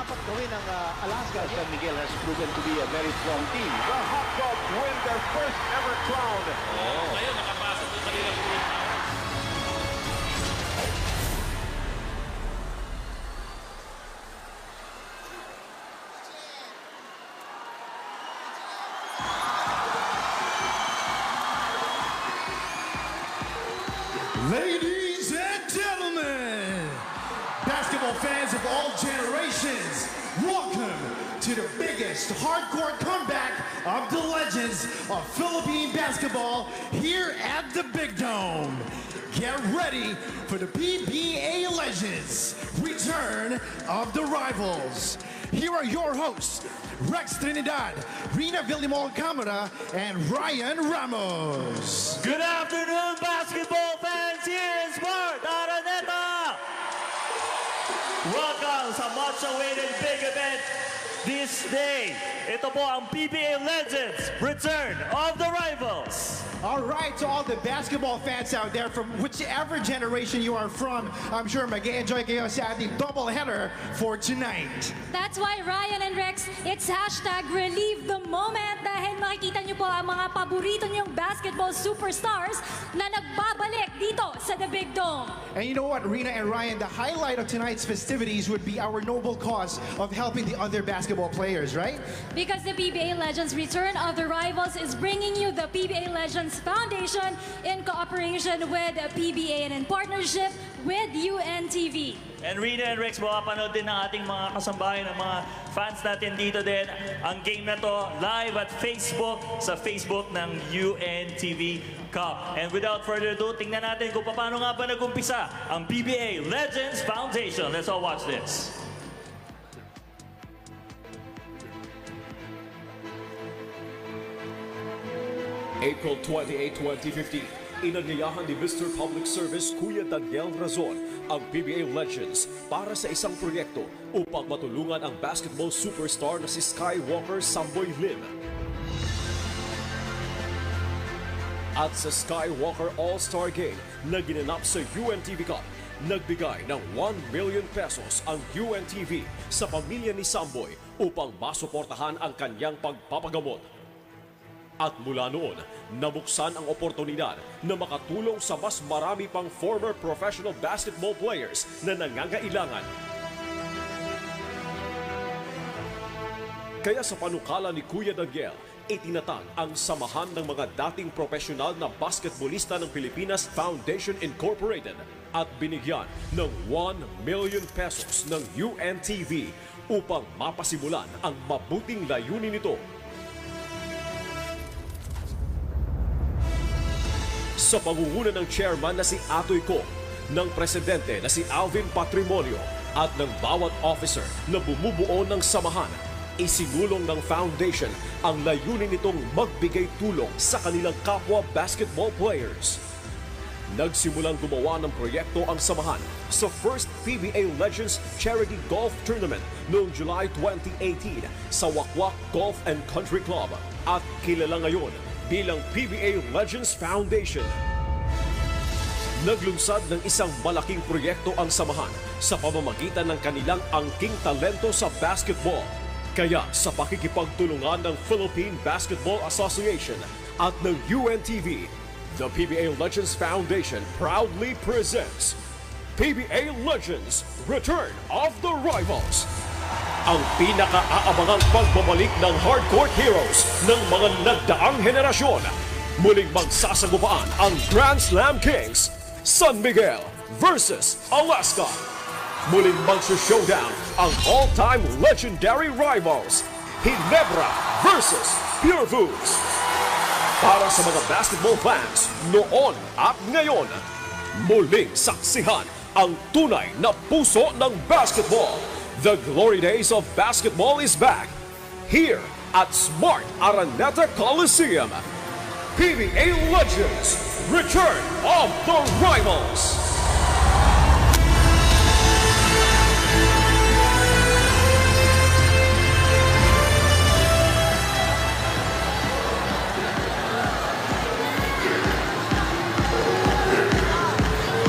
dapat gawin ng Alaska. San Miguel has proven to be a very strong team. The Hot Dogs win their first ever crown. Ngayon, nakapasok yung kanilang win. Ladies and gentlemen, basketball fans of all generations, welcome to the biggest hardcore comeback of the legends of Philippine basketball here at the Big Dome. Get ready for the PBA Legends, Return of the Rivals. Here are your hosts, Rex Trinidad, Rina Villamol Camara, and Ryan Ramos. Good afternoon, basketball fans here in Smart Araneta. Welcome sa much-awaited big event this day. Ito po ang PBA Legends, Return of the Rivals. All right, to all the basketball fans out there from whichever generation you are from, I'm sure mag-enjoy kayo sa ating doubleheader for tonight. That's why, Ryan and Rex, it's hashtag Relieve the Moment dahil makikita niyo po ang mga paborito niyong basketball superstars na nagbabalik dito sa The Big Dome. And you know what, Rina and Ryan, the highlight of tonight's festivities would be our noble cause of helping the other basketball players, right? Because the PBA Legends Return of the Rivals is bringing you the PBA Legends Foundation in cooperation with PBA and in partnership with UNTV. And Rina and Rex, makapanood din ng ating mga kasambahay, ng mga fans natin dito din. Ang game na to live at Facebook, sa Facebook ng UNTV Cup. And without further ado, tingnan natin kung paano nga ba nag-umpisa ang PBA Legends Foundation. Let's all watch this. April 28, 2015, inanyayahan ni Mr. Public Service Kuya Daniel Razon ang PBA Legends para sa isang proyekto upang matulungan ang basketball superstar na si Skywalker Samboy Lim. At sa Skywalker All-Star Game na ginanap sa UNTV Cup, nagbigay ng 1 million pesos ang UNTV sa pamilya ni Samboy upang masuportahan ang kanyang pagpapagamot. At mula noon, nabuksan ang oportunidad na makatulong sa mas marami pang former professional basketball players na nangangailangan. Kaya sa panukala ni Kuya Daniel, itinatag ang samahan ng mga dating profesional na basketballista ng Pilipinas Foundation Incorporated at binigyan ng 1 million pesos ng UNTV upang mapasimulan ang mabuting layunin nito. Sa pangunguna ng chairman na si Atoy Ko, ng presidente na si Alvin Patrimonio at ng bawat officer na bumubuo ng samahan, isinulong ng foundation ang layunin nitong magbigay tulong sa kanilang kapwa basketball players. Nagsimulang gumawa ng proyekto ang samahan sa first PBA Legends Charity Golf Tournament noong July 2018 sa Wakwak Golf and Country Club at kilala ngayon bilang PBA Legends Foundation. Naglunsad ng isang malaking proyekto ang samahan sa pamamagitan ng kanilang angking talento sa basketball. Kaya sa pakikipagtulungan ng Philippine Basketball Association at ng UNTV, the PBA Legends Foundation proudly presents PBA Legends Return of the Rivals. Ang pinaka-aabangang pagbabalik ng hardcourt heroes ng mga nagdaang henerasyon. Muling magsasagupaan ang Grand Slam Kings, San Miguel versus Alaska. Muling magsa-showdown ang all-time legendary rivals, Ginebra versus Pure Foods. Para sa mga basketball fans noon at ngayon, muling saksihan ang tunay na puso ng basketball. The glory days of basketball is back here at Smart Araneta Coliseum. PBA Legends, Return of the Rivals.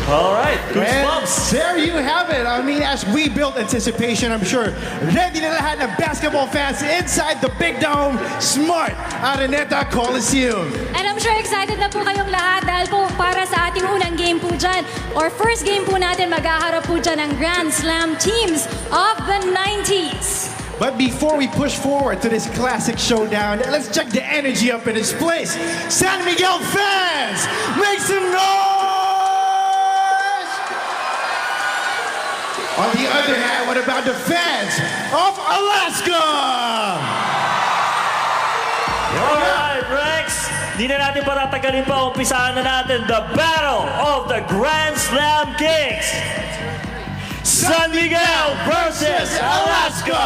All right. right, goosebumps. There you have it. I mean, as we build anticipation, I'm sure ready na lahat ng basketball fans inside the Big Dome Smart Araneta Coliseum. And I'm sure excited na po kayong lahat dahil po para sa ating unang game po dyan, or first game po natin, maghaharap po dyan ng Grand Slam teams of the 90s. But before we push forward to this classic showdown, let's check the energy up in this place. San Miguel fans, make some noise! On the other hand, what about the fans of Alaska? Alright, Rex. Di na natin patatagalin pa. Umpisahan na natin the Battle of the Grand Slam Kings. San Miguel versus Alaska.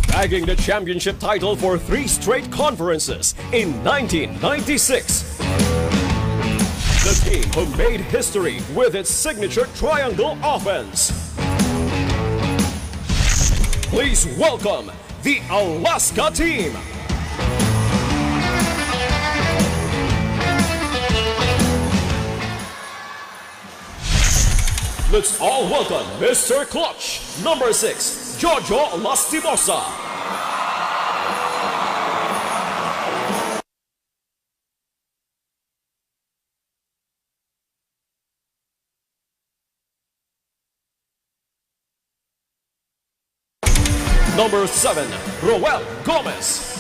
Bagging the championship title for 3 straight conferences in 1996. The team who made history with its signature triangle offense. Please welcome the Alaska team. Let's all welcome Mr. Clutch, number 6, Jojo Lastimosa. Number 7, Roel Gomez.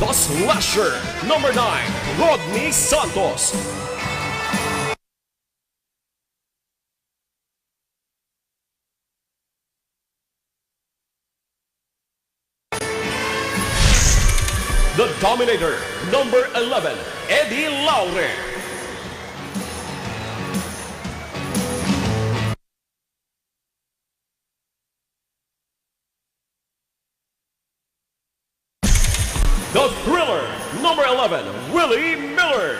The Slasher, number 9, Rodney Santos. The Dominator, number 11, Eddie Laure. The Thriller, number 11, Willie Miller.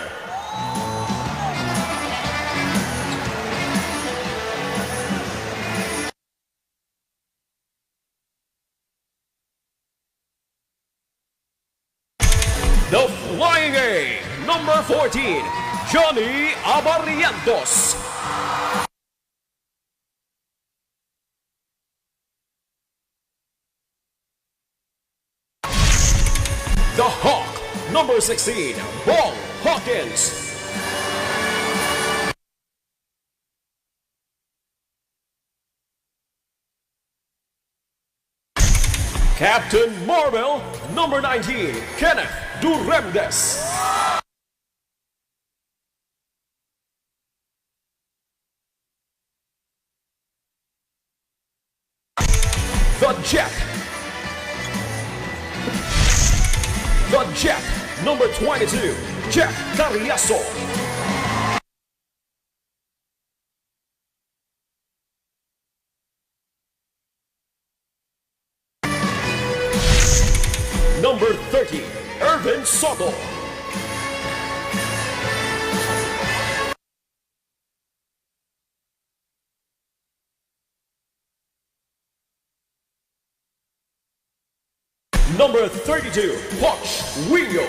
The Flying A, number 14, Johnny Abarrientos. The Hawk, number 16, Ball Hawkins. Captain Marvel, number 19, Kenneth Duremdes. The Jet. The Jet, number 22, Jeff Carriazo. Number 30, Irvin Soto. Number 32, Poch Wingo.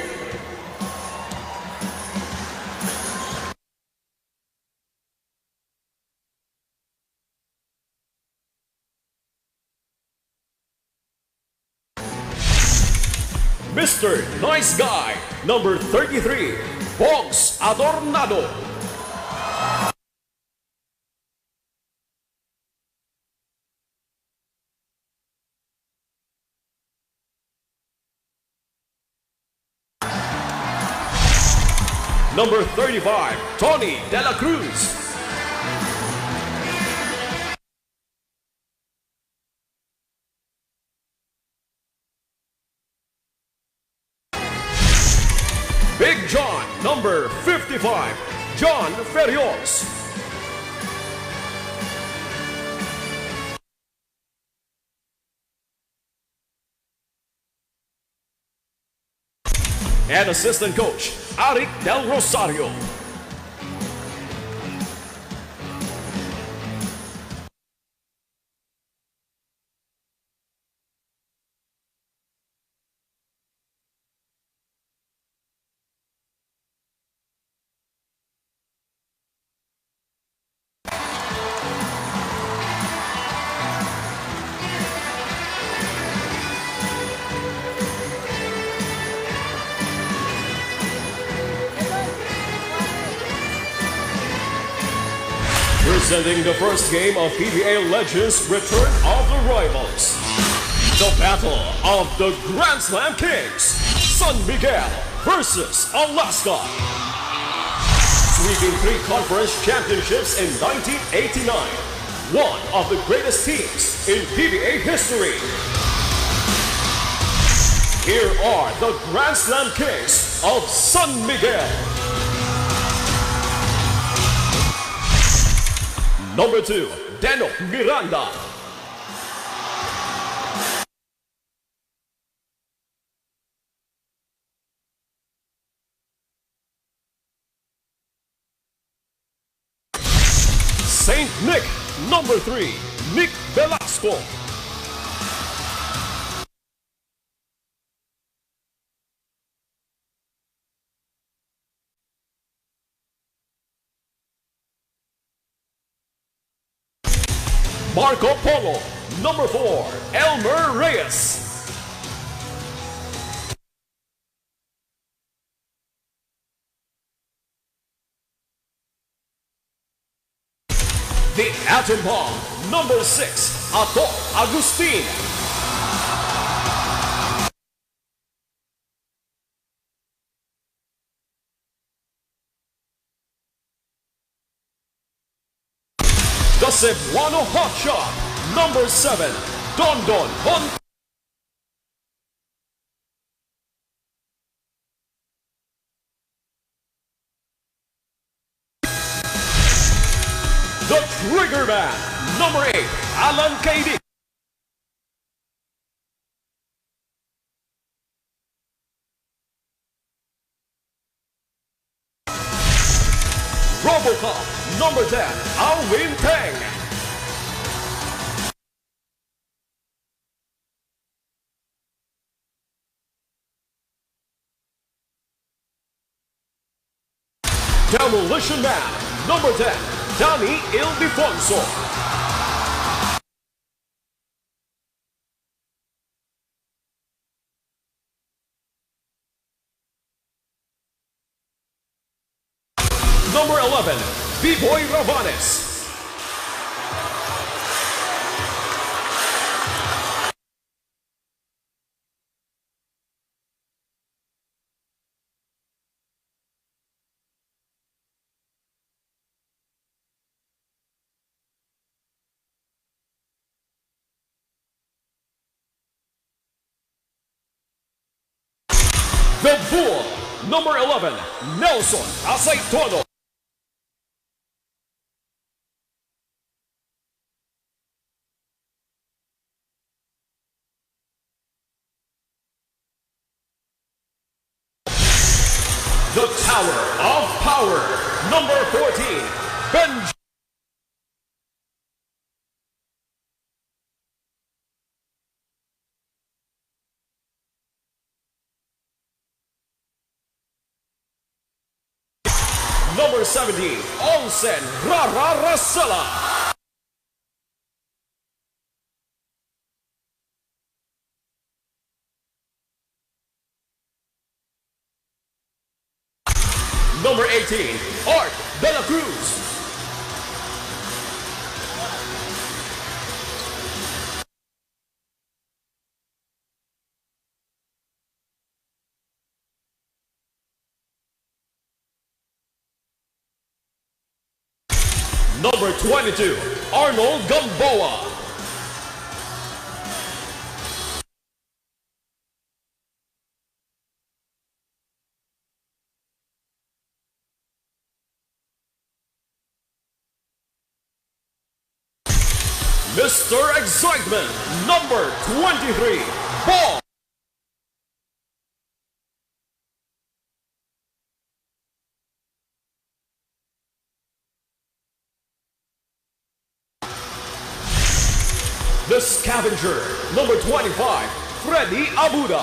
Mr. Nice Guy, number 33, Bogs Adornado. Number 35, Tony De La Cruz. Big John, number 55, John Ferrios. and assistant coach Aric Del Rosario. Presenting the first game of PBA Legends Return of the Rivals. The Battle of the Grand Slam Kings. San Miguel versus Alaska. Sweeping 3 conference championships in 1989. One of the greatest teams in PBA history. Here are the Grand Slam Kings of San Miguel. Number 2, Denok Miranda. Saint Nick. Number 3, Nick Velasco. Marco Polo. Number 4, Elmer Reyes. The Atom Bomb. Number 6, Ato Agustin. The Cebuano Hotshot. Number 7, Don Hon. The Trigger Man. Number 8, Alan KD. Robocop. Number 10, Alvin Tang. Demolition Man. Number 10, Danny Ildefonso. Number 11, B-Boy Ravanes. The Bull. Number 11, Nelson Aceitono. The Tower of Power. Number 14, Ben. Number 17, Olsen Rara Rasela. Number 18, Art De La Cruz. Number 22, Arnold Gamboa. Mr. Excitement, number 23, Ball. Scavenger, number 25, Freddy Abuda.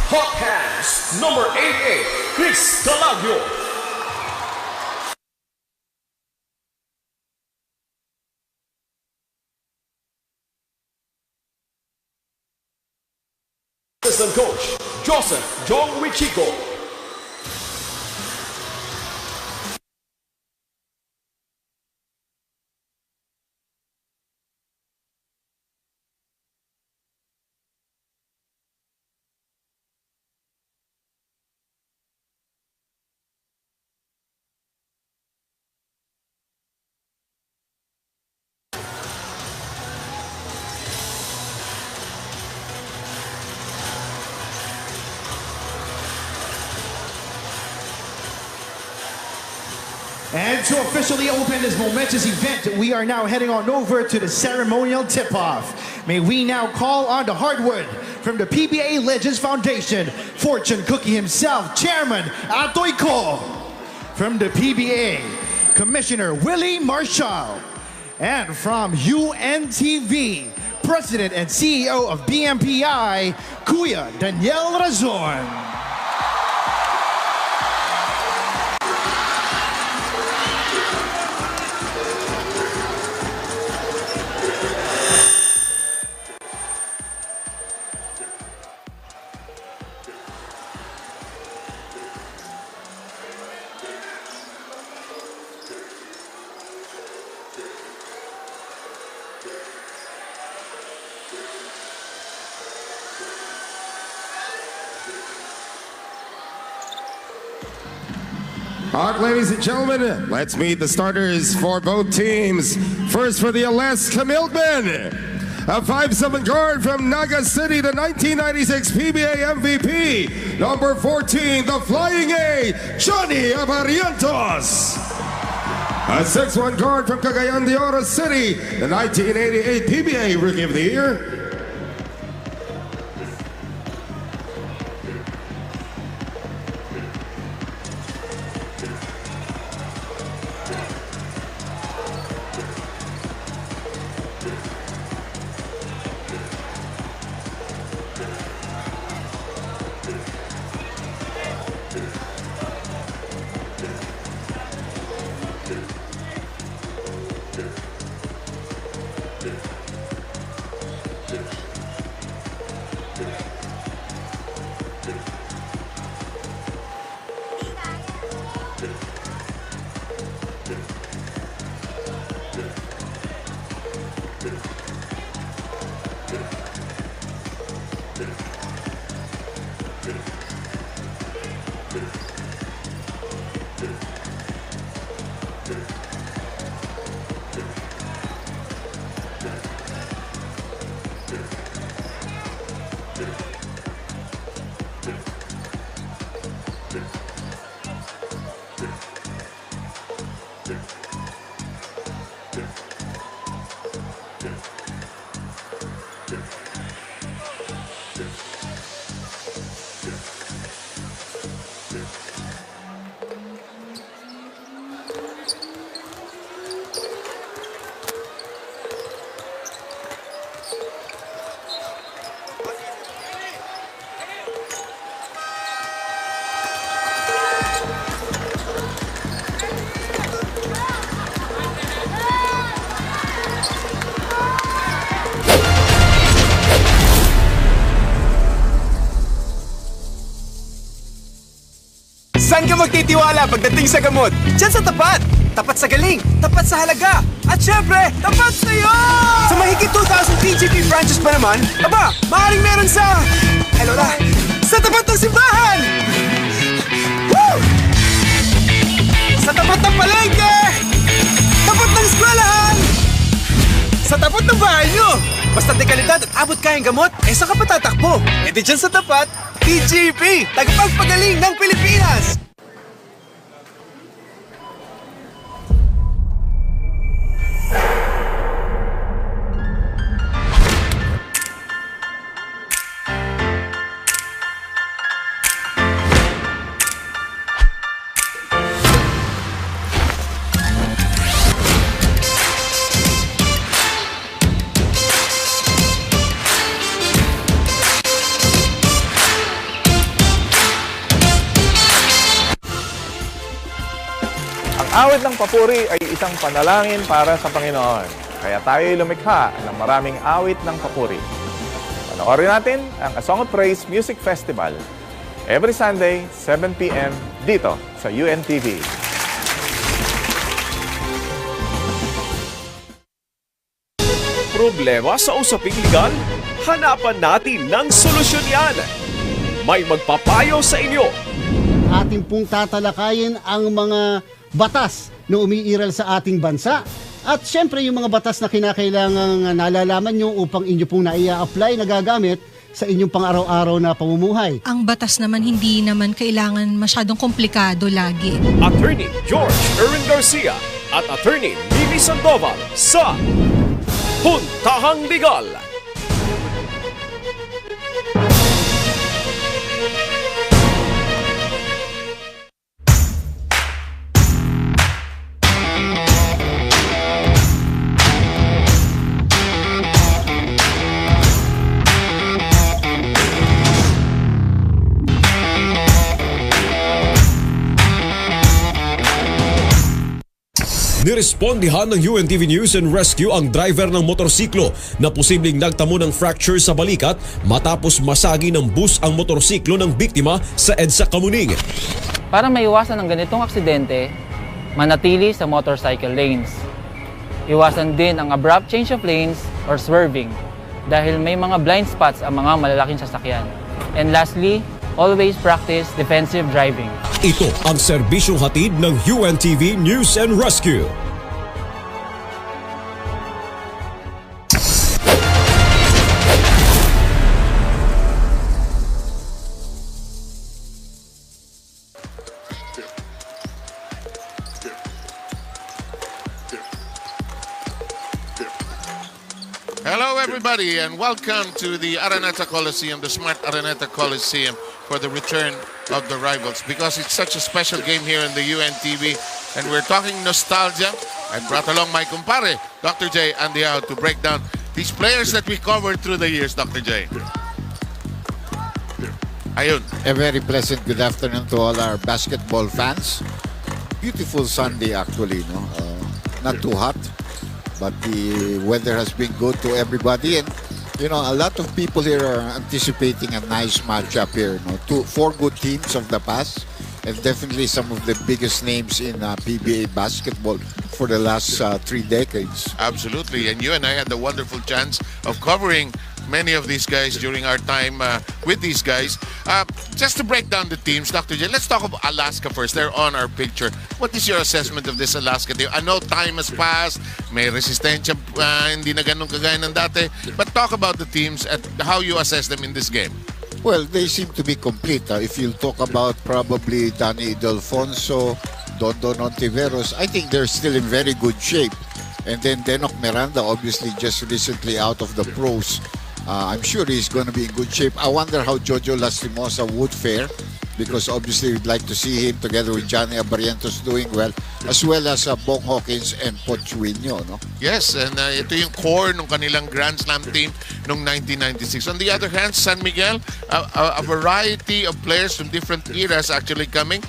Hot Hands, number 88, Chris Calagio. Assistant coach, Joseph John Wichico. And to officially open this momentous event, we are now heading on over to the ceremonial tip-off. May we now call on the hardwood from the PBA Legends Foundation, fortune cookie himself, Chairman Atoy Ko. From the PBA, Commissioner Willie Marcial. And from UNTV, President and CEO of BMPI, Kuya Daniel Razon. All right, ladies and gentlemen, let's meet the starters for both teams. First for the Alaska Milkmen, a 5'7" guard from Naga City, the 1996 PBA MVP, number 14, the Flying A, Johnny Abarientos. A 6'1" guard from Cagayan de Oro City, the 1988 PBA Rookie of the Year, Saan ka magtitiwala pagdating sa gamot? Diyan sa tapat! Tapat sa galing! Tapat sa halaga! At syempre, tapat sa'yo! Sa mahigit 2,000 PGP branches pa naman, aba, maaaring meron sa... Lola, sa tapat ng simbahan! Woo! Sa tapat ng palengke! Tapat ng eskwelahan! Sa tapat ng bahay nyo! Basta dekalidad at abot kayang gamot, saan ka patatakbo? Di dyan sa tapat, PGP! Tagapagpagaling ng Pilipinas! Awit ng papuri ay isang panalangin para sa Panginoon. Kaya tayo'y lumikha ng maraming awit ng papuri. Panoorin natin ang A Song of Praise Music Festival every Sunday, 7 p.m. dito sa UNTV. Problema sa usaping legal? Hanapan natin ng solusyon yan. May magpapayo sa inyo. Ating pong tatalakayin ang mga batas na umiiral sa ating bansa. At syempre yung mga batas na kinakailangang nalalaman nyo upang inyo pong naia-apply, nagagamit sa inyong pang-araw-araw na pamumuhay. Ang batas naman hindi naman kailangan masyadong komplikado lagi. Attorney George Erwin Garcia at Attorney Mimi Sandoval sa Puntahang Legal. Nirespondihan ng UNTV News and Rescue ang driver ng motorsiklo na posibleng nagtamo ng fracture sa balikat matapos masagi ng bus ang motorsiklo ng biktima sa EDSA Kamuning. Para maiwasan ang ganitong aksidente, manatili sa motorcycle lanes. Iwasan din ang abrupt change of lanes or swerving dahil may mga blind spots ang mga malalaking sasakyan. And lastly, always practice defensive driving. Ito ang serbisyong hatid ng UNTV News and Rescue. Hello everybody and welcome to the Araneta Coliseum, the Smart Araneta Coliseum, for the return of the rivals. Because it's such a special game here in the UNTV and we're talking nostalgia, I brought along my kumpare, Dr. J. Andiao, to break down these players that we covered through the years, Dr. J. Ayun. A very pleasant good afternoon to all our basketball fans. Beautiful Sunday actually, no? Not too hot, but the weather has been good to everybody, and you know, a lot of people here are anticipating a nice matchup here. No? Four good teams of the past, and definitely some of the biggest names in PBA basketball for the last 3 decades. Absolutely, and you and I had the wonderful chance of covering many of these guys during our time with these guys. Just to break down the teams, Dr. J, let's talk about Alaska first. They're on our picture. What is your assessment of this Alaska team? I know time has passed, may resistensya, hindi na ganun kagaya ng dati. But talk about the teams and how you assess them in this game. Well, they seem to be complete. If you talk about probably Danny Delfonso, Dondon Ontiveros, I think they're still in very good shape. And then Denok Miranda, obviously just recently out of the pros. I'm sure he's going to be in good shape. I wonder how Jojo Lastimosa would fare, because obviously we'd like to see him together with Johnny Abarientos doing well, as well as Bong Hawkins and Pochuino, no? Yes, and ito yung core ng kanilang Grand Slam team noong 1996. On the other hand, San Miguel, a variety of players from different eras actually coming.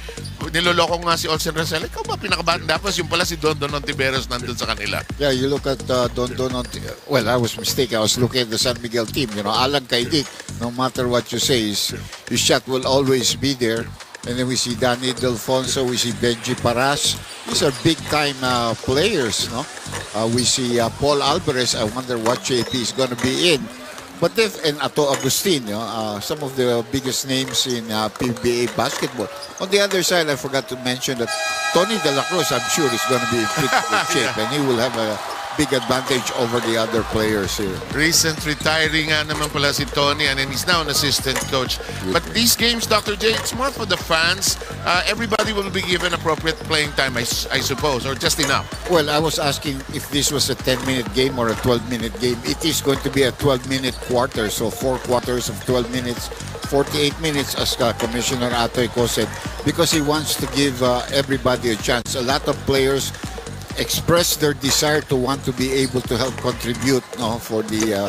Niloloko nga si Olsen Rosell. Ikaw ba pinakabanda? Tapos yung pala si Dondon Ontiveros nandun sa kanila. Yeah, you look at Dondon Ontiveros. Well, I was mistaken. I was looking at the San Miguel team. You know, Alan Kaidik, no matter what you say, his shot will always be there. And then we see Danny Delfonso, we see Benji Paras. These are big-time players, no? We see Paul Alvarez. I wonder what shape he's going to be in. But and Ato Agustin, some of the biggest names in PBA basketball. On the other side, I forgot to mention that Tony De La Cruz, I'm sure, is going to be in pretty good shape, and he will have a big advantage over the other players here. Recent retiring nga naman pala si Tony, and he's now an assistant coach. But these games, Dr. J, it's more for the fans. Everybody will be given appropriate playing time, I suppose, or just enough. Well, I was asking if this was a 10-minute game or a 12-minute game. It is going to be a 12-minute quarter, so 4 quarters of 12 minutes, 48 minutes, as Commissioner Atoyko said, because he wants to give everybody a chance. A lot of players express their desire to want to be able to help contribute, no, for the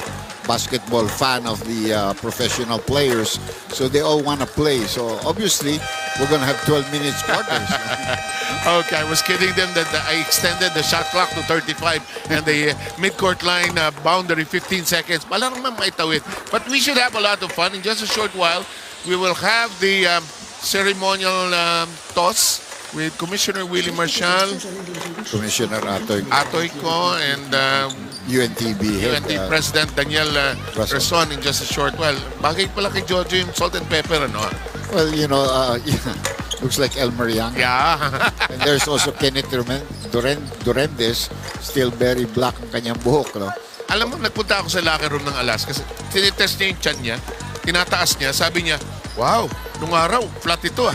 basketball fan of the professional players. So they all want to play. So obviously, we're gonna have 12 minutes quarters. Okay, I was kidding them that I extended the shot clock to 35 and the mid-court line boundary 15 seconds. Wala naman maitawid. But we should have a lot of fun. In just a short while, we will have the ceremonial toss with Commissioner Willie Marcial, Commissioner Atoy Ko, and UNTB President Daniel Rason in just a short while. Bagay pala kay Jojo yung salt and pepper, ano? Well, you know, looks like El Mariano. Yeah. And there's also Kenneth Durendes, still very black ang kanyang buhok, no? Alam mo, nagpunta ako sa locker room ng Alaska. Tinitest niya yung chan niya, tinataas niya, sabi niya, wow, nung araw, flat ito ah.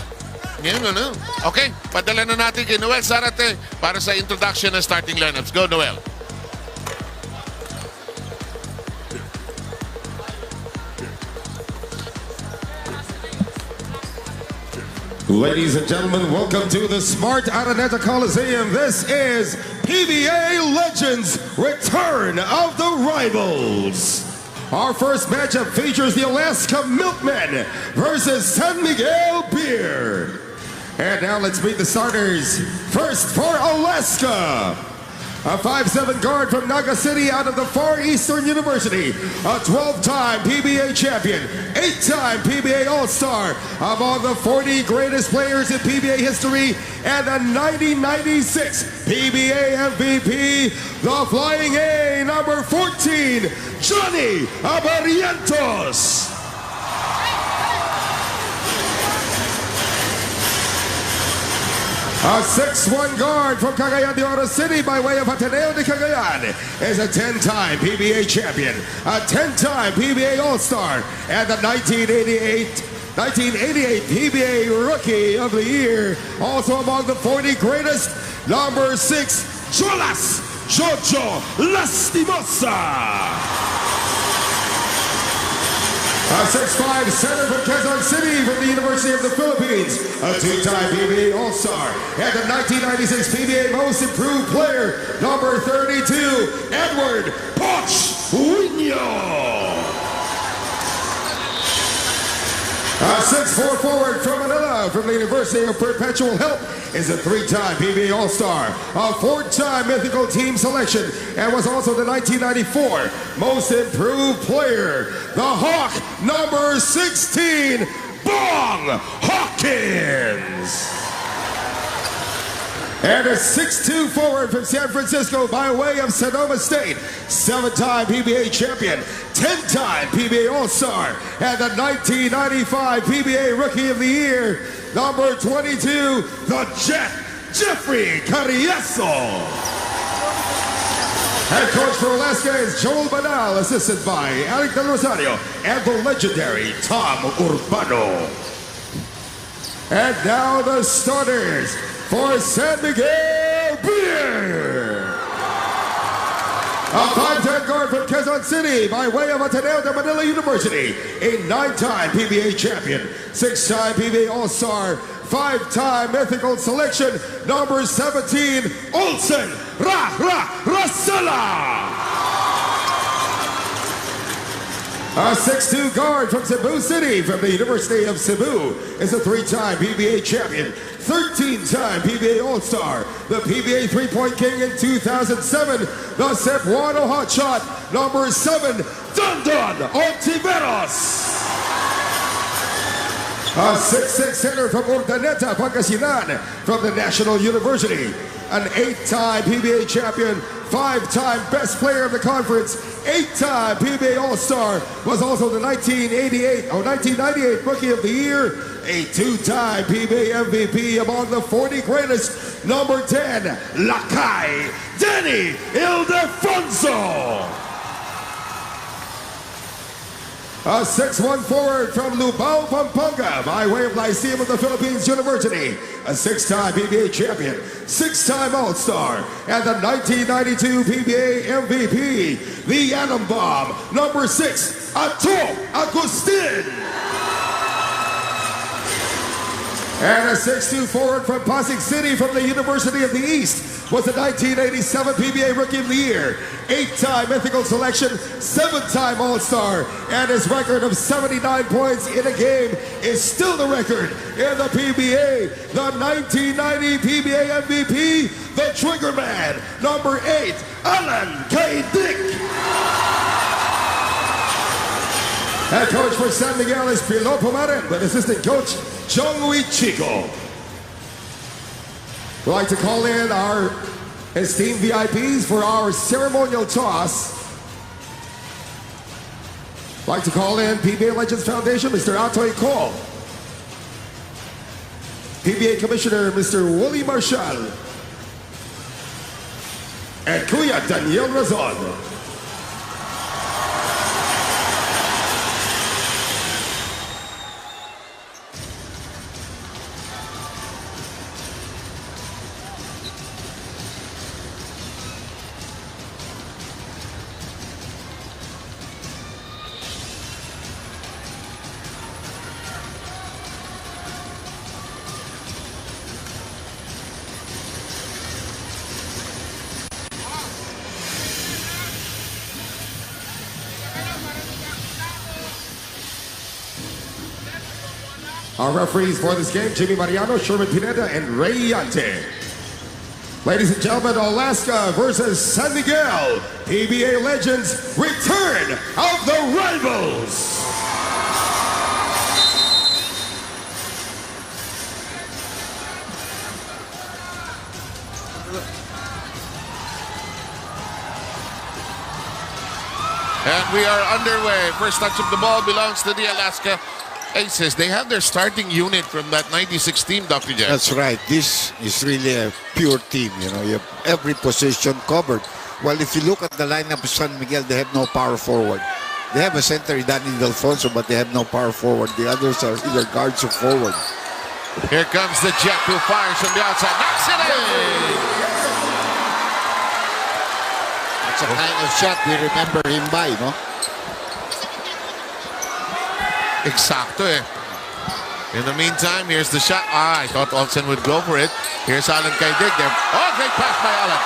Ngayon, ano? Okay, padala na natin kay Noel Zarate para sa introduction ng starting lineups. Go, Noel. Ladies and gentlemen, welcome to the Smart Araneta Coliseum. This is PBA Legends Return of the Rivals. Our first matchup features the Alaska Milkmen versus San Miguel Beer. And now let's meet the starters. First for Alaska, a 5'7" guard from Naga City out of the Far Eastern University, a 12-time PBA champion, 8-time PBA All-Star, among the 40 greatest players in PBA history, and the 1996 PBA MVP, the Flying A, number 14, Johnny Abarientos. A 6'1" guard from Cagayan de Oro City by way of Ateneo de Cagayan is a 10-time PBA champion, a 10-time PBA All-Star, and the 1988 PBA Rookie of the Year. Also among the 40 greatest, number 6, Jolas Jojo Lastimosa. A 6'5" center from Quezon City from the University of the Philippines, a 2-time PBA All-Star, and the 1996 PBA Most Improved Player, number 32, Edward Poch Uño. A 6'4" forward from Manila from the University of Perpetual Help is a 3-time PBA All-Star, a 4-time Mythical Team Selection, and was also the 1994 Most Improved Player, the Hawk number 16, Bong Hawkins. And a 6'2" forward from San Francisco by way of Sonoma State, 7-time PBA champion, 10-time PBA All-Star, and the 1995 PBA Rookie of the Year, number 22, the Jet, Jeffrey Carrieso. Head coach for Alaska is Joel Banal, assisted by Alec Del Rosario and the legendary Tom Urbano. And now the starters for San Miguel Beer. A 5'10" guard from Quezon City by way of Ateneo de Manila University, a 9-time PBA champion, 6-time PBA All-Star, 5-time Mythical Selection, number 17, Olsen Rasala. A 6'2" guard from Cebu City from the University of Cebu is a 3-time PBA champion, 13-time PBA All-Star, the PBA 3-point king in 2007, the Cebuano hotshot, number 7, Dondon Ontiveros. A 6'6" center from Urdaneta, Pangasinan from the National University, an 8-time PBA champion, 5-time best player of the conference, 8-time PBA All-Star, was also the 1998 Rookie of the Year, a 2-time PBA MVP among the 40 greatest, number 10, Lakay Denny Ildefonso. A 6'1" forward from Lubao, Pampanga by way of Lyceum of the Philippines University, a 6-time PBA champion, 6-time All-Star, and the 1992 PBA MVP, the Atom Bomb, number 6, Ato Agustin. And a 6'2" forward from Pasig City from the University of the East was the 1987 PBA Rookie of the Year, 8-time ethical selection, 7-time All-Star, and his record of 79 points in a game is still the record in the PBA. The 1990 PBA MVP, the Trigger Man, number 8, Alan K. Dick. Head coach for San Miguel is Pilo Pumarin, with assistant coach Jongui Chico. We'd like to call in our esteemed VIPs for our ceremonial toss. We'd like to call in PBA Legends Foundation, Mr. Atoy Cole. PBA Commissioner, Mr. Willie Marcial. And Kuya Daniel Razon. Our referees for this game, Jimmy Mariano, Sherman Pineda, and Ray Yante. Ladies and gentlemen, Alaska versus San Miguel. PBA Legends, return of the rivals. And we are underway. First touch of the ball belongs to the Alaska Aces. They have their starting unit from that 96 team, Dr. Jan. That's right. This is really a pure team. You know, you have every position covered. Well, if you look at the lineup of San Miguel, they have no power forward. They have a center, Danny Delfonso, but they have no power forward. The others are either guards or forward. Here comes the Jet who fires from the outside. Knocks it in! That's a kind of shot we remember him by, no? Exacto eh. In the meantime, here's the shot. I thought Olsen would go for it. Here's Alan Kaidig there. Oh, great pass by Alan.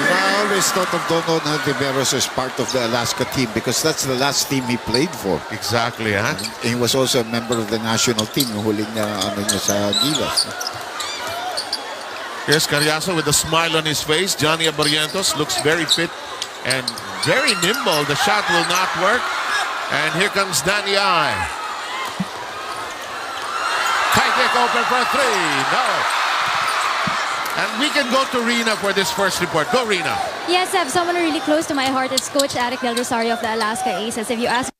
I always thought of Dono Naldiveros as part of the Alaska team because that's the last team he played for. Exactly, huh? And he was also a member of the national team huling na sa Gilas. Here's Carriazo with a smile on his face. Johnny Abarientos looks very fit and very nimble. The shot will not work. And here comes Danny I. Kaidik open for 3. No. And we can go to Rina for this first report. Go, Rina. Yes, I have someone really close to my heart. It's Coach Eric Del Rosario of the Alaska Aces. If you ask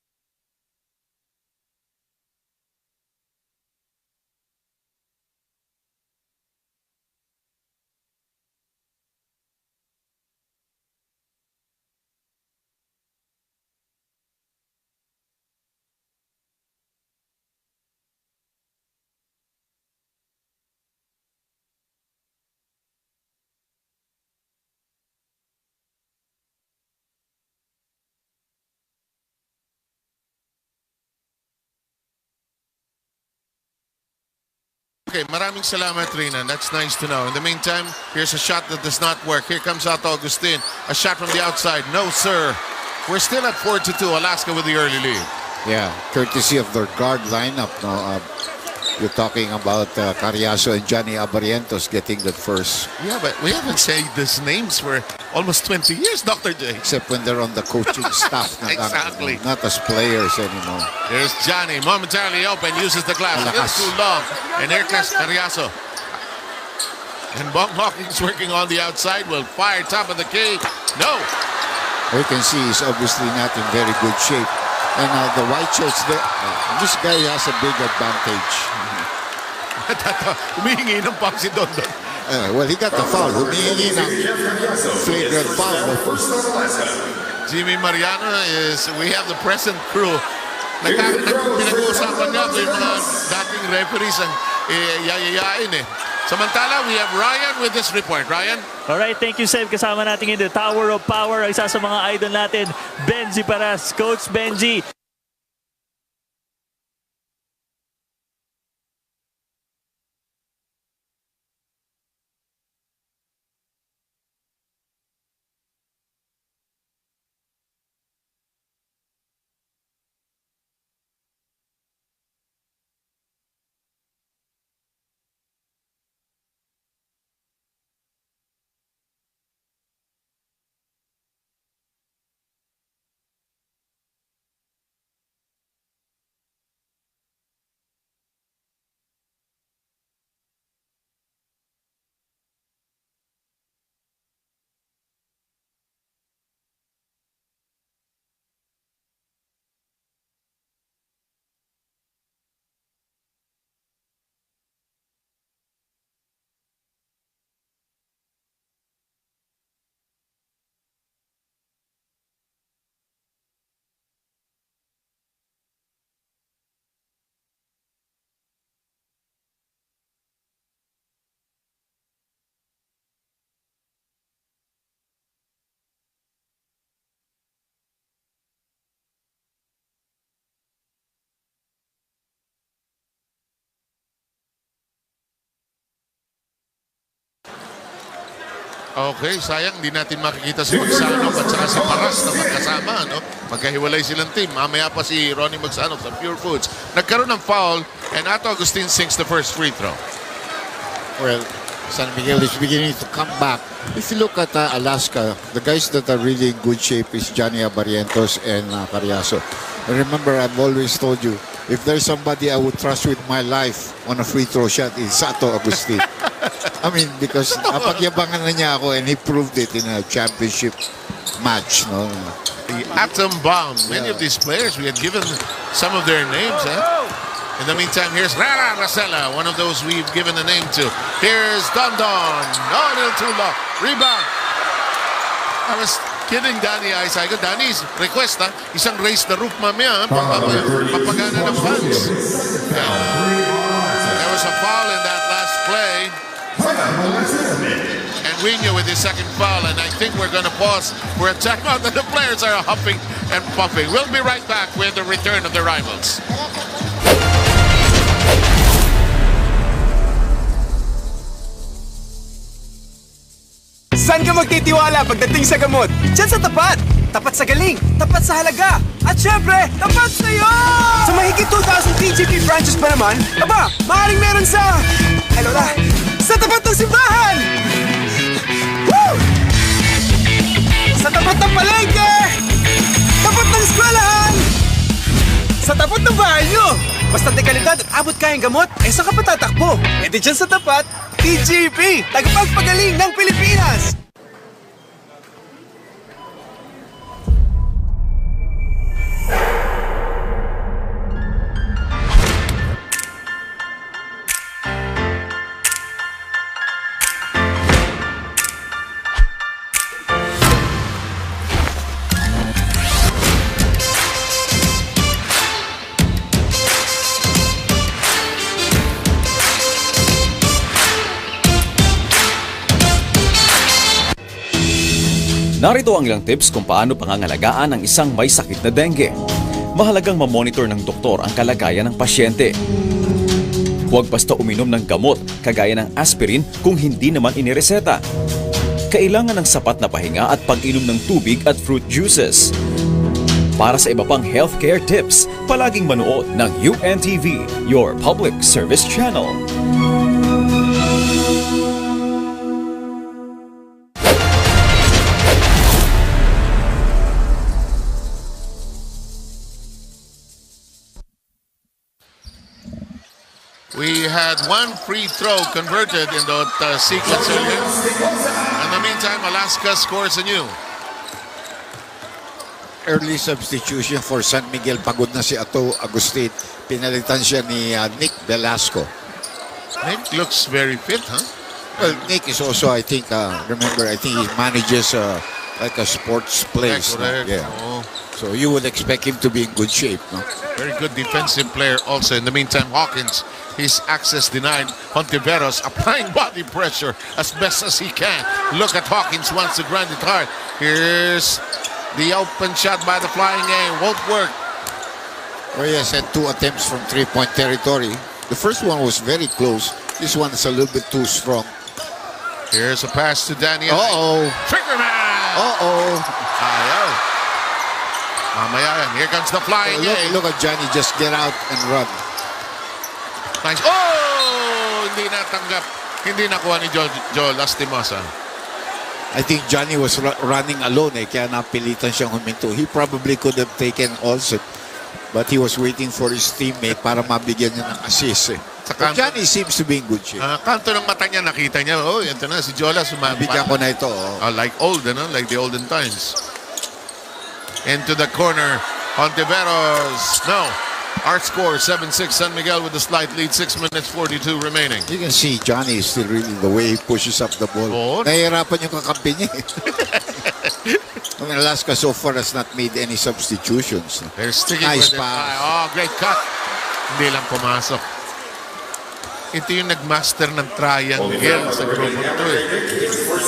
Okay, maraming salamat, Rina. That's nice to know. In the meantime, here's a shot that does not work. Here comes out Augustin. A shot from the outside. No, sir. We're still at 4-2. Alaska with the early lead. Yeah, courtesy of their guard lineup. No, you're talking about Carriazo and Johnny Abarientos getting that first. Yeah, but we haven't said these names for almost 20 years, Dr. J. Except when they're on the coaching staff. Exactly. Not as players anymore. There's Johnny, momentarily open, uses the glass. It's too long. And here comes Carriazo. And Bong Hawkins working on the outside will fire top of the key. No. You can see he's obviously not in very good shape. And the white shirts, this guy has a big advantage. Humihingi ng pang si Dondon. Well, he got the foul. Humihingi ng flagrant foul. Jimmy Mariano is, we have the present crew. Pinag-uusapan niya yung mga dating referees ang yayayain eh. Samantala, we have Ryan with this report. Ryan? Alright, thank you, Seb. Kasama natin in the Tower of Power, isa sa mga idol natin, Benji Paras. Coach Benji, Okay, sayang di natin makikita si Magsanok at saka si Paras na magkasama, no? Magkahiwalay silang team. Mamaya pa si Ronnie Magsanok sa Pure Foods. Nagkaroon ng foul and Ato Agustin sinks the first free throw. Well, San Miguel is beginning to come back. If you look at Alaska, the guys that are really in good shape is Johnny Abarientos and Carriazo. And remember, I've always told you, if there's somebody I would trust with my life on a free throw shot, it's Ato Agustin. I mean, because napagyabangan na niya ako and he proved it in a championship match. No? The atom bomb. Many of these players, we had given some of their names. In the meantime, here's Rara Racela, one of those we've given a name to. Here's Don Don. Oh, a little too low. Rebound. I was kidding Danny Aisago. Danny's request, isang raise the roof mamaya, papagana ng fans. There was a foul in that last play. And Rino with his second foul, and I think we're going to pause for a timeout. The players are huffing and puffing. We'll be right back with the return of the rivals. Saan ka magtitiwala pagdating sa gamot? Diyan sa tapat! Tapat sa galing, tapat sa halaga, at syempre, tapat sa'yo! Sa mahigit 2,000 TGP branches pa naman, aba, maaaring meron sa... Ay, Lola! Sa tapat ng simbahan! Woo! Sa tapat ng palengke! Tapat ng eskwelahan! Sa tapat ng bahay nyo! Basta dekalidad at abot kayang gamot, eh saan ka patatakbo? E di dyan sa tapat, TGP! Tagapagpagaling ng Pilipinas! Narito ang ilang tips kung paano pangangalagaan ang isang may sakit na dengue. Mahalagang mamonitor ng doktor ang kalagayan ng pasyente. Huwag basta uminom ng gamot kagaya ng aspirin kung hindi naman inireseta. Kailangan ng sapat na pahinga at pag-inom ng tubig at fruit juices. Para sa iba pang healthcare tips, palaging manood ng UNTV, your public service channel. We had one free throw converted in that sequence earlier. In the meantime, Alaska scores anew. Early substitution for San Miguel. Pagod na si Ato Agustin. Pinalitan siya ni Nick Velasco. Nick looks very fit, huh? Well, Nick is also, I think, remember, I think he manages like a sports place. Correct. No? Yeah. Oh. So you would expect him to be in good shape. No? Very good defensive player also. In the meantime, Hawkins, his access denied. Hontiveros applying body pressure as best as he can. Look at Hawkins, wants to grind it hard. Here's the open shot by the flying A. Won't work. Well, he has had 2 attempts from 3-point territory. The first one was very close. This one is a little bit too strong. Here's a pass to Daniel. Uh-oh. Triggerman! Uh-oh. Ayaw. Mamaya yan. Here comes the flying A. Look at Johnny just get out and run. Nice. Oh! Hindi natanggap. Hindi nakuha ni Joel Lastimosa. I think Johnny was running alone kaya napilitan siyang huminto. He probably could have taken also, but he was waiting for his teammate para mabigyan niya ng assist. But Johnny seems to be in good shape. Kanto ng mata niya, nakita niya, oh, yan na, si Jola sumabit. Bigyan ko na ito. Like old, like the olden times. Into the corner, Hontiveros. No. Our score, 7-6, San Miguel with a slight lead, 6 minutes, 42 remaining. You can see Johnny is still really the way he pushes up the ball. Oh. Nahihirapan yung kakampi niya. I mean, Alaska so far has not made any substitutions. They're sticking nice with pass. it. Oh, great cut. Hindi lang pumasok. Ito yung nagmaster ng triangle sa grupo ito eh.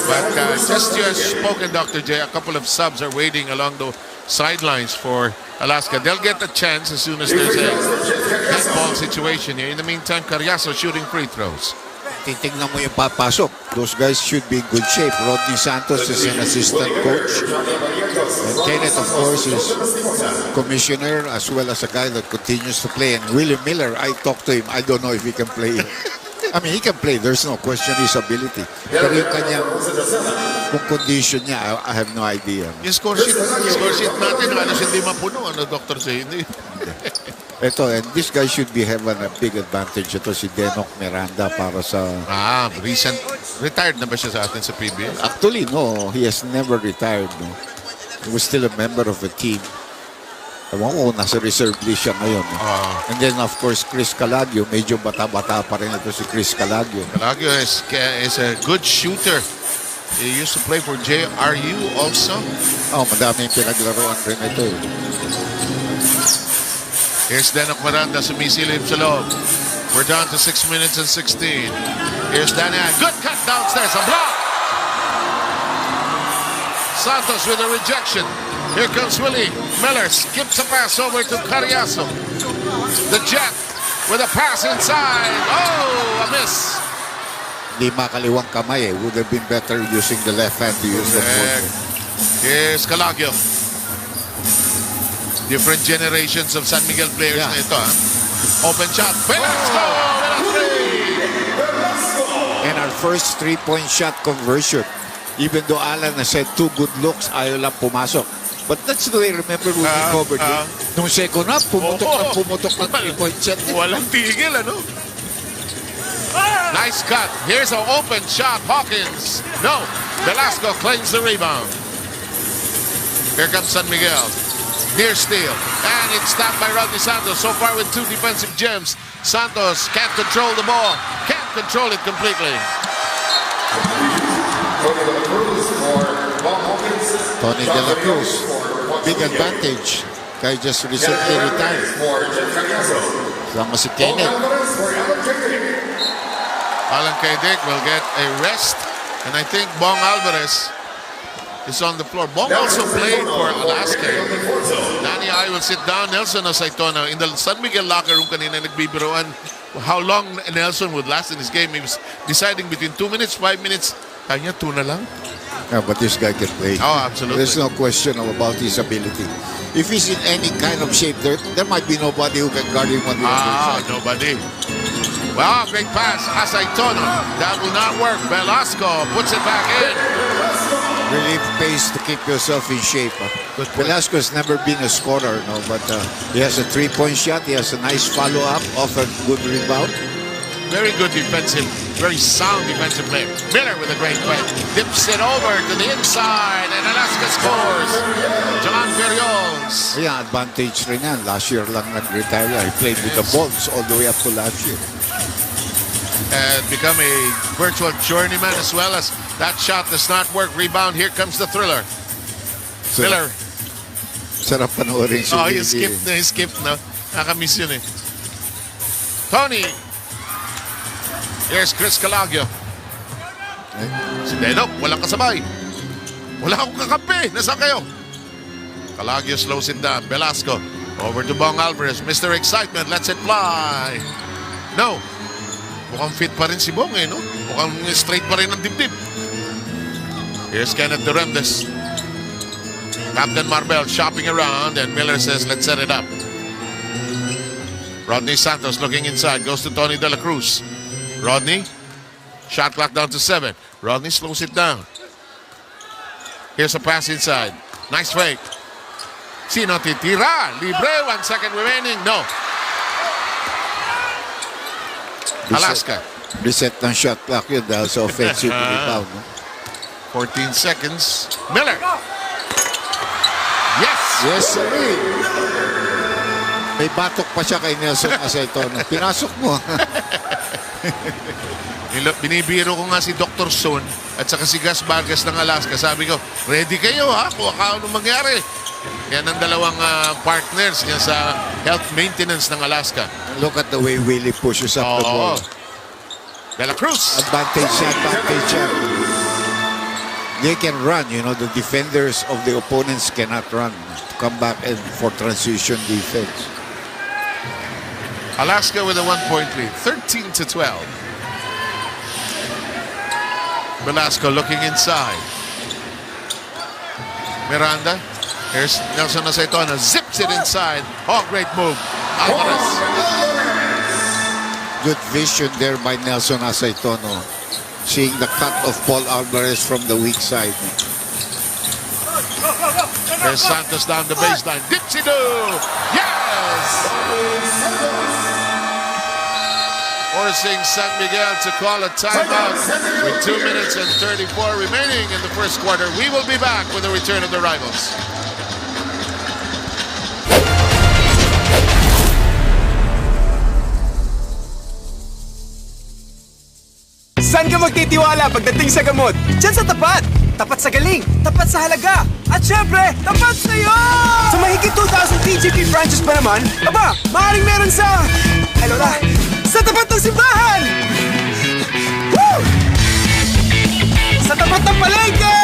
But just you have spoken, Dr. J, a couple of subs are waiting along the sidelines for Alaska. They'll get a chance as soon as there's a dead ball situation here. In the meantime, Carriazo shooting free throws. titignan mo yung papasok. Those guys should be in good shape. Rodney Santos is an assistant coach. And Kenneth, of course, is commissioner as well as a guy that continues to play. And Willie Miller, I talked to him. I don't know if he can play. I mean, he can play. There's no question his ability. Pero yung kanyang condition niya, I have no idea. Yung score sheet natin, halos hindi mapuno. Ano, Dr. Say, hindi. Ito, and this guy should be having a big advantage. Ito si Denok Miranda para sa... recent. Retired na ba siya sa atin sa PBA? Actually, no. He has never retired. No. He was still a member of the team. Ewan ko, nasa reserve list siya ngayon. No? And then, of course, Chris Calagio. Medyo bata-bata pa rin ito si Chris Calagio. Calagio is a good shooter. He used to play for JRU also. Madaming pinaglaruan rin ito. Here's Denok Miranda, sumisilip sa loob. We're down to 6 minutes and 16. Here's Daniel. Good cut downstairs. A block. Santos with a rejection. Here comes Willie. Miller skips a pass over to Carriazo. The Jet with a pass inside. Oh, a miss. Hindi makaliwang kamay. Would have been better using the left hand to use the foot. Here's Calagio. Different generations of San Miguel players na ito. Open shot. Velasco! And our first three-point shot conversion. Even though Alan has said 2 good looks, ayaw lang pumasok. But that's the way, remember when we covered it? Nung second half, pumutok ng three-point shot. Walang tigil, ano? Nice cut. Here's an open shot. Hawkins. No. Velasco claims the rebound. Here comes San Miguel. Near steal. And it's stopped by Rodney Santos. So far with 2 defensive gems. Santos can't control the ball. Can't control it completely. Tony De La Cruz. Big advantage. Guy just recently retired. Sama si Kenneth. Alan Kaydik will get a rest. And I think Bong Alvarez is on the floor. Bong also played for Alaska. Danny I will sit down. Nelson Osaitona in the San Miguel locker room kanina nagbibiroan how long Nelson would last in his game. He was deciding between 2 minutes, 5 minutes. Kanya 2 na lang. Yeah, but this guy can play. Oh, absolutely. There's no question about his ability. If he's in any kind of shape, there might be nobody who can guard him on the other side. Nobody. Well, great pass. Asaitona. That will not work. Velasco puts it back in. Really pays to keep yourself in shape. Velasco has never been a scorer, no, but he has a 3-point shot. He has a nice follow-up off a good rebound. Very good defensive, very sound defensive player. Miller with a great play. Dips it over to the inside, and Alaska scores. John Berriols. Yeah, advantage rin yan. Last year lang nag-retire. He played with the Bulls all the way up to last year. And become a virtual journeyman as well as that shot does not work. Rebound, here comes the thriller. Miller. Sarap panoorin si Willie. He skipped na. Nakamiss yun eh. Tony. Here's Chris Calagio. Si Denok, walang kasabay. Wala akong kakampi. Nasaan kayo? Calagio slows it down. Velasco. Over to Bong Alvarez. Mr. Excitement lets it fly. No. Mukhang fit pa rin si Bong eh, no? Mukhang straight pa rin ang dibdib. Here's Kenneth Duremdes. Captain Marbel shopping around and Miller says, let's set it up. Rodney Santos looking inside. Goes to Tony De La Cruz. Rodney. Shot clock down to 7. Rodney slows it down. Here's a pass inside. Nice fake. Sino titira? Libre. 1 second remaining. No. Alaska. Reset ng shot clock yun dahil sa offensive rebound. No? 14 seconds. Miller. Yes! Yes, sir. May batok pa siya kay Nelson Asaitona. Pinasok mo. Binibiro ko nga si Dr. Son at saka si Gus Vargas ng Alaska. Sabi ko, ready kayo ha? Kung ano mangyari. Yan ang dalawang partners niya sa health maintenance ng Alaska. Look at the way Willie pushes up the ball. De La Cruz. Advantage siya. They can run, you know, the defenders of the opponents cannot run to come back and for transition defense. Alaska with a 1-point lead, 13-12. Velasco looking inside. Miranda. Here's Nelson Aceitona. Zips it inside. Oh, great move. Alvarez. Good vision there by Nelson Aceitono. Seeing the cut of Paul Alvarez from the weak side. There's Santos down the baseline. Dipsy-doo! Yes! Forcing San Miguel to call a timeout with 2 minutes and 34 remaining in the first quarter. We will be back with the return of the rivals. Saan ka magtitiwala pagdating sa gamot? Diyan sa tapat! Tapat sa galing, tapat sa halaga, at syempre, tapat sa'yo! Sa mahigit 2,000 TGP branches pa naman, aba, maaaring meron sa... Ay, Lola! Sa tapat ng simbahan! Woo! Sa tapat ng palengke!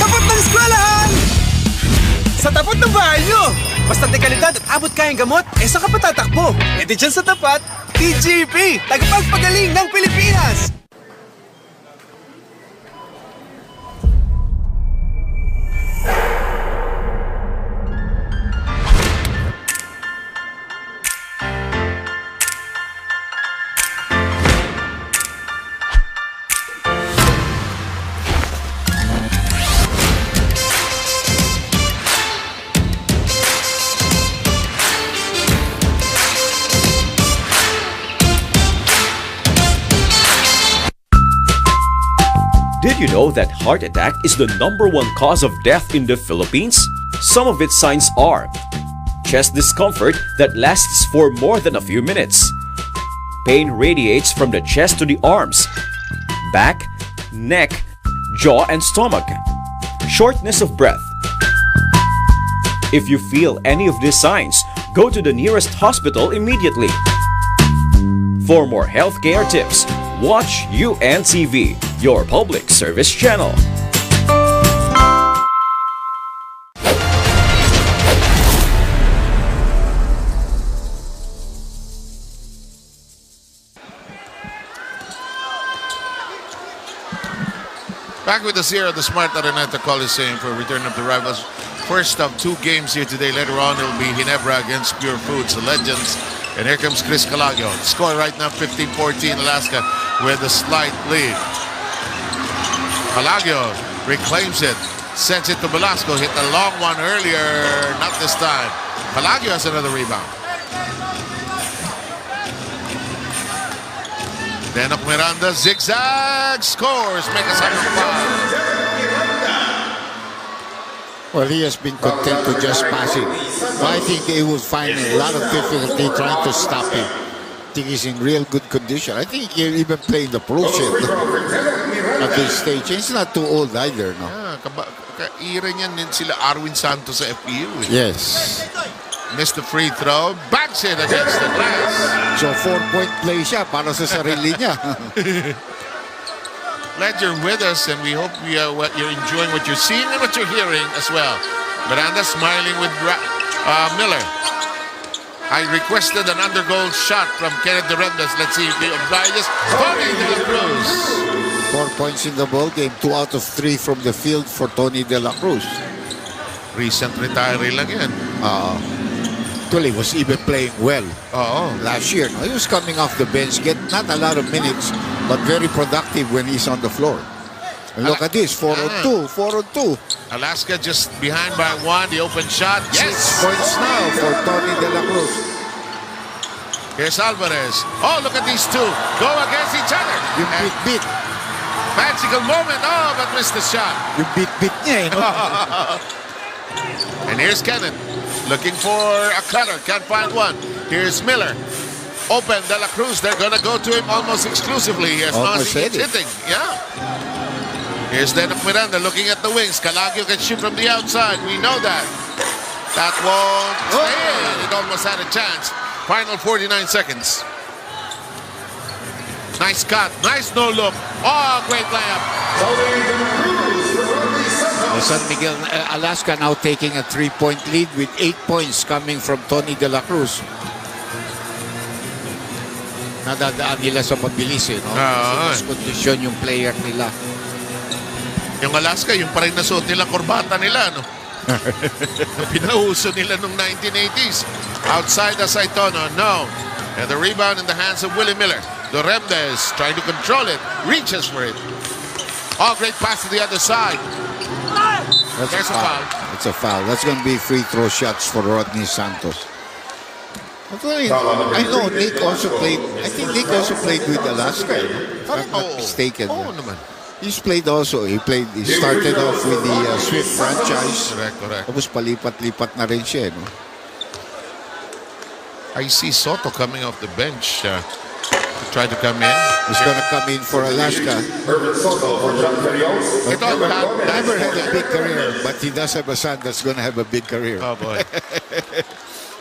Tapat ng eskwelahan! Sa tapat ng bahay nyo! Basta dekalidad at abot kayang gamot, saan ka patatakbo? Di dyan sa tapat, TGP! Tagapagpagaling ng Pilipinas! Did you know that heart attack is the #1 cause of death in the Philippines? Some of its signs are chest discomfort that lasts for more than a few minutes. Pain radiates from the chest to the arms, back, neck, jaw, and stomach. Shortness of breath. If you feel any of these signs, go to the nearest hospital immediately. For more healthcare tips, watch UNTV, your public service channel. Back with us here at the Smart Araneta Coliseum for return of the rivals. First of 2 games here today. Later on, it will be Ginebra against Pure Foods, the Legends. And here comes Chris Calagio. The score right now, 15-14, Alaska with a slight lead. Calagio reclaims it, sends it to Velasco. Hit a long one earlier, not this time. Calagio has another rebound. Denok Miranda, zigzag, scores, make us 5. Well, he has been content to just pass it. I think he would find a lot of difficulty trying to stop him. I think he's in real good condition. I think he'll even play in the pro shit at this stage. He's not too old either, no? Kaira niyan din sila Arwin Santos sa FPU. Yes. Missed the free throw, backs it against the glass. So 4-point play siya para sa sarili niya. Glad you're with us, and we hope you're enjoying what you're seeing and what you're hearing as well. Miranda smiling with Miller. I requested an undergoal shot from Kenneth Dorendas. Let's see if he obliges. Tony De La Cruz. 4 points in the ball game. 2 out of 3 from the field for Tony De La Cruz. Recent retiree lang yan. Actually, was even playing well last year. No? He was coming off the bench, get not a lot of minutes, but very productive when he's on the floor. And look at this, 4 on 2, 4 on 2. Alaska just behind by 1, the open shot. Yes! 6 points now for Tony De La Cruz. Here's Alvarez. Oh, look at these two. Go against each other. You beat. Magical moment. Oh, but missed the shot. You beat niya, you know? And here's Kenneth. Looking for a cutter, can't find one. Here's Miller. Open, De La Cruz, they're gonna go to him almost exclusively as long as he keeps hitting. Yeah. Here's Denok Miranda looking at the wings. Calagio can shoot from the outside, we know that. That won't stay in. It almost had a chance. Final 49 seconds. Nice cut, nice no look. Oh, great layup. San Miguel, Alaska now taking a 3-point lead with 8 points coming from Tony De La Cruz. nadadaan nila sa mabilis eh, no? Mas kondisyon yung player nila. Yung Alaska, yung pa rin nasuot nilang korbata nila, no? Pinauso nila nung 1980s. Outside the Saitono, no. And the rebound in the hands of Willie Miller. Doremdes trying to control it, reaches for it. Oh, great pass to the other side. There's a foul. It's a foul. That's going to be free throw shots for Rodney Santos. I know Nick also played. I think Nick also played with Alaska. If I'm not mistaken. He's played also. He started off with the Swift franchise. Correct. Tapos palipat-lipat na rin siya, no? I see Soto coming off the bench to try to come in. He's going to come in for Alaska. But never had a big career, but he does have a son that's going to have a big career. Oh boy.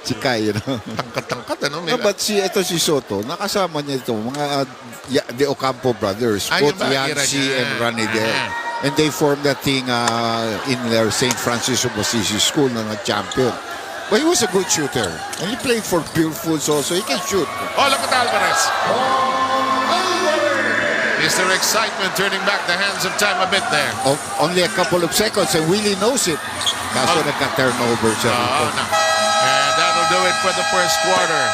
Si Kai, you know. Tangkat, ano? No, but ito si Soto, nakasama niya ito, mga the Ocampo brothers, both Yancy and Ranide. And they formed that thing in their St. Francis of Assisi school na nag-champion. But he was a good shooter. And he played for Pure Foods also. He can shoot. Oh, look at Alvarez. Mr. Excitement turning back the hands of time a bit there. Only a couple of seconds and Willie knows it. Kaso nagka-turnover siya. No. And that'll do it for the first quarter.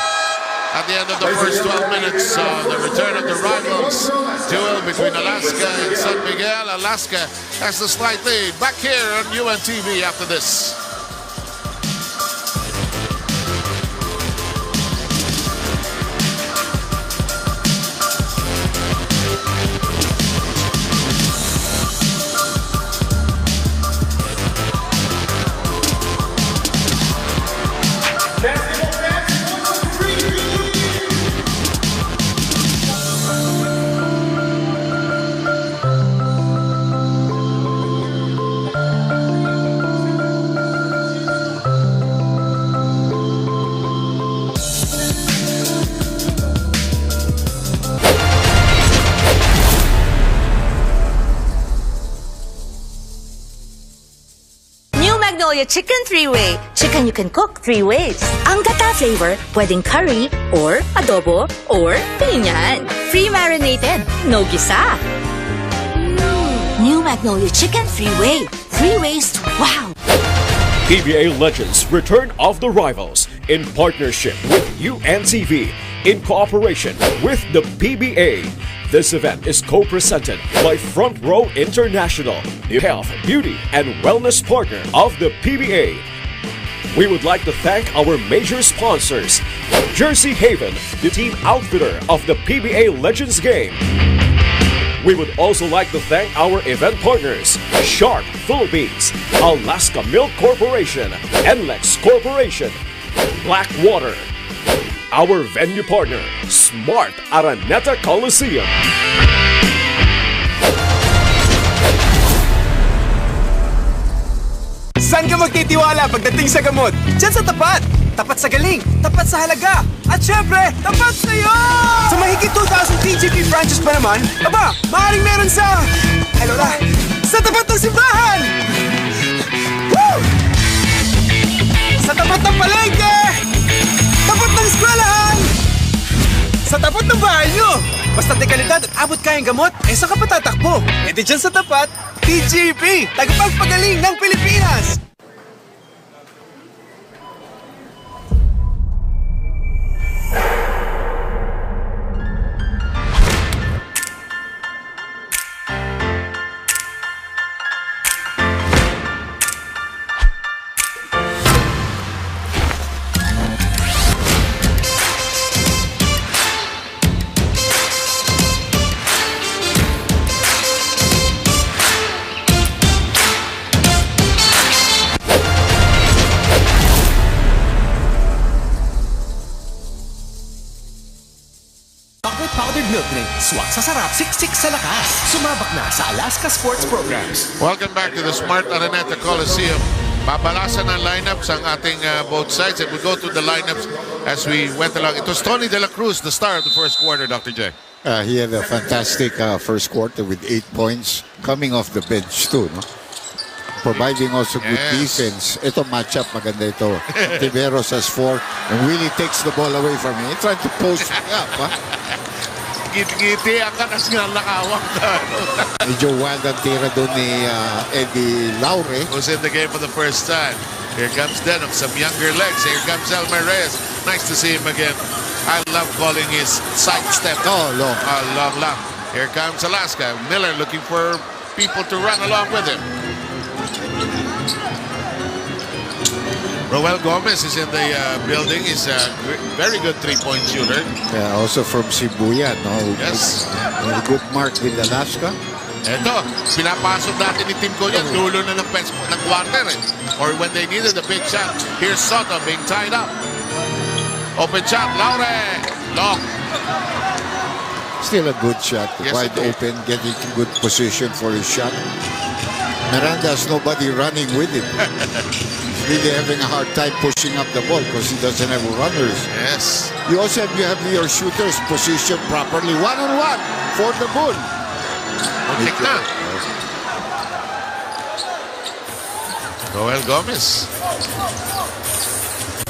At the end of the first 12 minutes, the return of the rivals duel between Alaska and San Miguel. Alaska has the slight lead. Back here on UNTV after this. Chicken 3-way. Chicken you can cook 3 ways. Ang gata flavor, pwedeng curry, or adobo, or pinyan. Free marinated, no gisa. New Magnolia Chicken 3-way. 3 ways to wow. PBA Legends Return of the Rivals in partnership with UNTV in cooperation with the PBA. This event is co-presented by Front Row International, the health, beauty, and wellness partner of the PBA. We would like to thank our major sponsors, Jersey Haven, the team outfitter of the PBA Legends game. We would also like to thank our event partners, Sharp Philippines, Alaska Milk Corporation, NLEX Corporation, Blackwater. Our venue partner, Smart Araneta Coliseum. Saan ka magtitiwala pagdating sa gamot? Diyan sa tapat! Tapat sa galing, tapat sa halaga, at syempre, tapat sa'yo! Sa mahigit 2,000 TGP branches pa naman, aba, maaaring meron sa... sa tapat ng simbahan! Woo! Sa tapat ng palengke! Tapat ng eskwelahan! Sa tapat ng bahay nyo! Basta de kalidad at abot kayang gamot, sa ka patatakbo. E di dyan sa tapat, TGP, tagapagpagaling ng Pilipinas! Powdered milk drink, swak sa sarap, siksik sa lakas. Sumabak na sa Alaska Sports Programs. Welcome back to the Smart Araneta Coliseum. Babalasan ang lineups ang ating both sides, and we go through the lineups as we went along. It was Tony De La Cruz, the star of the first quarter, Dr. J. He had a fantastic first quarter with 8 points coming off the bench too, no? Providing also good defense. Ito matchup, maganda ito. Tiveros has 4 and Willie takes the ball away from him. He tried to post me up, huh? Ngiti ang kanas nga nakawak na. Medyo wild ang tira doon ni Eddie Laure. Who's in the game for the first time. Here comes Denham, some younger legs. Here comes Elmer Reyes. Nice to see him again. I love calling his sidestep. Oh, long. Long. Here comes Alaska. Miller looking for people to run along with him. Roel Gomez is in the building. He's a very good three-point shooter. Yeah, also from Shibuya, no? Yes. A good mark with Alaska. Eto, pinapasok natin ni Team Konya. Dulo na ng quarter eh. Or when they needed a big shot. Here's Soto being tied up. Open shot, Laure. Long. Still a good shot. Yes, wide open, getting good position for his shot. Miranda has nobody running with him. He's really having a hard time pushing up the ball because he doesn't have runners. Yes. You also have your shooters positioned properly. One-on-one for the Bull. Muntik na. Roel Gomez.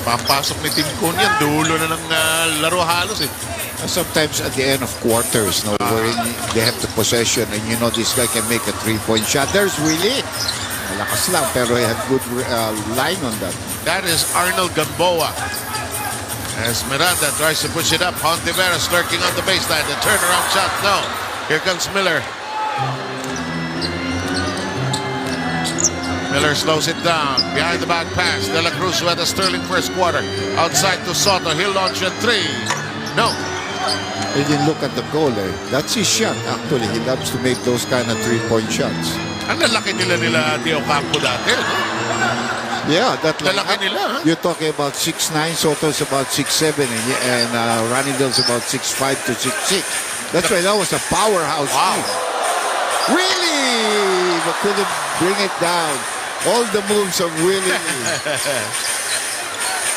Papasok ni Team Konya. Dulo na ng laro halos eh. Sometimes at the end of quarters, no, where they have the possession and you know this guy can make a three-point shot. There's Willie. Malakas lang, pero he had good line on that. That is Arnold Gamboa. As Miranda tries to push it up, Hontiveros lurking on the baseline. The turnaround shot, no. Here comes Miller. Miller slows it down. Behind the back pass. De La Cruz who had a sterling first quarter. Outside to Soto. He'll launch a three. No. He didn't look at the goal eh. That's his shot actually. He loves to make those kind of three-point shots. Ang lalaki nila Teo Campo dati. No? Yeah, that lalaki nila. You're talking about 6'9", Soto's about 6'7", and Ranidell's about 6'5" to 6'6". That's why that was a powerhouse. Wow. Team. Really? But couldn't bring it down. All the moves of Willie.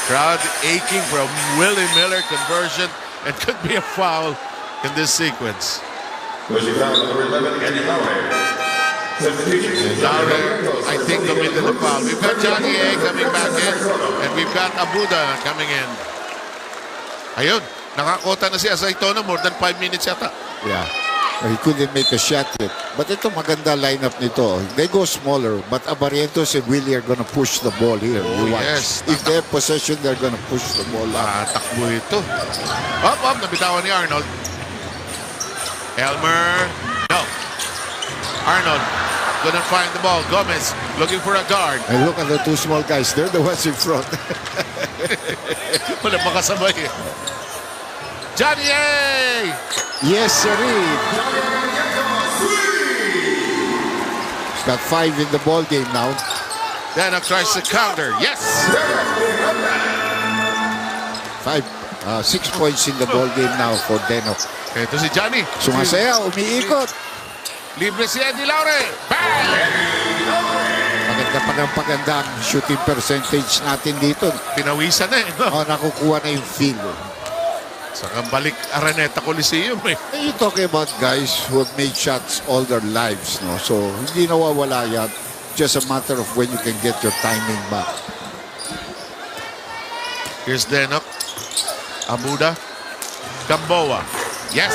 Crowd aching for a Willie Miller conversion. It could be a foul in this sequence. Pushing down number 11, Eddie Laure. Laure, I think, committed the foul. We've got Johnny A coming back in, and we've got Abuda coming in. Ayun, nakakota na si Asaitona more than 5 minutes yata. Yeah. He couldn't make a shot yet. But ito maganda lineup nito. They go smaller, but Abarientos and Willie are gonna push the ball here. You watch. Yes. If they have possession, they're gonna push the ball up. Takbo ito. Up, nabitawan ni Arnold. Elmer, no. Arnold couldn't find the ball. Gomez looking for a guard. And look at the two small guys. They're the ones in front. Wala makasabay. Johnny A! Yes, sir. He's got 5 in the ball game now. Then tries to counter. Yes! 6 points in the ball game now for Deno. Ito si Johnny. Sumasaya, umiikot. Libre si Eddie Laure. Bang! Paganda ang shooting percentage natin dito. Pinawisan na eh. No? Nakukuha na yung feel. Saka balik Araneta Coliseum eh. You're talking about guys who have made shots all their lives, no? So, hindi nawawala yan. Just a matter of when you can get your timing back. Here's Denok. Abuda. Gamboa. Yes!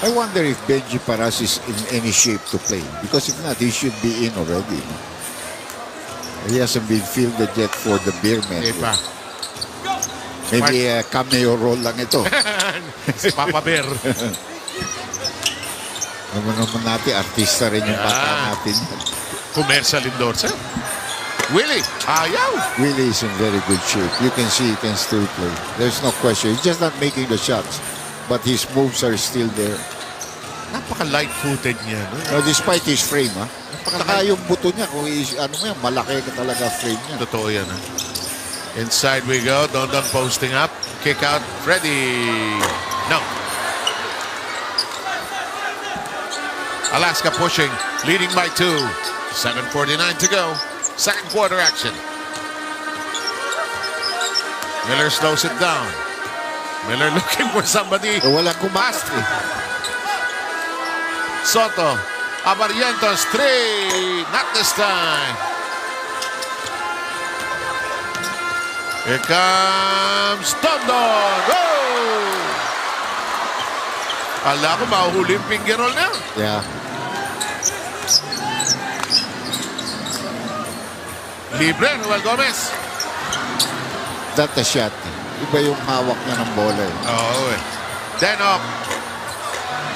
I wonder if Benji Paras is in any shape to play. Because if not, he should be in already. No? He hasn't been fielded yet for the Beermen. Maybe a cameo role lang ito. Si Papa Bear. Naman natin, artista rin yung bata natin. Commercial endorser. Willie, ayaw. Willie is in very good shape. You can see he can still play. There's no question. He's just not making the shots. But his moves are still there. Napaka-light-footed niya. No? Despite his frame, ha? Saka yung buto niya, kung malaki ka talaga frame niya. Totoo yan, ha? Inside we go. Don posting up. Kick out. Freddy. No. Alaska pushing. Leading by 2. 7:49 to go. Second quarter action. Miller slows it down. Miller looking for somebody. Walang kumast eh. Soto. Abarientos, 3. Not this time. Here comes Dondon. Oh! Ala ko, mahuhuli yung finger roll na. Yeah. Libre, Noel Gomez. That a shot. Iba yung hawak niya ng bola. Oh, then up.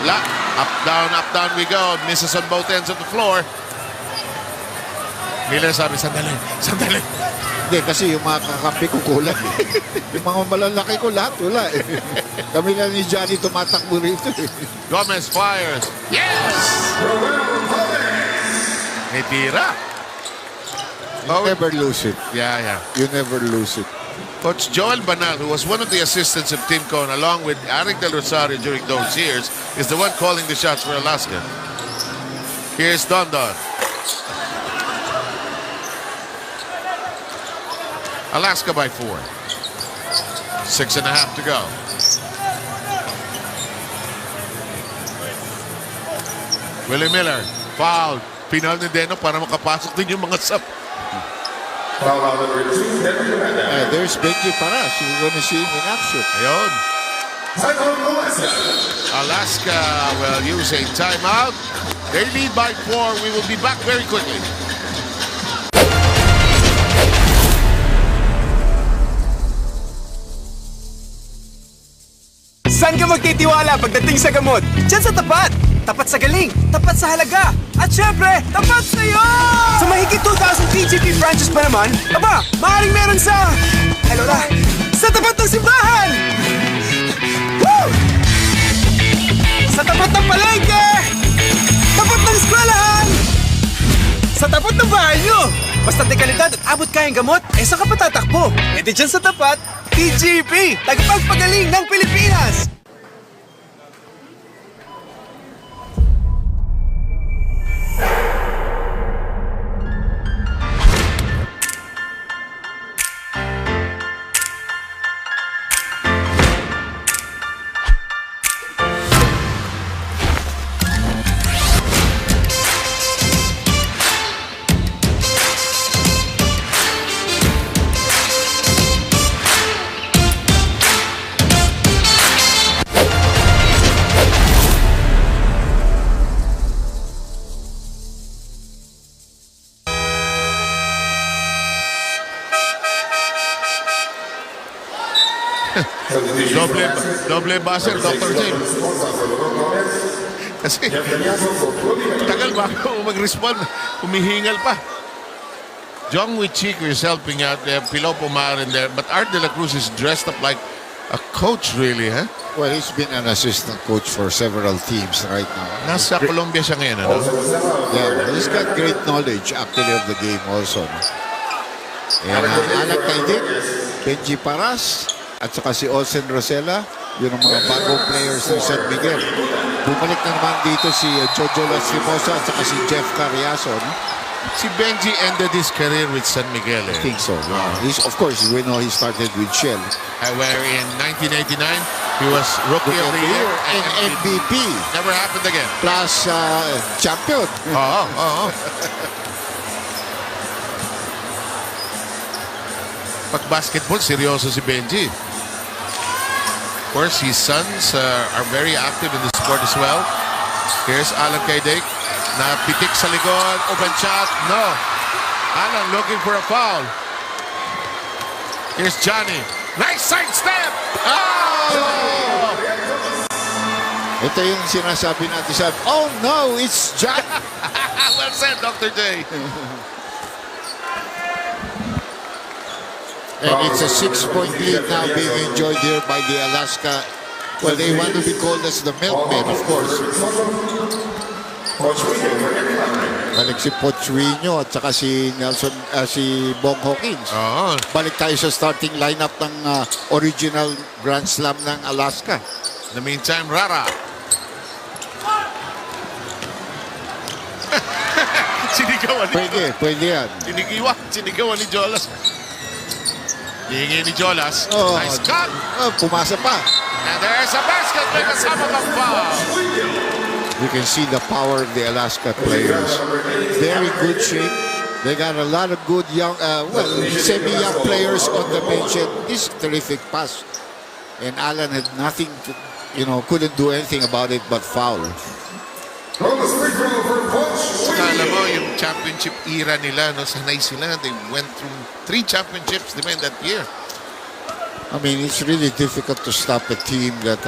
Up, down we go. Misses on both ends of the floor. Miller sabi, sandali. Hindi, kasi yung mga kakampi ko kulang. Yung mga malalaki ko lahat, wala. Kami lang ni Johnny tumatakbo rito. Gomez fires. Yes! May tira. You never lose it. Yeah. You never lose it. Coach Joel Banal, who was one of the assistants of Tim Cohn, along with Eric Del Rosario during those years, is the one calling the shots for Alaska. Here's Dondon. Alaska by 4. 6.5 to go. Willie Miller, foul. Pinal ni Deno para makapasok din yung mga sub. There's Benji Paras. You're going to see him in action. Ayun. Alaska will use a timeout. They lead by 4. We will be back very quickly. Saan ka magtitiwala pagdating sa gamot? Diyan sa tapat! Tapat sa galing, tapat sa halaga, at syempre, tapat sa'yo! Sa mahigit 2,000 PGP branches pa naman, aba, maaaring meron sa... Lola, sa tapat ng simbahan! Woo! Sa tapat ng palengke! Tapat ng eskwelahan! Sa tapat ng bahay nyo! Basta de kalidad at abot kayang gamot, saan ka patatakbo? Di dyan sa tapat, PGP! Tagapagpagaling ng Pilipinas! Doble buzzer, Dr. James. Kasi tagal bago mag-respond, humihingal pa. John Wichico is helping out. They have Pilopo Marin there. But Art de la Cruz is dressed up like a coach really, huh? Well, he's been an assistant coach for several teams right now. Nasa Colombia siya ngayon, ano? Yeah, he's got great knowledge actually of the game also. And anak kay Dick, Benji Paras, at saka si Olsen Rosella, yun ang mga bagong players ng San Miguel. Bumalik na naman dito si Jojo Lastimosa at saka si Jeff Carriazo. No? Si Benji ended his career with San Miguel. I think so. Yeah. Of course, we know he started with Shell. Where in 1989, he was Rookie of the Year and MVP. Never happened again. Plus champion. Oo. Pag basketball, seryoso si Benji. Of course, his sons are very active in the sport as well. Here's Alan Kaydek. Napitik sa likod. Open shot. No. Alan looking for a foul. Here's Johnny. Nice side step. Oh! Ito yung sinasabi natin sa... Oh no, it's Johnny. Well said, Dr. J. And it's a 6-point lead now being enjoyed here by the Alaska. Well, they want to be called as the milkmen, of course. Balik si Pochuino at saka si Nelson, si Bong Hawkins. Balik tayo sa starting lineup ng original Grand Slam ng Alaska. In the meantime, Rara. Sinigawan. Pwede yan. Sinigawan ni Jolas. Hihingi ni Jolas. Nice cut. Pumasa pa. And there's a basket. May kasama pang foul. You can see the power of the Alaska players. Very good shape. They got a lot of good young, semi-young players on the bench. This terrific pass. And Alan had nothing to, couldn't do anything about it but foul. Saka alam mo, yung championship era nila, no, sanay sila. They went through 3 championships in that year. I mean, it's really difficult to stop a team that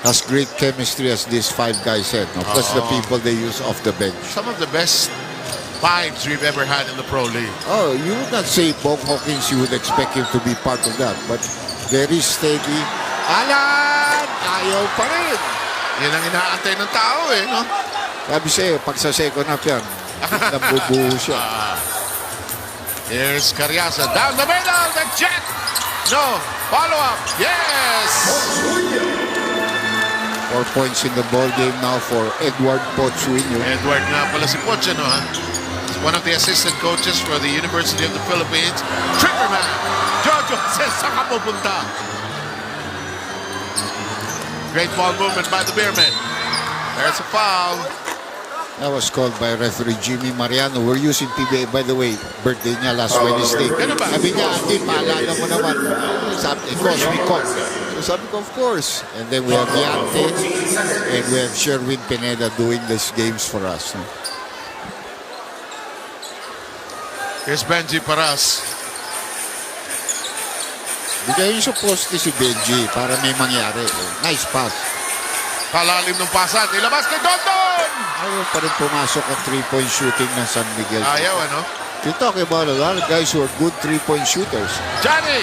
has great chemistry as these 5 guys said. No? Plus the people they use off the bench. Some of the best 5s we've ever had in the Pro League. Oh, you would not say Bob Hawkins, you would expect him to be part of that. But very steady. Alan! Ayaw pa rin. Yan ang inaantay ng tao no? Sabi sa'yo, pag sa second half yan, nabubuho siya. Here's Carriaza. Down the middle, the jet! No, follow-up. Yes! 4 points in the ball game now for Edward Pochuino. Edward nga pala si Poch, ha? He's one of the assistant coaches for the University of the Philippines. Triggerman! Jojo says, saan ka pupunta? Great ball movement by the Beermen. There's a foul. That was called by referee Jimmy Mariano. We're using PBA, by the way, birthday niya last Wednesday. Sabi niya, Ate, paalala mo naman. Sabi, because we caught. So sabi ko, of course. And then we have Yante and we have Sherwin Pineda doing these games for us. Here's Benji Paras. Bigay yung supposed si Benji para may mangyari. Nice pass. Palalim ng pasan. Ilabas kay Dondon! Ayaw pa rin pumasok ang 3-point shooting ng San Miguel. Ayaw, ano? You're talking about a lot of guys who are good 3-point shooters. Johnny!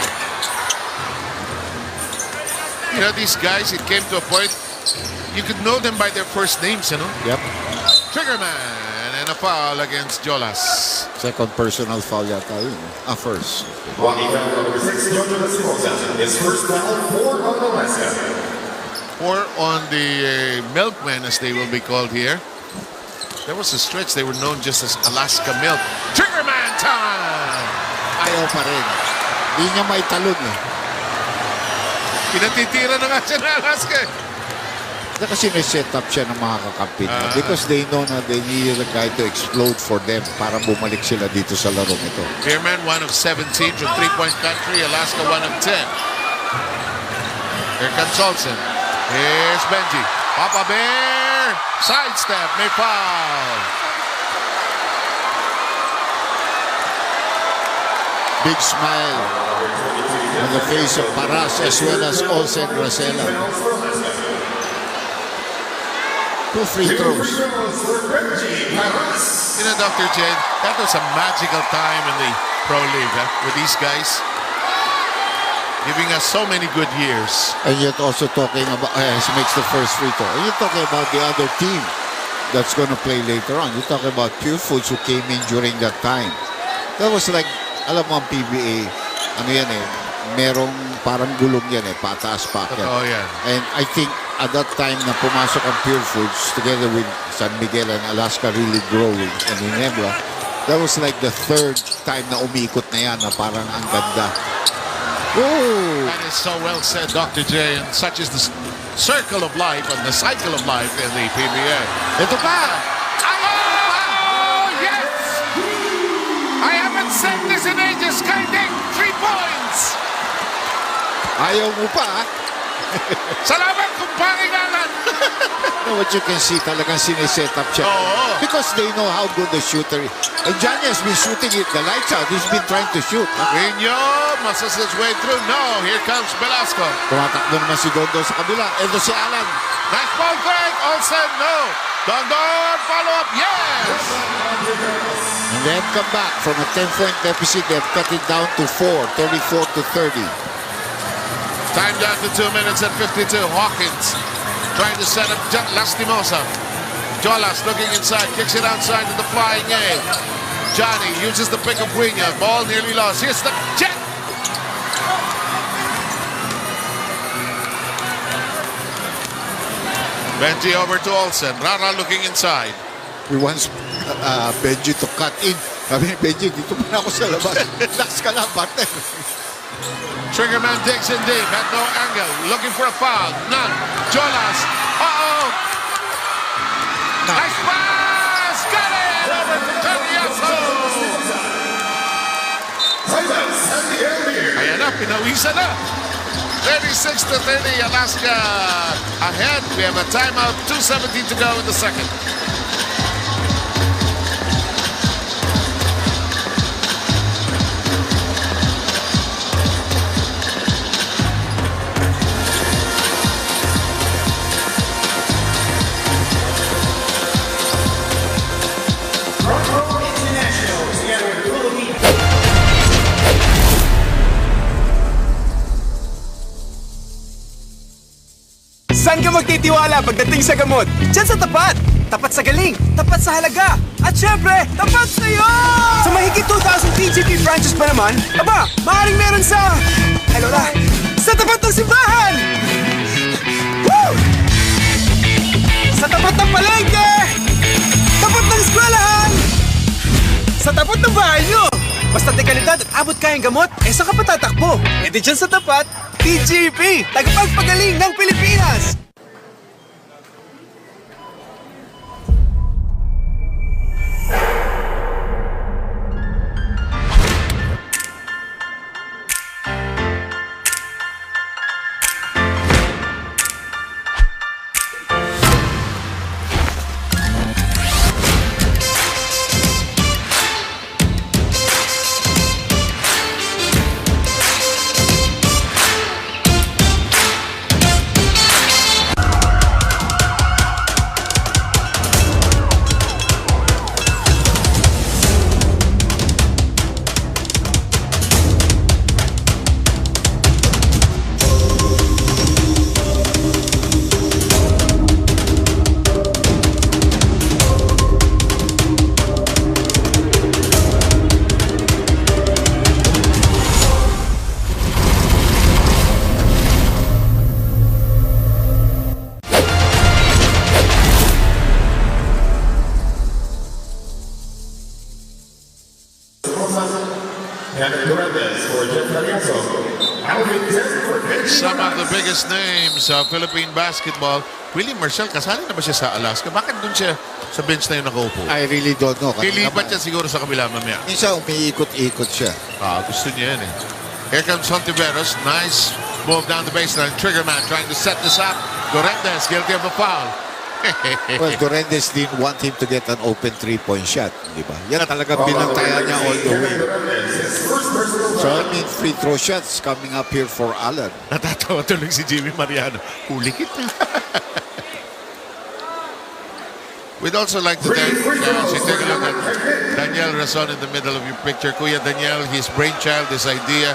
You know, these guys, it came to a point, you could know them by their first names, Yep. Triggerman and a foul against Jolas. Second personal foul yata yun. First. Walking foul number 6, Jonas is first foul, 4 on Alaska. 4 on the Milkmen, as they will be called here. There was a stretch they were known just as Alaska Milk. Triggerman time! Ayaw pa rin. Hindi niya may talon Pinatitira na nga siya na Alaska. Kasi may set up siya ng mga kakampi niya. Because they know na they need a guy to explode for them para bumalik sila dito sa larong ito. Beermen, 1 of 17 from 3-point country. Alaska, 1 of 10. Here comes Olsen. Here's Benji. Papa Bear. Sidestep. May foul. Big smile on the face of Paras as well as Olsen Rosella. 2 free throws. You know, Dr. Jed, that was a magical time in the Pro League with these guys. Giving us so many good years. And yet also talking about, he makes the first free throw. And you're talking about the other team that's going to play later on. You're talking about Pure Foods who came in during that time. That was like, alam mo ang PBA, ano yan merong parang gulong yan pataas pa. Oh, yeah. And I think at that time na pumasok ang Pure Foods together with San Miguel and Alaska really growing and Ginebra, that was like the 3rd time na umikot na yan na parang ang ganda. Ooh. That is so well said, Dr. J. And such is the circle of life and the cycle of life in the PBA. Ito pa! Oh, yes! I haven't said this in ages. Kaiding, 3 points! Ayaw mo pa, Salamat kung pangingalan! What you can see, talagang sineset up siya. Because they know how good the shooter is. And Johnny has been shooting it, the lights out. He's been trying to shoot. Rino muscles his way through. No, here comes Velasco. Tumatakbo naman si Dondo sa kabila. Ito si Alan. Nice ball fake. Olsen, no. Dondon, follow up. Yes! And they have come back from a 10-point deficit. They have cut it down to 4, 34-30. Time down to 2 minutes and 52. Hawkins trying to set up Lastimosa. Jolas looking inside, kicks it outside to the flying A. Johnny uses the pick of Winya. Ball nearly lost. Here's the jet. Benji over to Olsen. Rara looking inside. We want Benji to cut in. I mean, Benji, dito pa na ako sa labas. Lax ka lang, partner. Triggerman digs in deep, had no angle, looking for a foul, none. Jolas, uh-oh! Nice pass, got it! Over to Carriaza. Pinawisan na. 36-30, Alaska ahead. We have a timeout, 2:17 to go in the second. Saan ka magtitiwala pagdating sa gamot? Diyan sa tapat! Tapat sa galing, tapat sa halaga, at syempre, tapat sa'yo! Sa mahigit 2,000 TGP franchise pa naman, aba, maaaring meron sa... Ay, Lola, sa tapat ng simbahan! Woo! Sa tapat ng palengke! Tapat ng eskwelahan! Sa tapat ng bahay nyo! Basta dekalidad at abot kayang gamot, saan ka patatakbo? Di dyan sa tapat, TGP, tagapagpagaling ng Pilipinas! Some of the biggest names of Philippine basketball. Willie, Marcial, kasali na ba siya sa Alaska? Bakit dun siya sa bench na yung nakaupo? I really don't know. Lilipat siya siguro sa kabila mamaya. Minsan umiikot-ikot siya. Gusto niya yan eh. Here comes Hontiveros. Nice move down the baseline. Trigger man trying to set this up. Dorendes guilty of a foul. Well, Dorendes didn't want him to get an open three-point shot, di ba? Yan talagang binantayan niya all the way. So, I mean, free throw shots coming up here for Alan. Natatawa tuloy si Jimmy Mariano. Huli kita. We'd also like to thank, take a look at Daniel Razon in the middle of your picture. Kuya Daniel, his brainchild, this idea,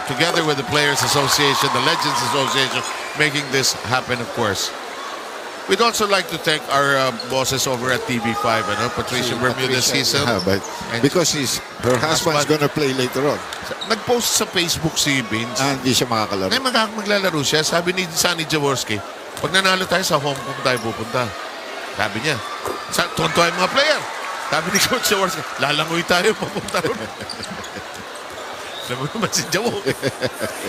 together with the Players Association, the Legends Association, making this happen, of course. We'd also like to thank our bosses over at TV5, Patricia Bermuda Cecil. But because her husband's gonna play later on. Nag-post sa Facebook si Vince. Hindi siya makakalaro. Maglalaro siya. Sabi ni Sonny Jaworski, pag nanalo tayo sa home kung tayo pupunta. Sabi niya, tonto yung mga player. Sabi ni Coach Jaworski, lalangoy tayo papunta ron. Alam mo naman si Jaworski.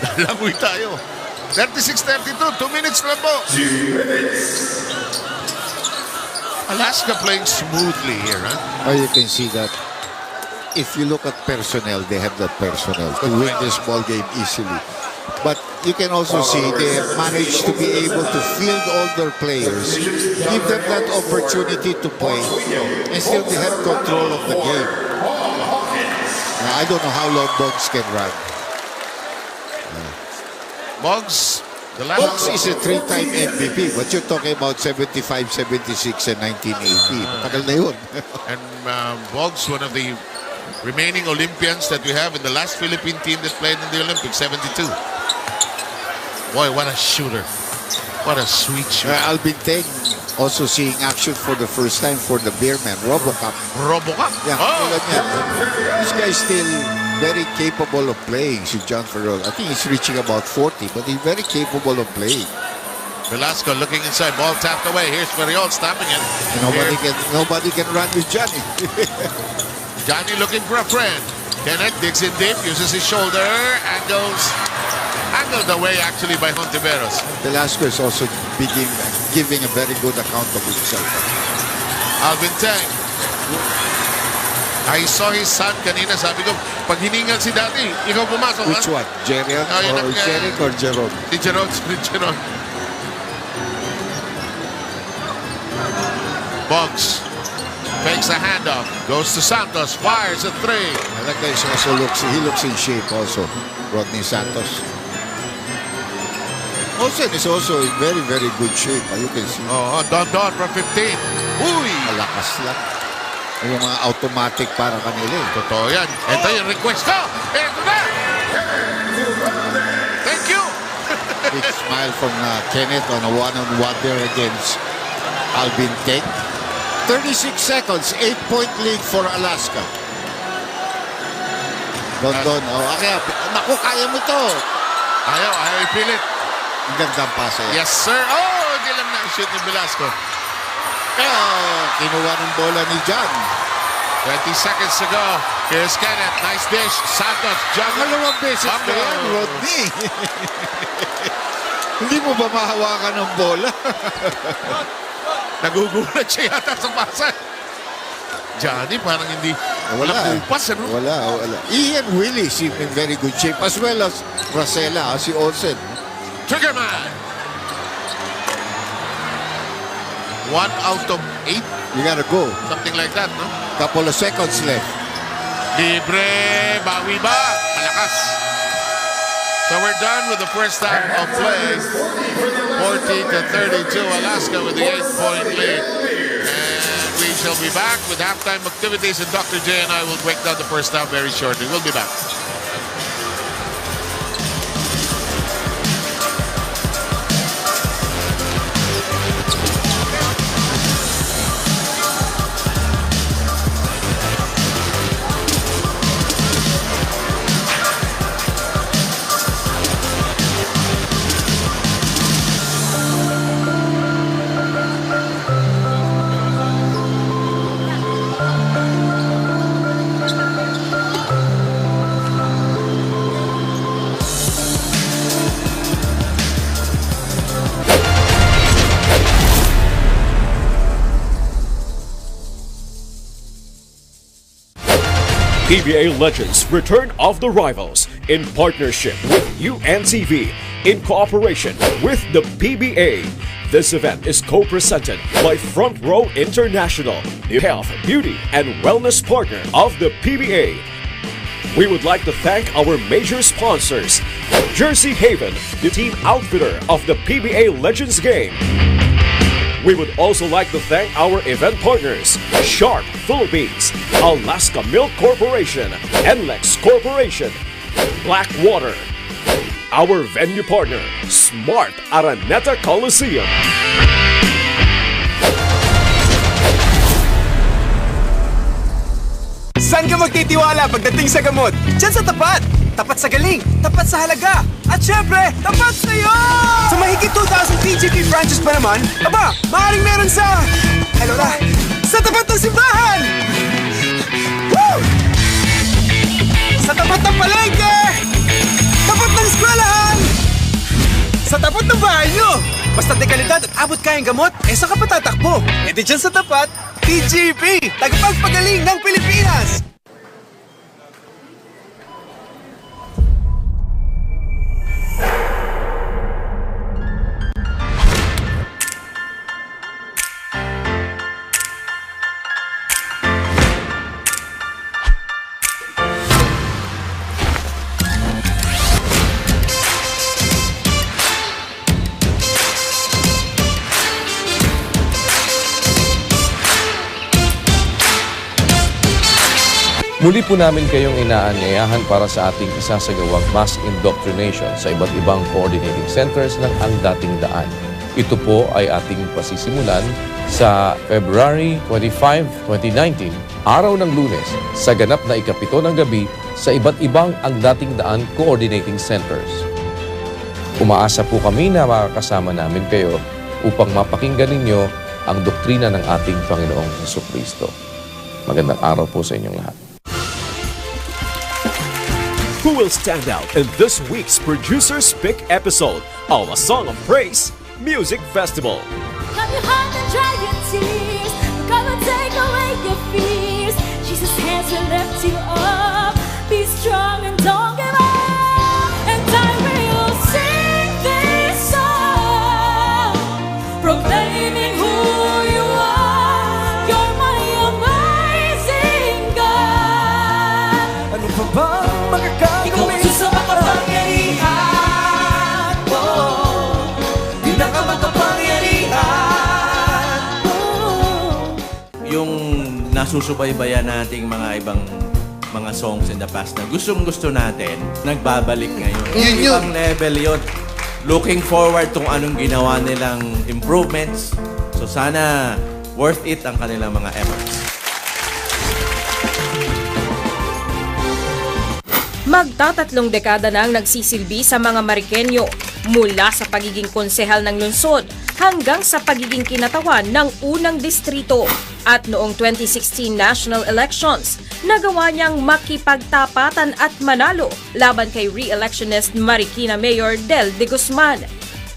Lalangoy tayo. 36-32, 2 minutes lang po. 2 minutes. Alaska playing smoothly here, huh? Oh, you can see that. If you look at personnel, they have that personnel to win this ball game easily. But you can also see they have managed to be able to field all their players, give them that opportunity to play, and still they have control of the game. Now, I don't know how long Boggs can run. Boggs is a 3-time MVP, but you're talking about 75, 76, and 1980. Matagal na yun. And Boggs, one of the remaining Olympians that we have in the last Philippine team that played in the Olympics, 72. Boy, what a shooter. What a sweet shooter. Alvin Teng also seeing action for the first time for the Beermen. RoboCup. RoboCup? Yeah. This guy's still very capable of playing, si John Farrell. I think he's reaching about 40, but he's very capable of playing. Velasco looking inside, ball tapped away. Here's Farrell stopping it. Nobody can run with Johnny. Johnny looking for a friend. Kenneth digs in deep, uses his shoulder, and goes angled away actually by Hontiveros. Velasco is also giving a very good account of himself. Alvin Teng. I saw his son kanina, sabi ko, Pag hiningal si Daddy, ikaw pumasok, Which one? Jerian or Jeric or Jerome? Si Jerome. Boggs fakes a handoff, goes to Santos, fires a three. And that guy also he looks in shape also, Rodney Santos. Olsen is also in very, very good shape. You can see. Oh, Don from 15. Uy! Malakas lang. Yung mga automatic para kanila. Totoo yan. Ito yung request ko. Ito na! Thank you! Big smile from Kenneth on a one-on-one there against Alvin Tek. 36 seconds, 8-point lead for Alaska. Don. Naku, kaya mo to. Ayaw ipilit. Ang gandang pasa yan. Yes, sir. Oh, hindi lang na-shoot ni Velasco. Kinuha ng bola ni John. 20 seconds to go. Here's Kenneth. Nice dish. Santos. John. Dalawang beses na yan, Rodney. Hindi mo ba mahawakan ng bola? Nagugulat siya yata sa pasa. Johnny parang hindi nakupas. Wala. He and Willie seem in very good shape as well as Rosella, si Olsen. Triggerman. 1 out of 8. You gotta go. Something like that, no? Couple of seconds left. Libre. Bawi ba? Malakas. So we're done with the first half of play. 40-32. Alaska with the 8-point lead. And we shall be back with halftime activities, and Dr. J and I will break down the first half very shortly. We'll be back. PBA Legends Return of the Rivals in partnership with UNTV in cooperation with the PBA. This event is co-presented by Front Row International, the health, beauty, and wellness partner of the PBA. We would like to thank our major sponsors, Jersey Haven, the team outfitter of the PBA Legends game. We would also like to thank our event partners, Sharp Philippines, Alaska Milk Corporation, NLEX Corporation, Blackwater. Our venue partner, Smart Araneta Coliseum. Saan ka magtitiwala pagdating sa gamot? Diyan sa tapat! Tapat sa galing, tapat sa halaga, at syempre, tapat sa'yo! Sa mahigit 2,000 TGP branches pa naman, maaaring meron sa... sa tapat ng simbahan! Woo! Sa tapat ng palengke! Tapat ng eskwelahan! Sa tapat ng bahay nyo! Basta de kalidad at abot kayang gamot, saan ka pa tatakbo? Di dyan sa tapat, TGP! Tagapagpagaling ng Pilipinas! Muli po namin kayong inaanyayahan para sa ating isasagawang mass indoctrination sa iba't ibang coordinating centers ng Ang Dating Daan. Ito po ay ating pasisimulan sa February 25, 2019, araw ng Lunes, sa ganap na ikapito ng gabi sa iba't ibang Ang Dating Daan coordinating centers. Umaasa po kami na makakasama namin kayo upang mapakinggan ninyo ang doktrina ng ating Panginoong Jesucristo. Magandang araw po sa inyong lahat. Who will stand out in this week's Producer's Pick episode of A Song of Praise Music Festival? Come your heart and dry your tears. Come and take away your fears. Jesus' hands will lift you up. Be be strong and don't give up. And I will sing this song, proclaiming who you are. You're my amazing God. Ano pa bang magagawin sa makapangyarihan mo? Pinakamakapangyarihan mo. Yung nasusubaybayan nating mga ibang mga songs in the past na gustong-gusto natin, nagbabalik ngayon. Ibang level yun. Looking forward kung anong ginawa nilang improvements. So sana worth it ang kanilang mga efforts. Magtatatlong dekada nang nagsisilbi sa mga Marikenyo mula sa pagiging konsehal ng lungsod hanggang sa pagiging kinatawan ng unang distrito. At noong 2016 national elections, nagawa niyang makipagtapatan at manalo laban kay re-electionist Marikina Mayor Del de Guzman.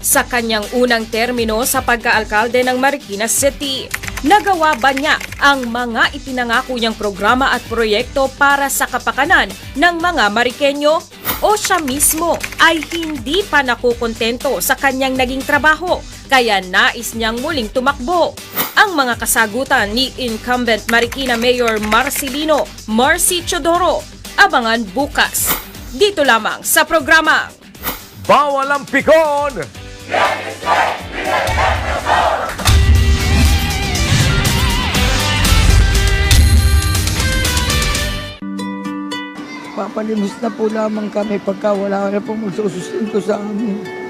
Sa kanyang unang termino sa pagkaalkalde ng Marikina City, nagawa ba niya ang mga ipinangako niyang programa at proyekto para sa kapakanan ng mga Marikenyo? O siya mismo ay hindi pa nakukontento sa kanyang naging trabaho kaya nais niyang muling tumakbo? Ang mga kasagutan ni incumbent Marikina Mayor Marcelino Marcy Chodoro, abangan bukas. Dito lamang sa programa Bawal ang Pikon! Papalimos na po lamang kami pagka wala na pong magsusustinto sa amin.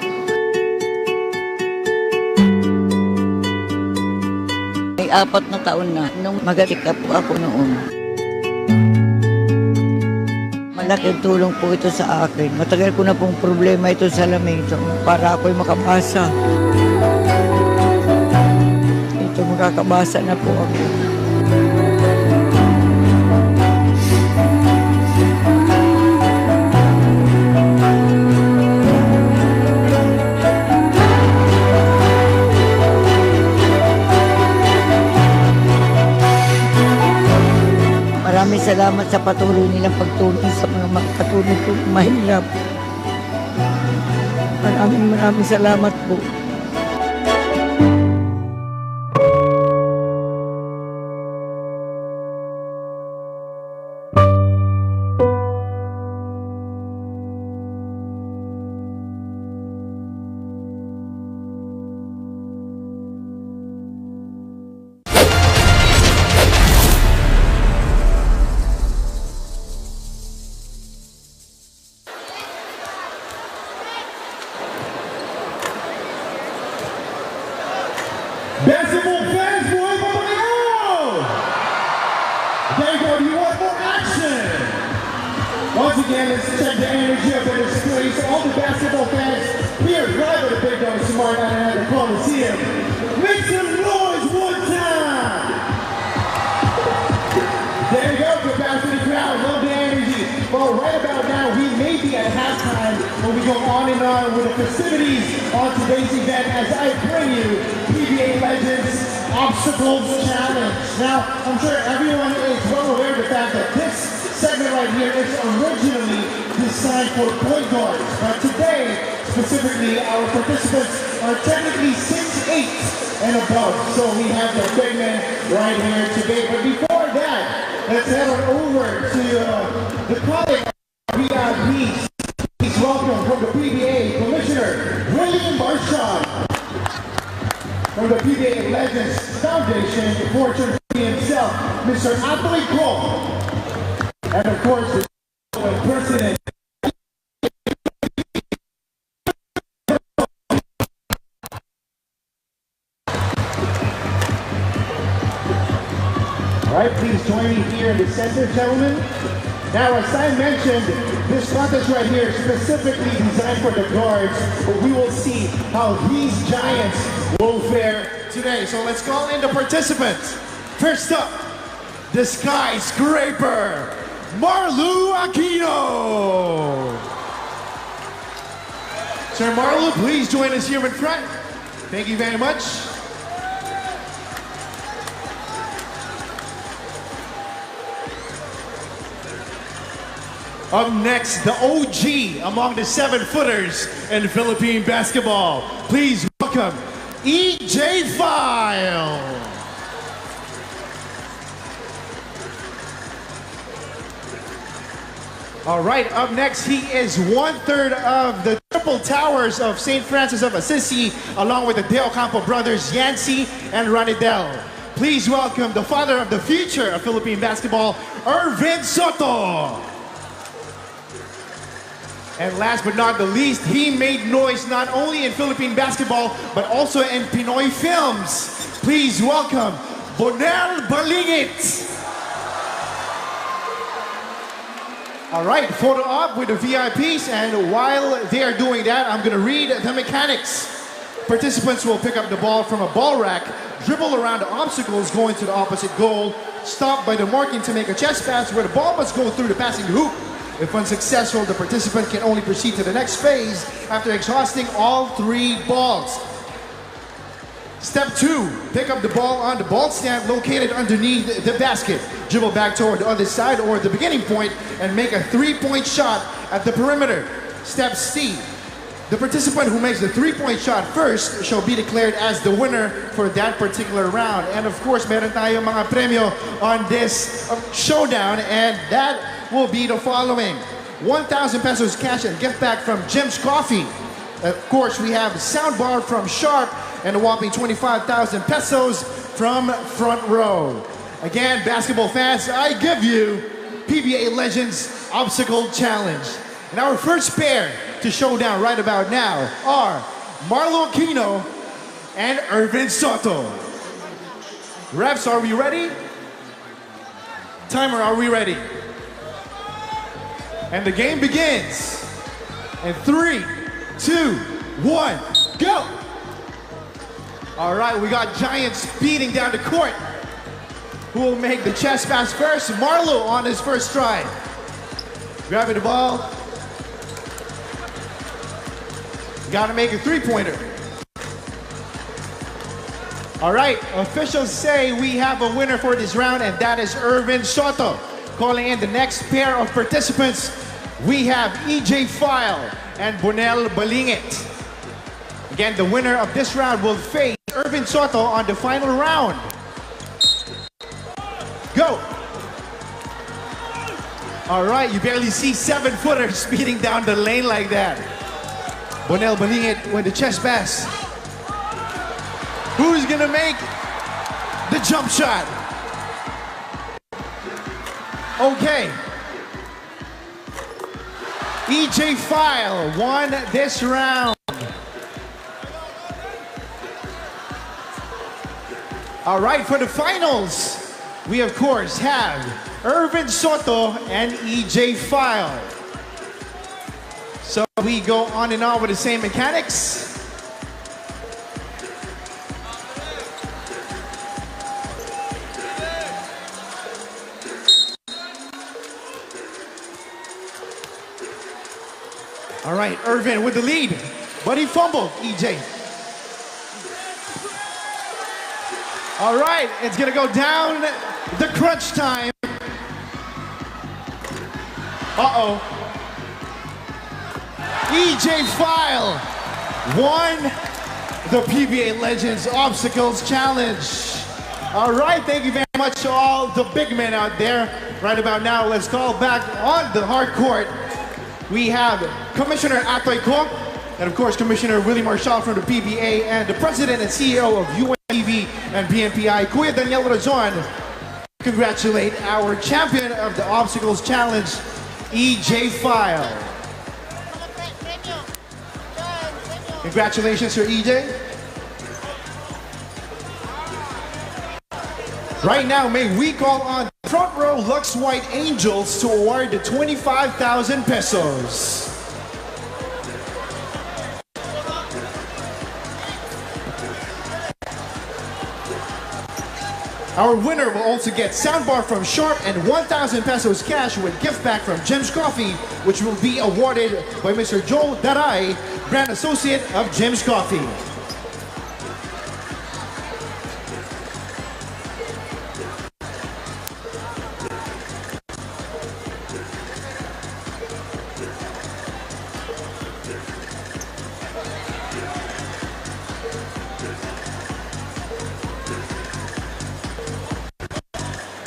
May 4 na taon na nung magatika po ako noon. Malaking tulong po ito sa akin. Matagal ko na pong problema ito sa lamig para ako'y makabasa. Ito makakabasa na po ako. Maraming salamat sa patuloy nilang pagtulong sa mga katulong ko mahirap. Maraming salamat po. Basketball fans, boy, there you go, do you want more action? Once again, let's check the energy of the display. So all the basketball fans here, live at the Big Dog Smart at the Coliseum. Make some noise one time! There you go, good back to the crowd, love the energy. Well, right about now, we may be at halftime, but we go on and on with the festivities on today's event as I bring you PBA Legends Obstacles Challenge. Now, I'm sure everyone is well aware of the fact that this segment right here is originally designed for point guards, but today, specifically, our participants are technically 6'8" and above, so we have the big men right here today. But before that, let's head on over to the college VIPs. Please welcome from the PBA Commissioner, Willie Marcial. From the PBA Legends Foundation, fortune himself, Mr. Anthony Cole. And of course, the president. All right, please join me here in the center, gentlemen. Now, as I mentioned, this contest right here is specifically designed for the guards, but we will see how these giants will fare today. So let's call in the participants. First up, the skyscraper, Marlu Aquino. Sir Marlu, please join us here in front. Thank you very much. Up next, the OG among the 7-footers in Philippine basketball. Please welcome EJ File. All right, up next, he is 1/3 of the Triple Towers of St. Francis of Assisi, along with the De Ocampo brothers, Yancy and Ronidel. Please welcome the father of the future of Philippine basketball, Ervin Soto. And last but not the least, he made noise not only in Philippine basketball, but also in Pinoy films. Please welcome Bonel Balingit. All right, photo op with the VIPs, and while they are doing that, I'm gonna read the mechanics. Participants will pick up the ball from a ball rack, dribble around the obstacles going to the opposite goal, stop by the marking to make a chest pass where the ball must go through the passing hoop. If unsuccessful, the participant can only proceed to the next phase after exhausting all 3 balls. Step 2, pick up the ball on the ball stand located underneath the basket. Dribble back toward the other side or the beginning point and make a 3-point shot at the perimeter. Step C, the participant who makes the 3-point shot first shall be declared as the winner for that particular round. And of course, meron tayong mga premyo on this showdown, and that will be the following: 1,000 pesos cash and gift back from Jim's Coffee. Of course, we have soundbar from Sharp and a whopping 25,000 pesos from Front Row. Again, basketball fans, I give you PBA Legends Obstacle Challenge. And our first pair to showdown right about now are Marlo Aquino and Ervin Soto. Refs, are we ready? Timer, are we ready? And the game begins in 3, 2, 1, go! All right, we got Giants speeding down the court. Who will make the chest pass first? Marlo on his first try. Grabbing the ball. Gotta make a 3-pointer. All right, officials say we have a winner for this round, and that is Ervin Soto. Calling in the next pair of participants, we have EJ File and Bonel Balingit. Again, the winner of this round will face Ervin Soto on the final round. Go! All right, you barely see 7-footers speeding down the lane like that. Bonel Balingit with the chest pass. Who's gonna make the jump shot? Okay. EJ File won this round. All right, for the finals, we of course have Ervin Soto and EJ File. So we go on and on with the same mechanics. All right, Ervin with the lead, but he fumbled, EJ. All right, it's gonna go down the crunch time. Uh-oh. EJ File won the PBA Legends Obstacles Challenge. All right, thank you very much to all the big men out there. Right about now, let's call back on the hard court. We have Commissioner Atoy Kong, and of course Commissioner Willie Marcial from the PBA, and the President and CEO of UNTV and BNPI, Kuya Daniel Razon. Congratulate our champion of the Obstacles Challenge, EJ File. Congratulations, Sir EJ. Right now, may we call on Front Row Lux White Angels to award the 25,000 pesos. Our winner will also get soundbar from Sharp and 1,000 pesos cash with gift back from Jim's Coffee, which will be awarded by Mr. Joel Daray, brand associate of Jim's Coffee.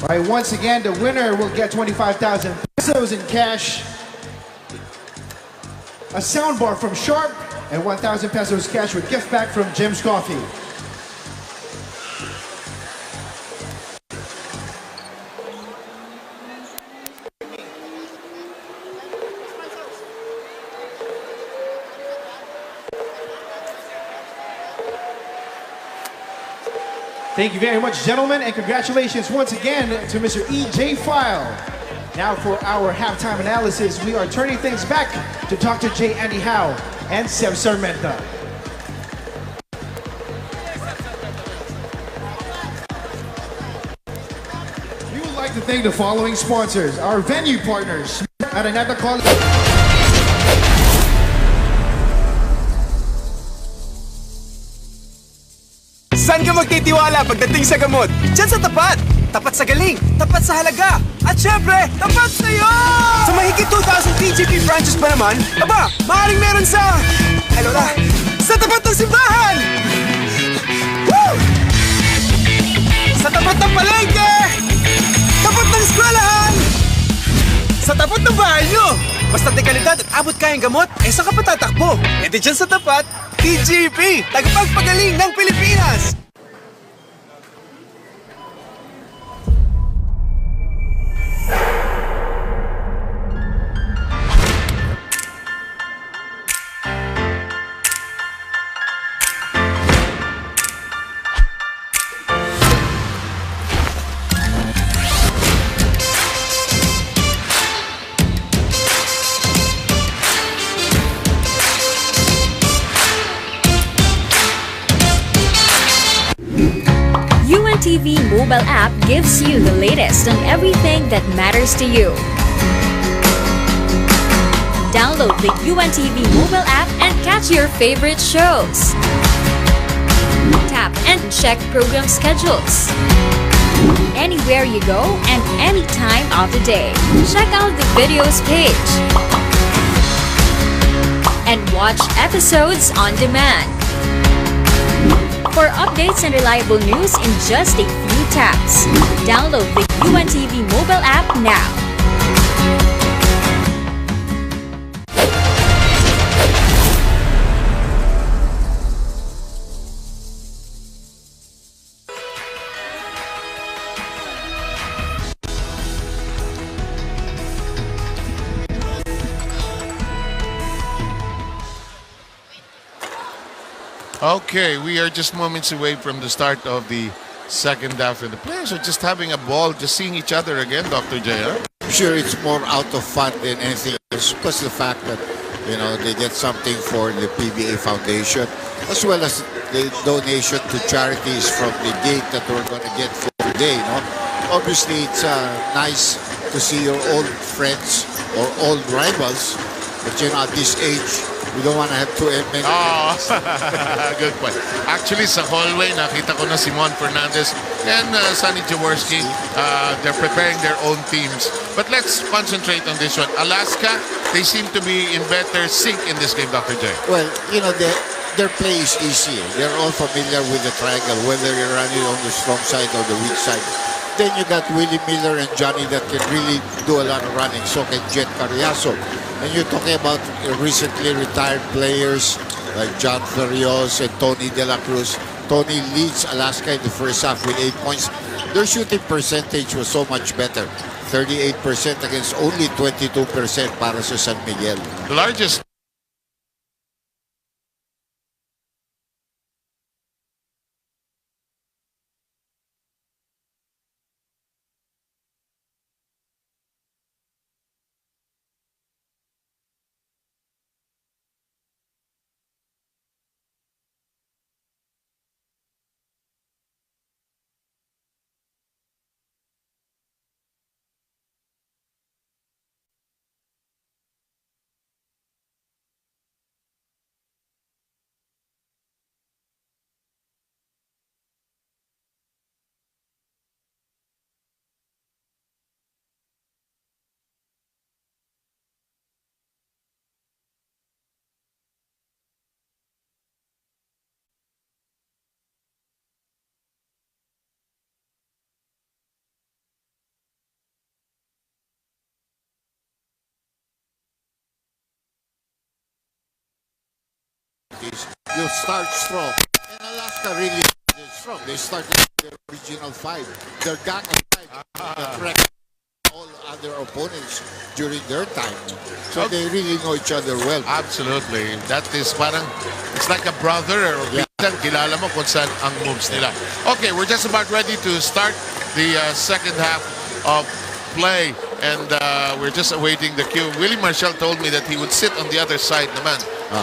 All right, once again, the winner will get 25,000 pesos in cash, a soundbar from Sharp, and 1,000 pesos cash with gift back from Jim's Coffee. Thank you very much, gentlemen, and congratulations once again to Mr. E.J. File. Now for our halftime analysis, we are turning things back to Dr. J. Andy Howe and Seb Sarmenta. We would like to thank the following sponsors, our venue partners, Araneta College. Saan ka magtitiwala pagdating sa gamot? Diyan sa tapat! Tapat sa galing, tapat sa halaga, at syempre, tapat sa'yo! Sa mahigit 2,000 TGP branches pa naman, aba, maaaring meron sa... sa tapat ng simbahan! Woo! Sa tapat ng palengke! Tapat ng eskwelahan! Sa tapat ng bahay nyo! Basta de kalidad at abot kayang gamot, sa ka patatakbo. E di dyan sa tapat, TGP, tagapagpagaling ng Pilipinas! UNTV mobile app gives you the latest on everything that matters to you. Download the UNTV mobile app and catch your favorite shows. Tap and check program schedules. Anywhere you go and any time of the day. Check out the videos page. And watch episodes on demand. For updates and reliable news in just a few taps. Download the UNTV mobile app now. Okay, we are just moments away from the start of the second half, and the players are just having a ball, just seeing each other again, Dr. J. Huh? I'm sure it's more out of fun than anything else, plus the fact that, you know, they get something for the PBA Foundation, as well as the donation to charities from the gate that we're going to get for today. No? Obviously, it's nice to see your old friends or old rivals, but you know, at this age, we don't want to have too many. Oh, good point. Actually, sa hallway, nakita ko na si Mon Fernandez and Sonny Jaworski. They're preparing their own teams. But let's concentrate on this one. Alaska, they seem to be in better sync in this game, Dr. J. Well, you know, their play is easy. They're all familiar with the triangle, whether you're running on the strong side or the weak side. Then you got Willie Miller and Johnny that can really do a lot of running. So can Jet Carriazo. And you're talking about recently retired players like John Ferrios and Tony De La Cruz. Tony leads Alaska in the first half with 8 points. Their shooting percentage was so much better. 38% against only 22% para sa San Miguel. The largest You start strong. And Alaska really started strong. They started their original 5. Their gang of 5 that wrecked all other opponents during their time. So they really know each other well. Absolutely. That is parang, it's like a brother or pinsan. Kilala mo kung saan ang moves nila. Okay, we're just about ready to start the second half of play. And we're just awaiting the cue. Willie Marcial told me that he would sit on the other side naman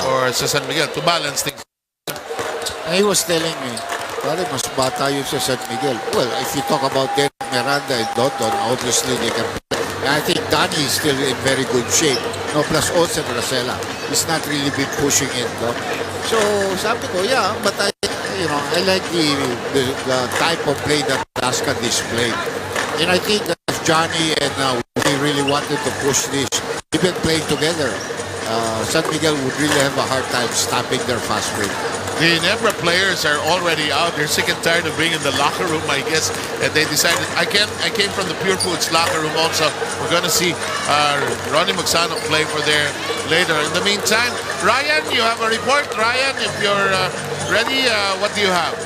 or sa San Miguel to balance things. And he was telling me, pare, mas bata yun sa San Miguel. Well, if you talk about Derek Miranda and Dotton, obviously they can. I think Danny is still in very good shape. No, plus Olsen Rosella. He's not really been pushing it, no? So, sabi ko, yeah, but I like the type of play that Alaska displayed. And I think that if Johnny and we really wanted to push this, even playing together, San Miguel would really have a hard time stopping their fast break. The Nebra players are already out. They're sick and tired of being in the locker room, I guess. And they decided, I came from the Pure Foods locker room also. We're going to see Ronnie Magsano play for there later. In the meantime, Ryan, you have a report. Ryan, if you're ready, what do you have?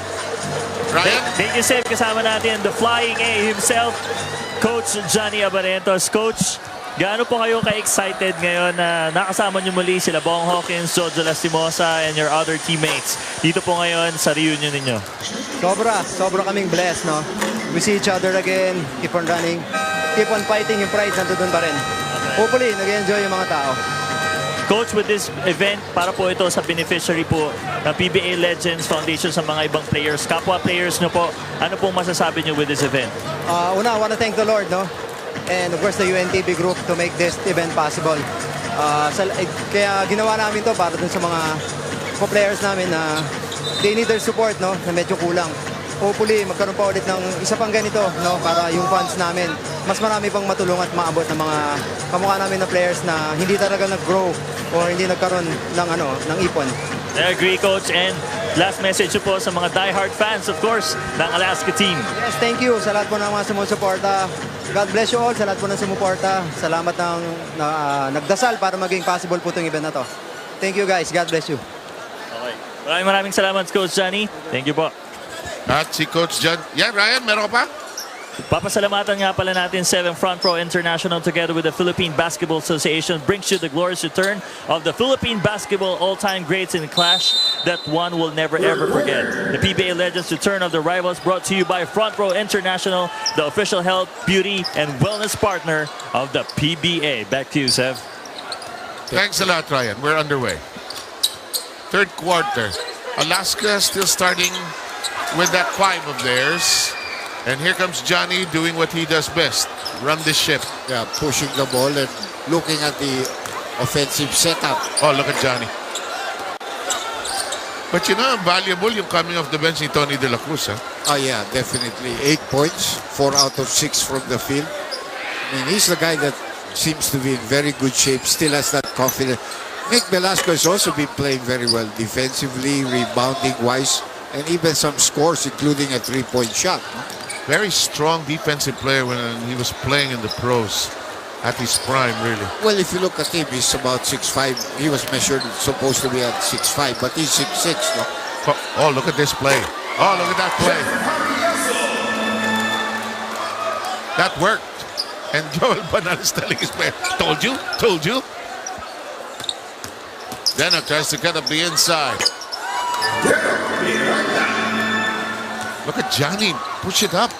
Ryan? Thank you, Seb. Kasama natin the Flying A himself, Coach Johnny Abarentos. Coach, gaano po kayo ka-excited ngayon na nakasama niyo muli sila Bong Hawkins, Jojo Lastimosa, and your other teammates dito po ngayon sa reunion ninyo? Sobra kaming blessed, no? We see each other again, keep on running, keep on fighting, yung pride nandun pa rin. Hopefully, nag-enjoy yung mga tao. Coach, with this event, para po ito sa beneficiary po ng PBA Legends Foundation sa mga ibang players, kapwa players nyo po, ano pong masasabi nyo with this event? Una, I want to thank the Lord, no? And of course, the UNTV group to make this event possible. Kaya ginawa namin to para dun sa mga players namin na they need their support, no? Na medyo kulang. Hopefully, magkaroon pa ulit ng isa pang ganito, no? Para yung funds namin, mas marami pang matulong at maabot ng mga kamukha namin na players na hindi talaga nag-grow o hindi nagkaroon ng ipon. I agree, Coach. And last message po sa mga diehard fans, of course, ng Alaska team. Yes, thank you sa lahat po ng mga sumusuporta. God bless you all sa lahat po ng sumuporta. Salamat ng nagdasal para maging possible po itong event na to. Thank you guys. God bless you. Okay. Maraming salamat, Coach Johnny. Thank you po. At si Coach John. Yeah, Ryan, meron ka pa? Papasalamatan nga pala natin 7 Front Row International together with the Philippine Basketball Association brings you the glorious return of the Philippine basketball all-time greats in a clash that one will never ever forget. The PBA Legends Return of the Rivals brought to you by Front Row International, the official health, beauty, and wellness partner of the PBA. Back to you, Sev. Thanks a lot, Ryan. We're underway. Third quarter. Alaska still starting with that 5 of theirs. And here comes Johnny doing what he does best. Run the ship. Yeah, pushing the ball and looking at the offensive setup. Oh, look at Johnny. But you know, valuable yung coming off the bench ni Tony De La Cruz, huh? Oh, yeah, definitely. 8 points, 4 out of 6 from the field. I mean, he's the guy that seems to be in very good shape, still has that confidence. Nick Velasco has also been playing very well defensively, rebounding-wise, and even some scores, including a 3-point shot. Very strong defensive player when he was playing in the pros at his prime, really. Well, if you look at him, he's about 6'5". He was measured, supposed to be at 6'5", but he's 6'6", no? Oh, look at this play. Oh, look at that play. That worked. And Joel Banal is telling his player, told you. Deno tries to cut up the inside. Look at Johnny, push it up.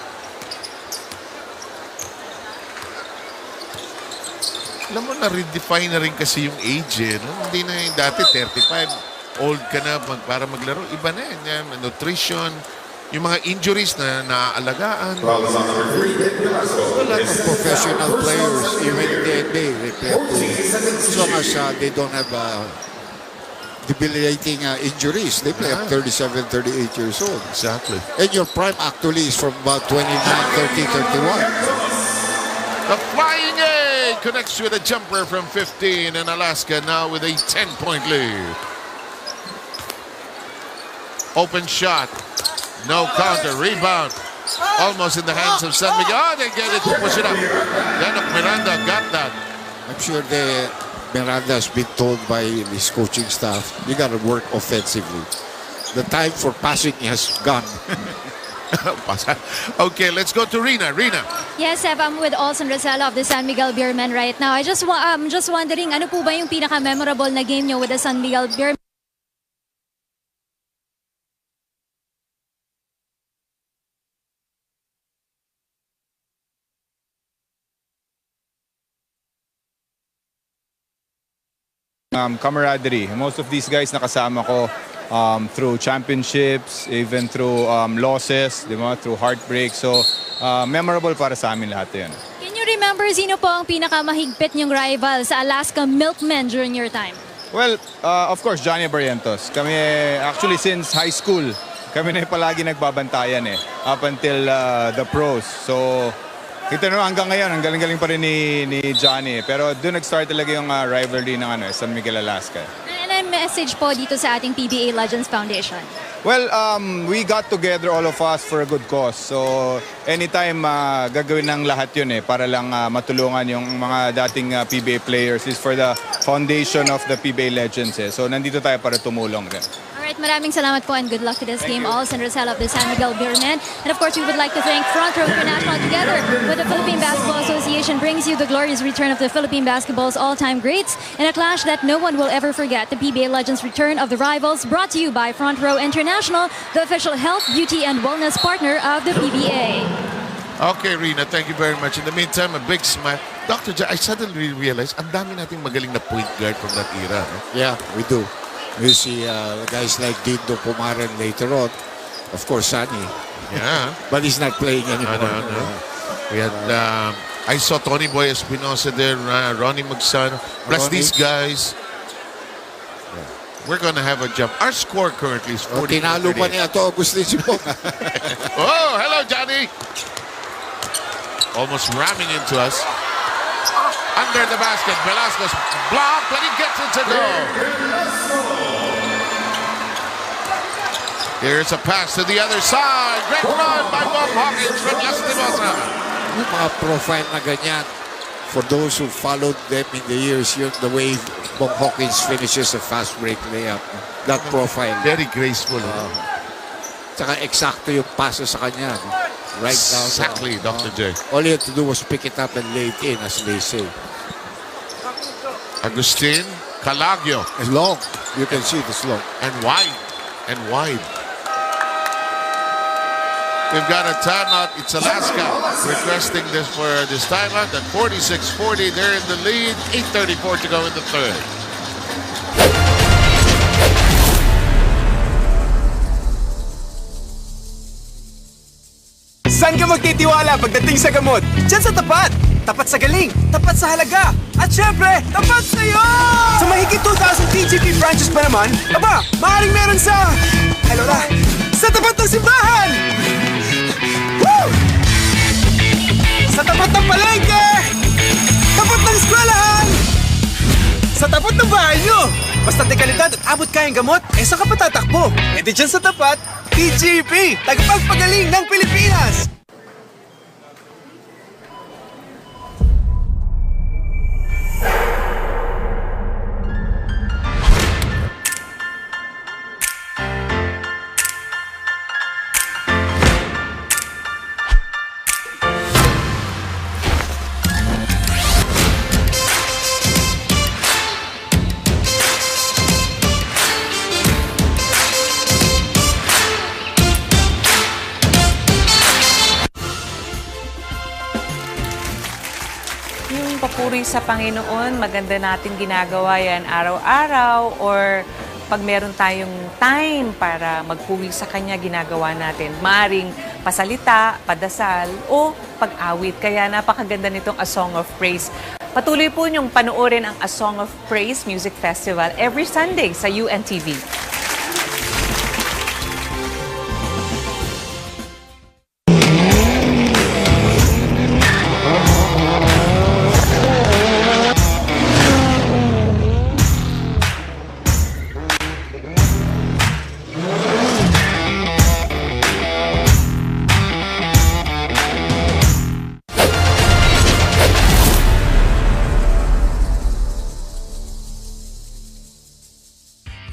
Alam mo, na-redefine na rin kasi yung age, eh, no? Hindi na yung dati, 35, old ka na para maglaro. Iba na yan, nutrition, yung mga injuries na naaalagaan. A lot of professional players, even in the NBA, they play as long as they don't have debilitating injuries. They play up 37, 38 years old. Exactly. And your prime actually is from about 29, 30, 31. The Flying A connects with a jumper from 15, and Alaska now with a 10-point lead. Open shot. No counter. Rebound. Almost in the hands of San Miguel. Oh, they get it to push it up. Then Miranda got that. I'm sure they Miranda has been told by his coaching staff, you got to work offensively. The time for passing has gone. Okay, let's go to Rina. Rina. Yes, Ev, I'm with Olsen Rosella of the San Miguel Beermen right now. I just wondering, ano po ba yung pinaka-memorable na game nyo with the San Miguel Beermen? Camaraderie. Most of these guys nakasama ko through championships, even through losses, di ba? Through heartbreak. So, memorable para sa amin lahat yun. Can you remember sino po ang pinakamahigpit niyong rival sa Alaska Milkmen during your time? Well, of course, Johnny Barrientos. Kami, actually, since high school, kami na palagi nagbabantayan up until the pros. So, kita naman hanggang ngayon, ang galing-galing pa rin ni Johnny. Pero doon nag-start talaga yung rivalry ng San Miguel, Alaska. And a message po dito sa ating PBA Legends Foundation. Well, we got together, all of us, for a good cause. So, anytime gagawin ng lahat yun para lang matulungan yung mga dating PBA players is for the foundation of the PBA Legends. So, nandito tayo para tumulong rin. Alright, maraming salamat po and good luck to this game. All San Rosella of the San Miguel Beermen. And of course, we would like to thank Front Row International together with the Philippine Basketball Association brings you the glorious return of the Philippine basketball's all-time greats in a clash that no one will ever forget. The PBA Legends return of the rivals brought to you by Front Row International, the official health, beauty, and wellness partner of the PBA. Okay, Rina, thank you very much. In the meantime, a big smile. Dr. J, I suddenly realized, ang dami nating magaling na point guard from that era. No? Yeah, we do. You see guys like Dindo Pumaren later on. Of course, Sunny. Yeah. But he's not playing anymore. No. We had, I saw Tony Boy Espinosa there, Ronnie Magsano. Plus these guys. We're going to have a jump. Our score currently is 40. Tinalo pa niya ito, Agustin Sibong. Oh, hello, Johnny. Almost ramming into us. Under the basket, Velasquez blocked, but he gets it to go. Here's a pass to the other side. Great run by Bob Hawkins from Lastimosa. Yung mga profile na ganyan, for those who followed them in the years, the way Bob Hawkins finishes a fast break layup, that profile. Very graceful. Tsaka eksakto yung paso sa kanya. Right down. Exactly, Dr. J. All he had to do was pick it up and lay it in, as they say. Agustin Calagio. It's long. You can see it's long. And wide. And wide. We've got a timeout. It's Alaska requesting this for this timeout at 46-40. They're in the lead. 8:34 to go in the third. Saan ka magtitiwala pagdating sa gamot? Diyan sa tapat! Tapat sa galing, tapat sa halaga, at syempre, tapat sa'yo! Sa mahigit 2,000 TGP branches pa naman, aba, maaaring meron sa... Hello na! Sa tapat ng simbahan! Woo! Sa tapat ng palengke! Tapat ng eskwelahan! Sa tapat ng bahay nyo! Basta dekalidad at abot kayang gamot, saan ka patatakbo? Di dyan sa tapat, TGP! Tagapagpagaling ng Pilipinas! Papuri sa Panginoon, maganda natin ginagawa yan araw-araw or pag meron tayong time para magpuri sa Kanya, ginagawa natin. Maaring pasalita, padasal, o pag-awit. Kaya napakaganda nitong A Song of Praise. Patuloy po niyong panoorin ang A Song of Praise Music Festival every Sunday sa UNTV.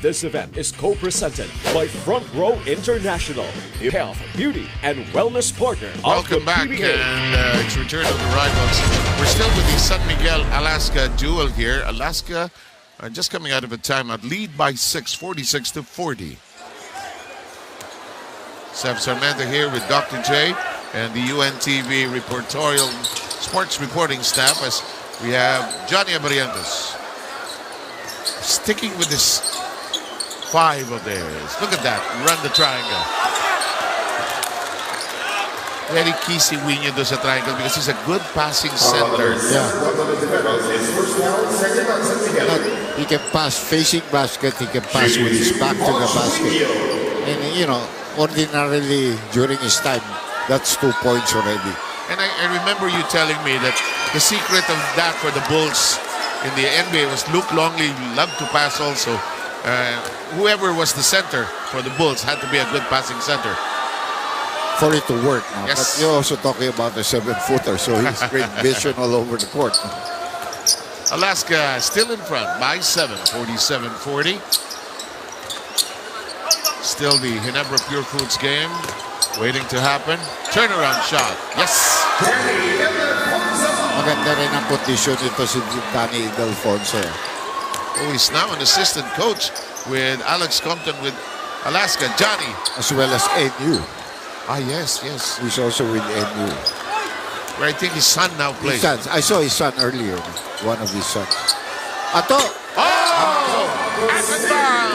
This event is co-presented by Front Row International, health, beauty, and wellness partner of the Welcome back, PBA. and it's return of the rivals. We're still with the San Miguel Alaska duel here. Alaska just coming out of a timeout, lead by 6, 46-40. Sev Sarmenta here with Dr. J and the UNTV reportorial sports reporting staff, as we have Johnny Abarientos sticking with this 5 of theirs. Look at that, run the triangle. Very kissy Winnie does a triangle because he's a good passing center. Yeah. He can pass facing basket, he can pass with his back to the basket. And you know, ordinarily during his time, that's 2 points already. And I remember you telling me that the secret of that for the Bulls in the NBA was Luke Longley loved to pass also. Whoever was the center for the Bulls had to be a good passing center. For it to work now. Yes. But you're also talking about a 7-footer, so he's great vision all over the court. Alaska still in front by 7, 47-40. Still the Ginebra Pure Foods game waiting to happen. Turnaround shot. Yes! Maganda rin ang condition ito si Danny Delfonso. Oh, he's now an assistant coach with Alex Compton with Alaska. Johnny. As well as NU. Ah, yes, yes. He's also with NU. Where I think his son now plays. I saw his son earlier. One of his sons. Ato! Oh! And down!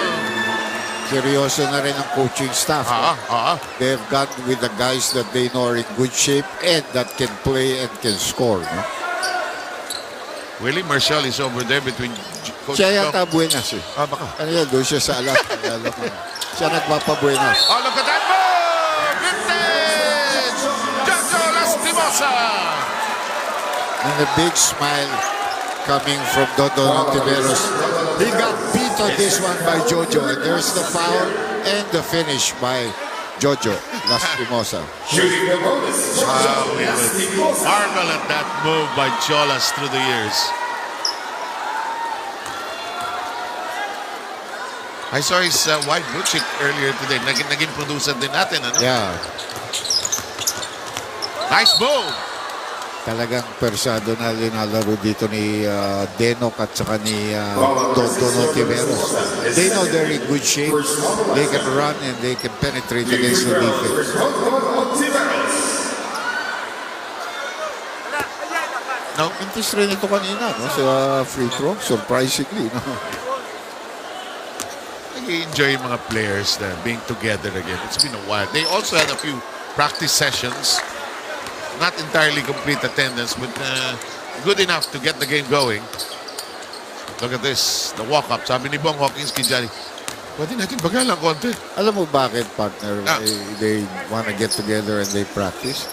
Seryoso na rin ang coaching staff. They've got with the guys that they know are in good shape and that can play and can score. No? Willie Marcial is over there between Coach Siya yata buenas eh. Baka. Ano yan? Doon siya sa alat. Siya nagpapabuenas. Oh, look at that move! Vintage! Jojo Lastimosa! And a big smile coming from Dodon Ontiveros. He got beat on this one by Jojo. And there's the foul and the finish by Jojo Lastimosa. Wow, we will marvel at that move by Cholas through the years. I saw his wife Butchik earlier today. Naging producer din natin, ano? Yeah. Nice move! Talagang persado na linalaro dito ni Denok at saka ni Dodon Ontiveros. They know they're in good shape. They can run and they can penetrate against the defense. No? Intis rin ito kanina, no? Sa free throw, surprisingly, no? I enjoy yung mga players being together again. It's been a while. They also had a few practice sessions. Not entirely complete attendance, but good enough to get the game going. Look at this, the walk-up. Sabi ni Bong Hawkins kay Johnny, pwede natin bagalang konti. Alam mo bakit, partner, they want to get together and they practice?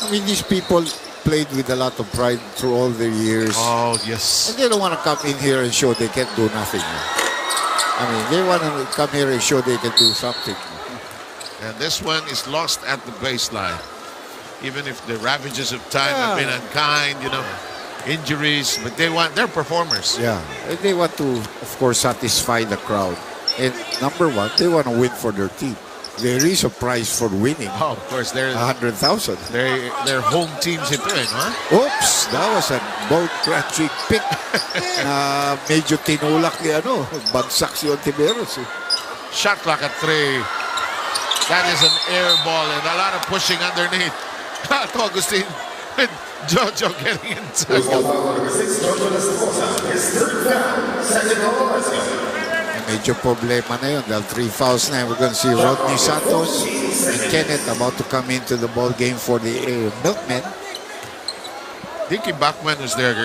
I mean, these people played with a lot of pride through all their years. Oh, yes. And they don't want to come in here and show they can't do nothing. I mean, they want to come here and show they can do something. And this one is lost at the baseline. Even if the ravages of time have been unkind, you know, injuries, but they're performers. Yeah, they want to, of course, satisfy the crowd. And number one, they want to win for their team. There is a prize for winning. Oh, of course, there's 100,000. Their home teams ito, huh? Oops, that was a bone-crunching pick na medyo tinulak ni bagsak si Ontiveros. Shot clock at 3. That is an air ball and a lot of pushing underneath. Ito, Agustin, with Jojo getting inside. Medyo problema na yun dahil 3 fouls na. We're going to see Rodney Santos and Kenneth about to come into the ball game for the Milkmen. Dickie Bachman was their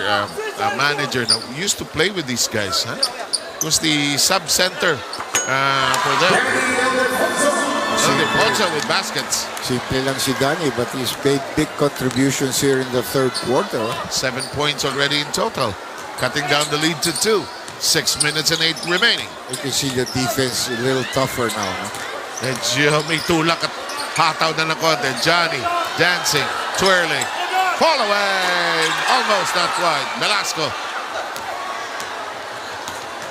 manager. Now, we used to play with these guys, huh? It was the sub-center for them. Also with baskets. Simple lang si Danny, but he's made big contributions here in the third quarter. 7 points already in total. Cutting down the lead to 2. 6 minutes and 8 remaining. You can see the defense a little tougher now. Medyo may tulak at hataw na ng konti. Johnny dancing, twirling. Fall away. Almost not quite. Velasco.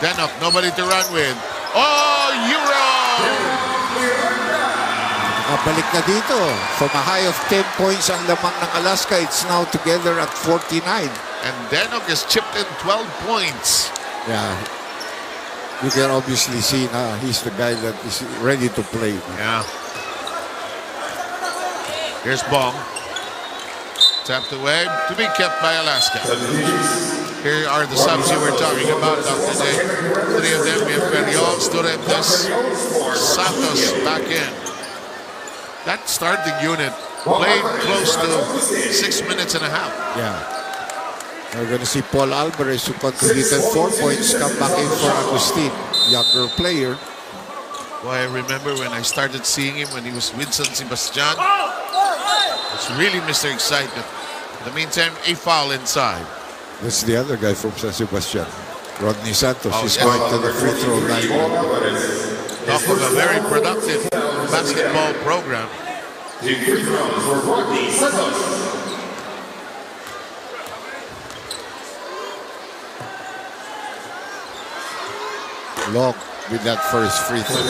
Denok, nobody to run with. Oh, Euro! Balik na dito. From a high of 10 points ang lamang ng Alaska, it's now together at 49. And Denok has chipped in 12 points. Yeah. You can obviously see now he's the guy that is ready to play. Yeah. Here's Bong. Tapped away to be kept by Alaska. Here are the subs you were talking about, Dr. Day. 3 of them, we have Berriols, Durentes, Santos back in. That starting unit played close to 6 minutes and a half. Yeah. We're going to see Paul Alvarez, who contributed 4 points, come back in for Agustin, younger player. Boy, I remember when I started seeing him when he was with San Sebastian. It's really Mr. Excitement. In the meantime, a foul inside. That's the other guy from San Sebastian, Rodney Santos. He's yes. going to the free throw line. Talk of a very productive basketball program. Long with that first free throw.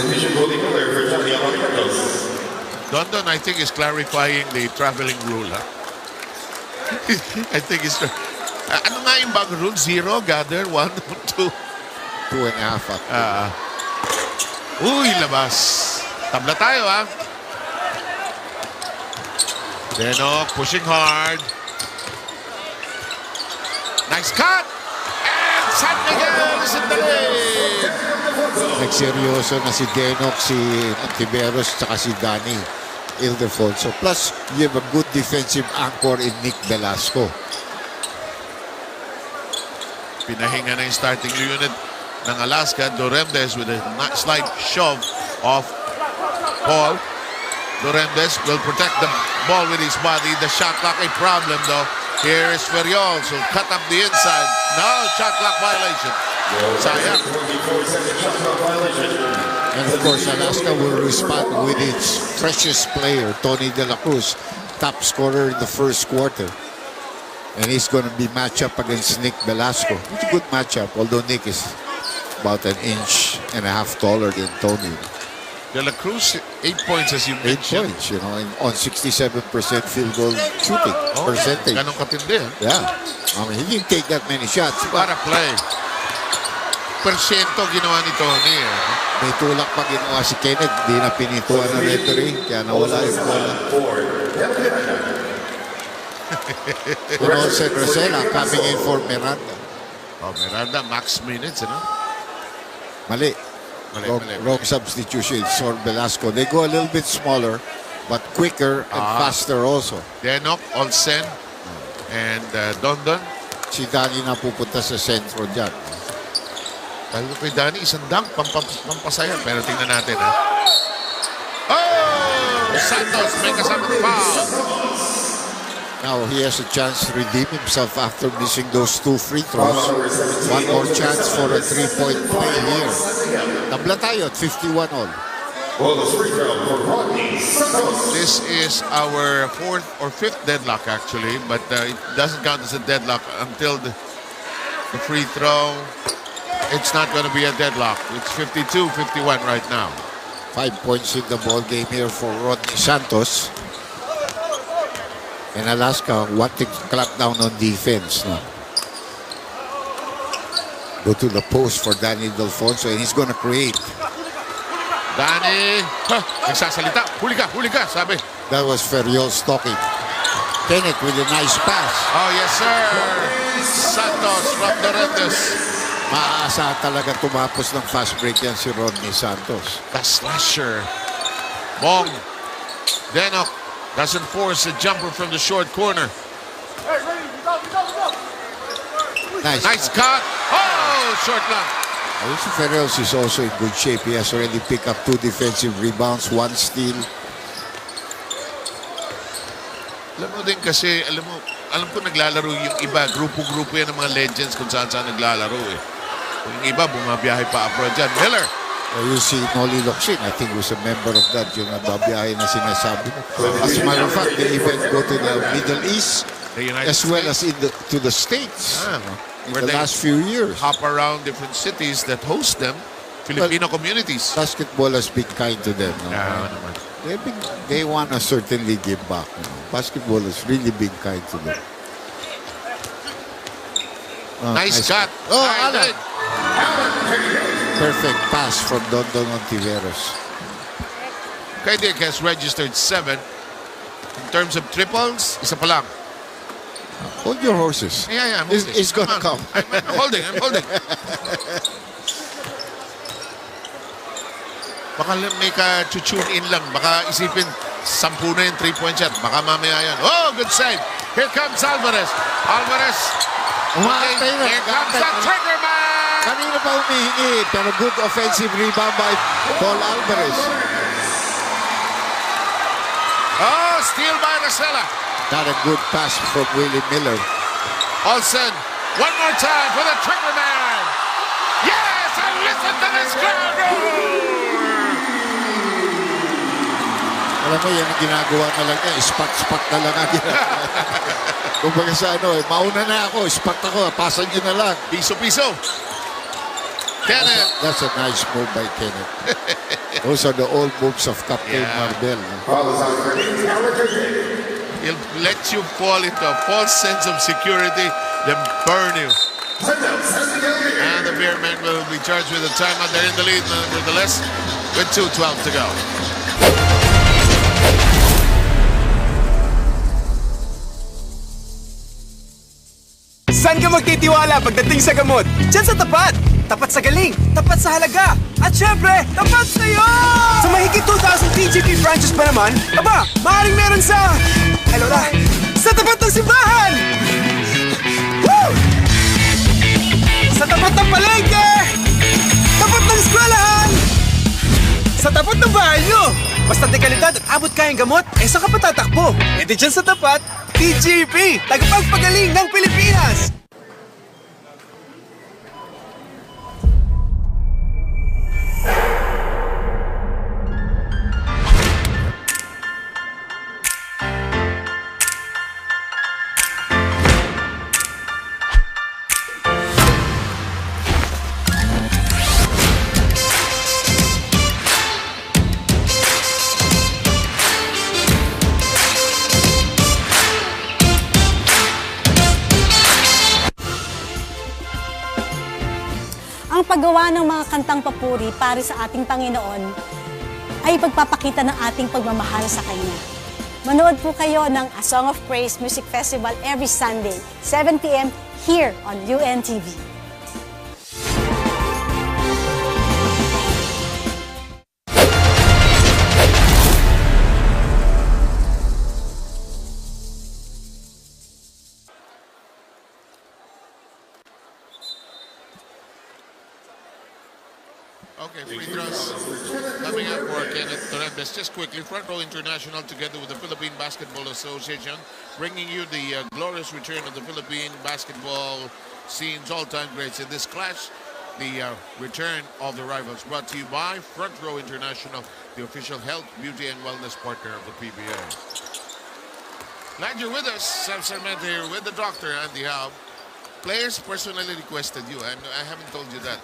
Dondon, I think, is clarifying the traveling rule. Huh? I think it's... ano nga yung bagong rule? 0, gather, 1, 2. 2.5. Uy, labas. Tabla tayo, ha? Denok pushing hard. Nice cut! And San Miguel is in the lead! Nagseryoso na si Denok, si Antiveros, tsaka si Danny Ildefonso. Plus, you have a good defensive anchor in Nick Velasco. Pinahinga na yung starting unit ng Alaska. Doremdes with a slight shove off Paul. Doremdes will protect the ball with his body. The shot clock a problem though. Here is Ferriols who cut up the inside. Now shot clock violation. Sayang. And of course, Alaska will respond with its freshest player, Tony De La Cruz, top scorer in the first quarter. And he's going to be matched up against Nick Velasco. It's a good matchup, although Nick is about 1.5 inches taller than Tony. De La Cruz, 8 points as you 8 mentioned. points, you know, on 67% field goal shooting percentage. Ganun katindi. Yeah. I mean, he didn't take that many shots. Para play. Persyento ginawa ni Tony. May tulak pa ginawa si Kenneth. Di na pinituan ng referee. Kaya nawala yung bola. Pinolsen Rosella coming in for Miranda. Oh, Miranda, max minutes, ano? Mali. Wrong substitution. Sor Velasco. They go a little bit smaller, but quicker and faster also. Denok, Olsen, and Dondon. Si Danny na pupunta sa sentro dyan. Dahil kay Danny, isang dunk, pampasaya. Pero tingnan natin, ha? Oh! Santos may kasamang foul. Now he has a chance to redeem himself after missing those 2 free throws. One more chance for a 3-point play here. Tabla tayo at 51 all. This is our 4th or 5th deadlock, actually. But it doesn't count as a deadlock until the free throw. It's not going to be a deadlock. It's 52-51 right now. 5 points in the ball game here for Rodney Santos. And Alaska wanting to clamp down on defense. No? Go to the post for Danny Delfonso, and he's going to create. Danny, nagsasalita. Huli ka, sabi. That was Ferriols talking. Kenneth with a nice pass. Oh, yes, sir. Santos from Dorentes. Maasa talaga tumapos ng fast break yan si Rodney Santos. The slasher. Bong. Denok doesn't force a jumper from the short corner. Nice cut. Oh, short lang. Also, Ferriols is also in good shape. He has already picked up 2 defensive rebounds, 1 steal. Alam mo din kasi, alam ko naglalaro yung iba. Grupo-grupo yan ng mga legends kung saan naglalaro eh. Yung iba, bumabiyahe pa abroad dyan. Miller. You see Noli Locsin, I think was a member of that, yung nababiyahe na sinasabi mo. As a matter of fact, they even go to the Middle East as well as to the States in the last few years. Hop around different cities that host them Filipino communities. Basketball has been kind to them. No? naman. They want to certainly give back. You know? Basketball has really been kind to them. Nice cut. Oh, Alan. Perfect pass from Don Ontiveros. Kaidik has registered 7. In terms of triples, isa pa lang. Hold your horses. Yeah, I'm It's going to come. I'm holding. Baka may ka-tune in lang. Baka isipin, 10 na yung 3-point shot. Baka mamaya yan. Oh, good save. Here comes Alvarez. Here comes the trigger man. Kanina pa humihingi, pero good offensive rebound by Paul Alvarez. Oh, steal by Rosella. Not a good pass from Willie Miller. Olsen, one more time for the trigger man. Yes, and listen to this crowd roar. Alam mo, yan ang ginagawa na lang niya. Spot na lang ang ginagawa. Kumbaga sa mauna na ako, spot ako, pasan nyo na lang. Piso. Kenneth. That's a nice move by Kenneth. Those are the old moves of Captain Marbel. He'll let you fall into a false sense of security, then burn you. And the Beermen will be charged with a timeout. They're in the lead, nevertheless, with 2:12 to go. Saan ka magtitiwala pagdating sa gamot? Diyan sa tapat! Tapat sa galing, tapat sa halaga, at syempre, tapat sa'yo! Sa mahigit 2,000 TGP branches pa naman, maaaring meron sa... sa tapat ng simbahan! Woo! Sa tapat ng palengke! Tapat ng eskwelahan! Sa tapat ng bahay nyo! Basta de kalidad at abot kayang gamot, saan ka patatakbo? Di dyan sa tapat, TGP! Tagapagpagaling ng Pilipinas! Ang paggawa ng mga kantang papuri para sa ating Panginoon ay pagpapakita ng ating pagmamahal sa Kanya. Manood po kayo ng A Song of Praise Music Festival every Sunday, 7 p.m. here on UNTV. Okay, free throws coming up for Kenneth Torres. Just quickly, Front Row International together with the Philippine Basketball Association bringing you the glorious return of the Philippine basketball scene's all-time greats in this clash. The return of the rivals brought to you by Front Row International, the official health, beauty, and wellness partner of the PBA. Glad you're with us. Sam Sarmiento here with the doctor, Andy Howe. Players personally requested you. I haven't told you that.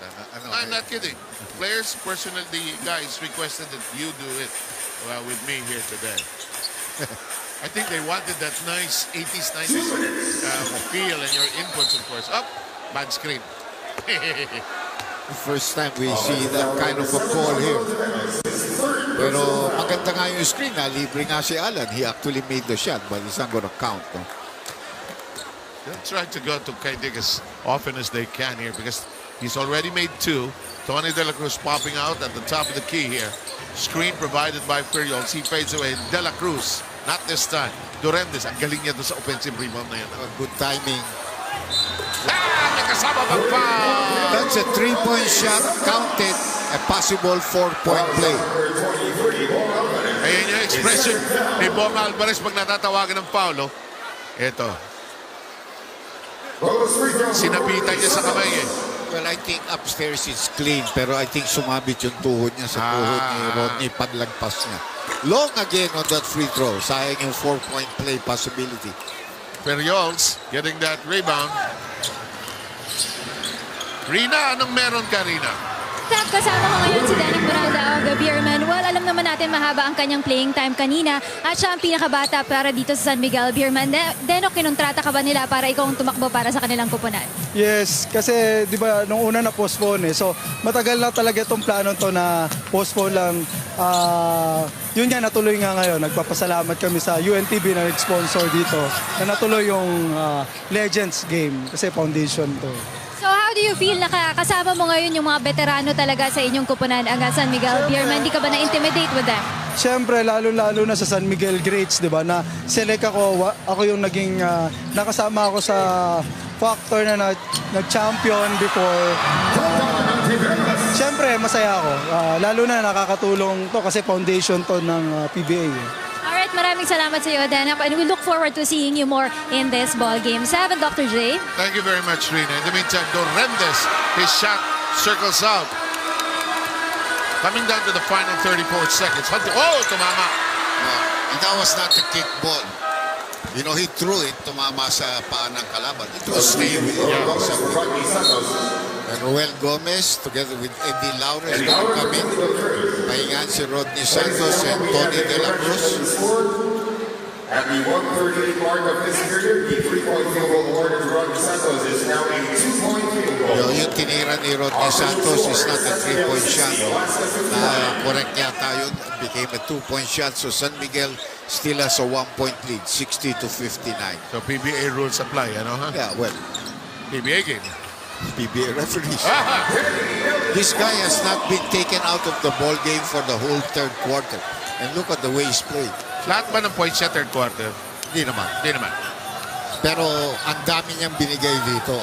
I'm not kidding. Players personally, the guys requested that you do it with me here today. I think they wanted that nice 80s, 90s feel and your inputs, of course. Bad screen. First time we see that kind of a call here. Pero maganda nga yung screen. Libre nga si Alan. He actually made the shot, but it's not gonna count. No? They'll try to go to Kaidik as often as they can here because he's already made 2. Tony De La Cruz popping out at the top of the key here. Screen provided by Ferriols. He fades away. De La Cruz, not this time. Durendes, ang galing niya doon sa offensive rebound na yan. Good timing. May kasama pang foul! That's a 3-point shot counted. A possible 4-point play. Ayan yung expression ni Bong Alvarez pag natatawagan ng foul. Ito. Sinapitan niya sa kamay eh. Well, I think upstairs it's clean, pero I think sumabit yung tuhod niya sa tuhod ni Rodney paglagpas niya. Long again on that free throw. Sayang yung 4-point play possibility. Ferriols getting that rebound. Rina, anong meron ka, Rina? Tap, kasama ko ngayon si Danny Miranda of the Beermen. Well, alam naman natin mahaba ang kanyang playing time kanina at siya ang pinakabata para dito sa San Miguel Beermen. Deno, kinontrata ka ba nila para ikaw ang tumakbo para sa kanilang kupunan? Yes, kasi di ba nung una na postpone So matagal na talaga itong plano to na postpone lang. Yun nga, natuloy nga ngayon. Nagpapasalamat kami sa UNTV na nag-sponsor dito na natuloy yung Legends game kasi foundation to. So how do you feel nakakasama mo ngayon yung mga veterano talaga sa inyong kupunan ang San Miguel Beermen? Di ka ba na-intimidate with them? Siyempre, lalo-lalo na sa San Miguel Greats, di ba? Na-select ako yung naging, nakasama ako sa factor na nag-champion before. Siyempre, masaya ako. Lalo na nakakatulong to kasi foundation to ng PBA. Alright, maraming salamat sa iyo, Danap. And we look forward to seeing you more in this ball game. 7, Dr. J. Thank you very much, Rina. In the meantime, Dorrendes, his shot circles out. Coming down to the final 34 seconds. Oh, tumama. And that was not a kick ball. You know, he threw it, tumama sa paa ng kalaban. It was staying with And Roel Gomez, together with Eddie Laures, will come in. Pahingan si Rodney Santos and Tony De La Cruz. At the 1:38 mark of this period, the 3-point field goal awarded to Rodney Santos is now a 2-point field goal. Yung tinira ni Rodney Santos is not a 3-point shot. Correct yata yun. It became a 2-point shot. So San Miguel still has a 1-point lead, 60-59. So PBA rules apply, ano ha? Yeah, well. PBA game. PBA referees. This guy has not been taken out of the ball game for the whole third quarter. And look at the way he's played. Lahat ba ng points siya third quarter? Hindi naman. Hindi naman. Pero ang dami niyang binigay dito.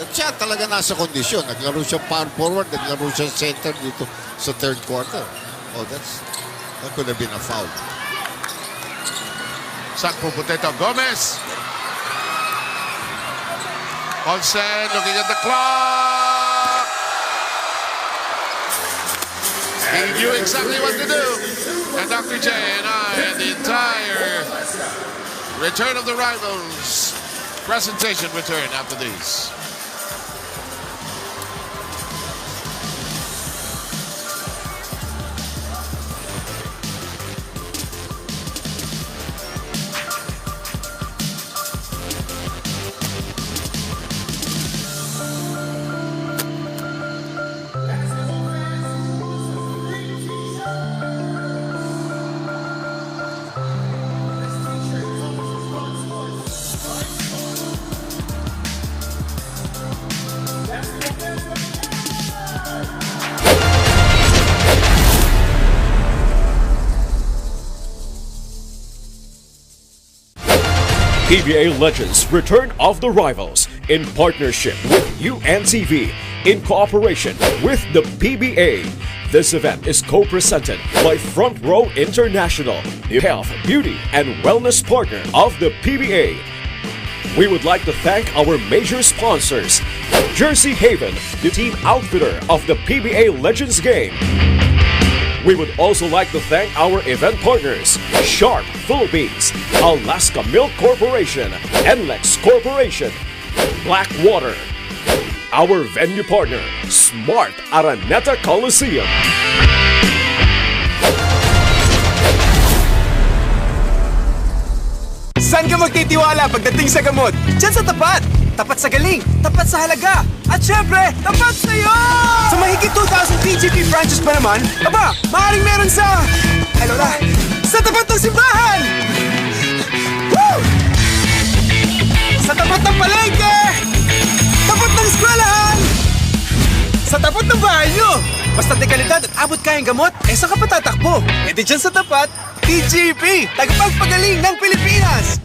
At siya talaga nasa kondisyon. Naglaro siya power forward, naglaro siya center dito sa third quarter. Oh, that could have been a foul. Sakpo Potato Gomez. Olsen looking at the clock. He knew exactly what to do. And Dr. J and I and the entire Return of the Rivals presentation return after these. PBA Legends Return of the Rivals in partnership with UNTV in cooperation with the PBA. This event is co-presented by Front Row International, the health, beauty, and wellness partner of the PBA. We would like to thank our major sponsors, Jersey Haven, the team outfitter of the PBA Legends game. We would also like to thank our event partners, Sharp Philippines, Alaska Milk Corporation, Enlex Corporation, Blackwater. Our venue partner, Smart Araneta Coliseum. Saan ka magtitiwala pagdating sa gamot? Diyan sa tapat! Tapat sa galing, tapat sa halaga, at syempre, tapat sa'yo! Sa mahigit 2,000 PGP branches pa naman, aba, maaaring meron sa... Lola, sa tapat ng simbahan! Woo! Sa tapat ng palengke! Tapat ng eskwelahan! Sa tapat ng bahay nyo! Basta dekalidad at abot kayang gamot, saan ka patatakbo? Di dyan sa tapat, PGP, tagapagpagaling ng Pilipinas!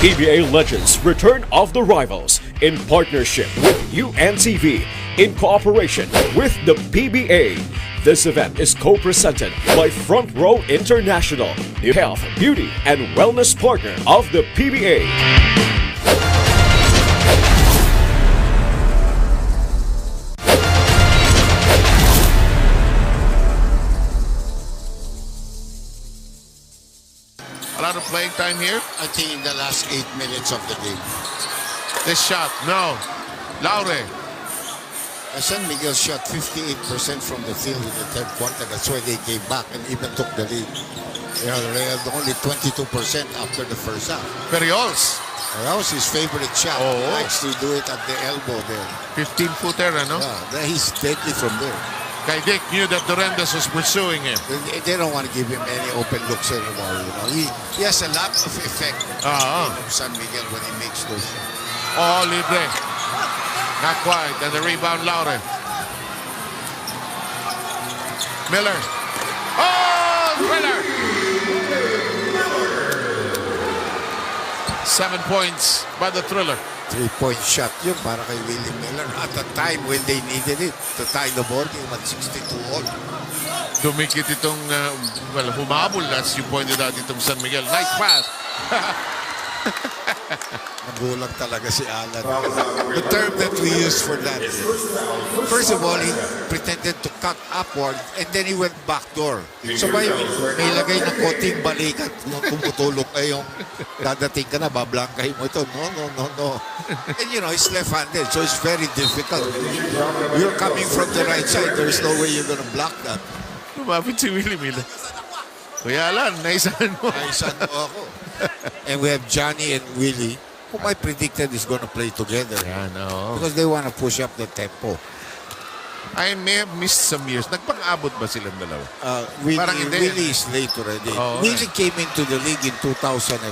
PBA Legends Return of the Rivals in partnership with UNTV in cooperation with the PBA. This event is co-presented by Front Row International, the health, beauty, and wellness partner of the PBA. A lot of playing time here. I think in the last 8 minutes of the game. This shot, no. Laure. San Miguel shot 58% from the field in the third quarter. That's why they came back and even took the lead. They had only 22% after the first half. Periols. Periols his favorite shot. He likes to do it at the elbow there. 15-footer, ano? Yeah, he's deadly from there. Kay Dick knew that Durendes was pursuing him. They don't want to give him any open looks anymore. You know, he has a lot of effect of San Miguel when he makes those shots. Oh, libre. Not quite. And the rebound, Laure. Miller. Oh, Thriller. 7 points by the Thriller. 3-point shot yun para kay Willie Miller at the time when they needed it to tie the ball game at 62-all. Dumikit itong, humabol as you pointed out itong San Miguel. Nice pass. Nagulang talaga si Alan. The term that we use for that. First of all, he pretended to cut upward and then he went backdoor. So may lagay na konting balikat. Tumutulong kayong dadating ka na, bablangkahin mo ito. No. And you know, he's left-handed, so it's very difficult. You're coming from the right side. There's no way you're gonna block that. Lumapit si Willie Miller. Kuya Alan, naisahan mo. Naisahan mo ako. And we have Johnny and Willie, whom I predicted is going to play together. Yeah, no. Because they want to push up the tempo. I may have missed some years. Nagpang-abot ba silang dalawa? Willie is late already. Willie came into the league in 2001,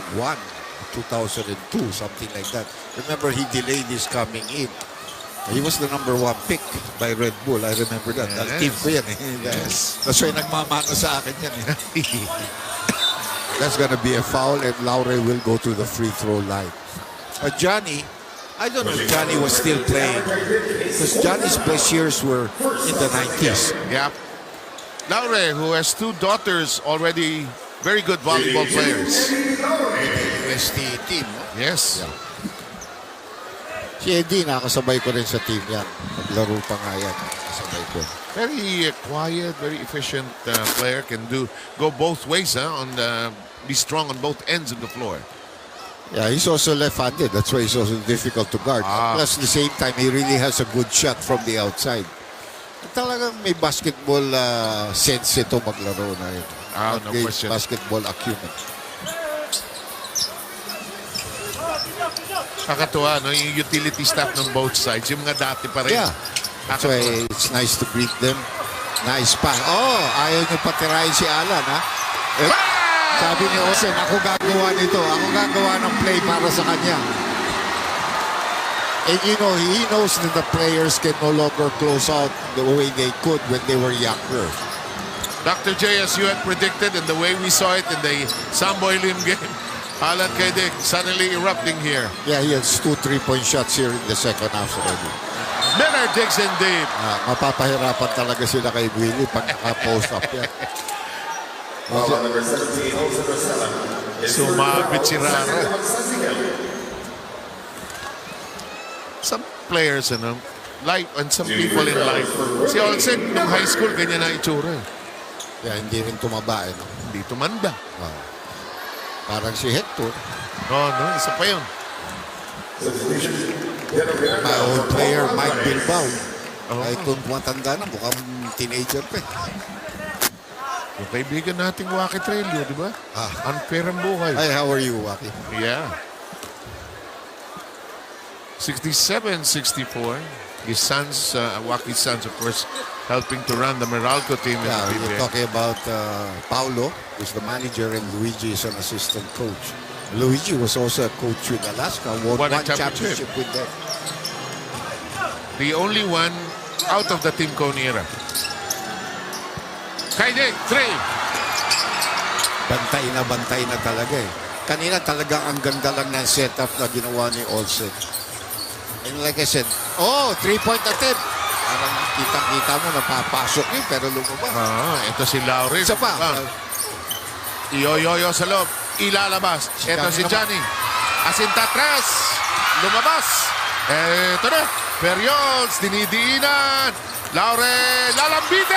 2002, something like that. Remember, he delayed his coming in. He was the number 1 pick by Red Bull. I remember that. Yes. Team ko yan. Yes. That's why nagmamano sa akin yan. That's gonna be a foul and Laure will go to the free throw line. Johnny, I don't know if Johnny was still playing because Johnny's best years were in the 90s. Yeah. Laure, who has 2 daughters already very good volleyball players. UST team. Yes. Yeah. Si Eddie, nakasabay ko rin sa team yan. Naglaro pa nga yan. Nakasabay ko. Very quiet, very efficient player. Can go both ways, be strong on both ends of the floor. Yeah, he's also left-handed. That's why he's also difficult to guard. Plus, at the same time, he really has a good shot from the outside. Talagang may basketball sense ito maglaro na yun. No question. Basketball acumen. Kakatuwa, no? Yung utility staff ng both sides, yung mga dati pa rin. Yeah. That's why it's nice to greet them. Nice pass. Oh, ayaw niyo patirahin si Alan, ha? Sabi ni Osen, ako gagawa nito. Ako gagawa ng play para sa kanya. And you know, he knows that the players can no longer close out the way they could when they were younger. Dr. J, as you had predicted, and the way we saw it in the Samboy Lim game, Alan Kaidik suddenly erupting here. Yeah, he has 2 3-point shots here in the second half already. Miller digs in deep. Mapapahirapan talaga sila kay Willie pag naka-post up yan. Sumabit si Rara. Some players, life, and some people in life. Si Olsen, nung high school, ganyan na itsura. Yeah, hindi rin tumaba, no? Hindi tumanda. Parang si Hector. No, isa pa yun. My old player, Mike Bilbao. Kahit kung matanda na, mukhang teenager pa. Yung kaibigan nating Waki Trelio, di ba? Unfair ang buhay. Hi, how are you, Waki? Yeah. 67-64. His sons, Waki's sons, of course, helping to run the Meralco team. Yeah, in the we're PBA. talking about Paulo, who's the manager, and Luigi is an assistant coach. Luigi was also a coach with Alaska, won one championship with them. The only one out of the Team Cone era. Kaidik, 3. Bantay na talaga eh. Kanina talagang ang ganda lang ng setup na ginawa ni Olsen. And like I said, 3-point attempt. parang kitang-kita mo, napapasok yun, pero lumabas. Ito si Laure. Isa pa. Iyoyoyo sa loob. Ilalabas. Ito si Johnny. Asinta tres. Lumabas. Ito na. Periods. Dinidiinan. Laure. Lalambitin.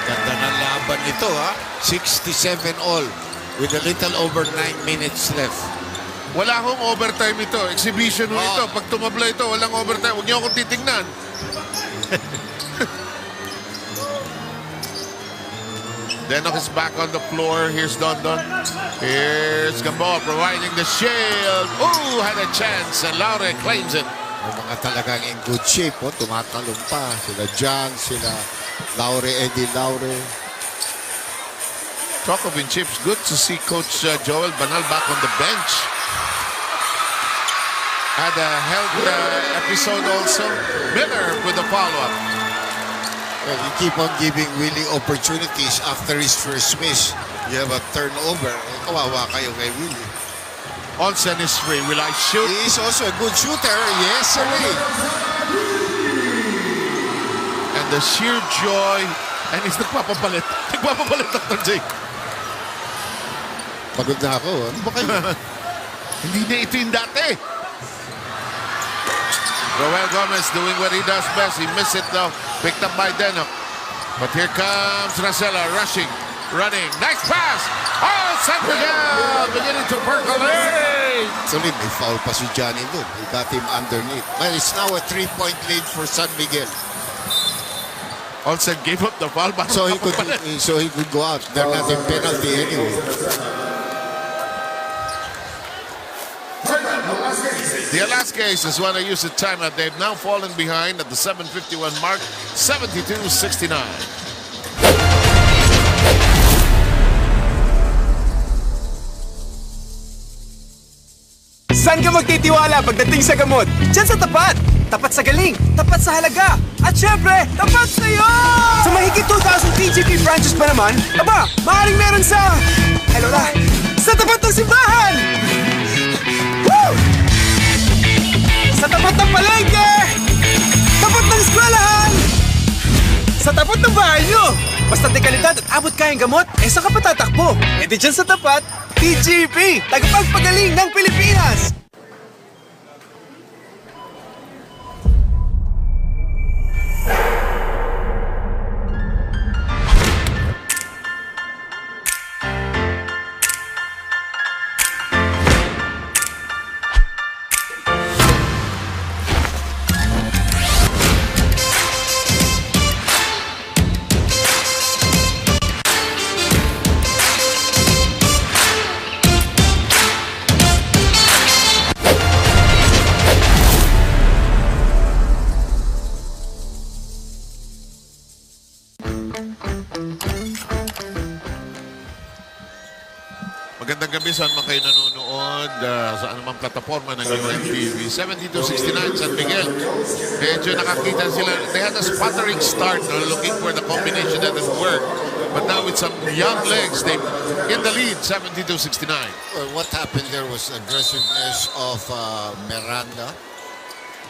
Ganda ng laban nito, ha? 67 all with a little over 9 minutes left. Wala akong overtime ito. Exhibition mo ito. Pag tumabla ito, walang overtime. Huwag niyo akong titignan. Denok is back on the floor. Here's Dondon. Here's Gamboa providing the shield. Ooh, had a chance. And Laure claims it. Yung mga talagang in good shape, tumatalong pa. Sila John, sila Laure, Eddie Laure. Talk of in chips. Good to see Coach Joel Banal back on the bench. Had a health episode also. Miller with a follow-up. Well, you keep on giving Willie opportunities after his first miss. You have a turnover. Kawawa kayo kay Willie. Olsen is free. Will I shoot? He is also a good shooter. Yes, sir. And the sheer joy. And he's nagpapapalit. Nagpapapalit, Dr. J. Pagod na ako. Ano ba kayo? Hindi na ito yung dati. Roel Gomez doing what he does best. He missed it though. Picked up by Denok. But here comes Racela rushing, running. Nice pass. Oh, San Miguel beginning to percolate. Actually, may foul pa si Johnny doon. He got him underneath. But it's now a 3-point lead for San Miguel. Olsen gave up the foul. So he could go out. They're not in penalty anyway. The Alaska Aces want to use the timeout. They've now fallen behind at the 7:51 mark, 72-69. Saan ka magtitiwala pagdating sa gamot? Diyan sa tapat! Tapat sa galing, tapat sa halaga, at syempre, tapat sa'yo! Sa mahigit 2,000 PGP branches pa naman, aba, maaaring meron sa... Hello na! Sa tapat ng simbahan! Woo! Sa tapat ng palengke! Tapat ng eskwelahan! Sa tapat ng bahay nyo! Basta de kalidad at abot kayang gamot, saan ka patatakbo? E di dyan sa tapat, PGP! Tagapagpagaling ng Pilipinas! Magandang gabi saan man kayo nanonood sa anumang plataforma ng UNTV. 72-69 San Miguel. Medyo nakakita sila. They had a sputtering start, looking for the combination that would work. But now with some young legs, they in the lead, 72-69. Well, what happened there was aggressiveness of Miranda.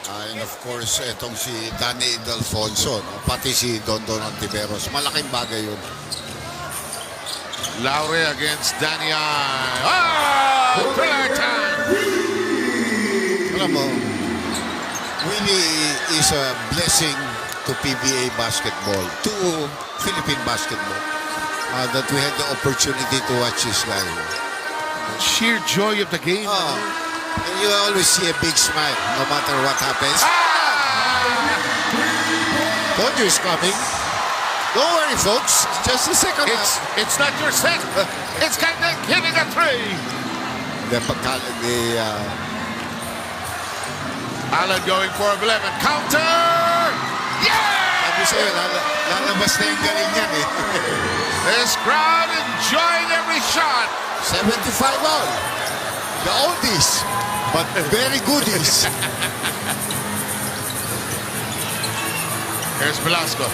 And of course, itong si Danny Delfonso, pati si Dondon Ontiveros. Malaking bagay yun. Laure against Danny I. Oh! Thriller time! Alam mo, Willie is a blessing to PBA basketball, to Philippine basketball, that we had the opportunity to watch this guy. Sheer joy of the game. You always see a big smile, no matter what happens. Told you it's coming. Don't worry, folks. Just a second. It's not your set. It's kind of hitting a three. Allen going for a 11. Counter! Yeah! Sabi sa'yo, lalabas na yung galing yan eh. This crowd enjoying every shot. 75 all. The oldies, but very goodies. Here's Velasco.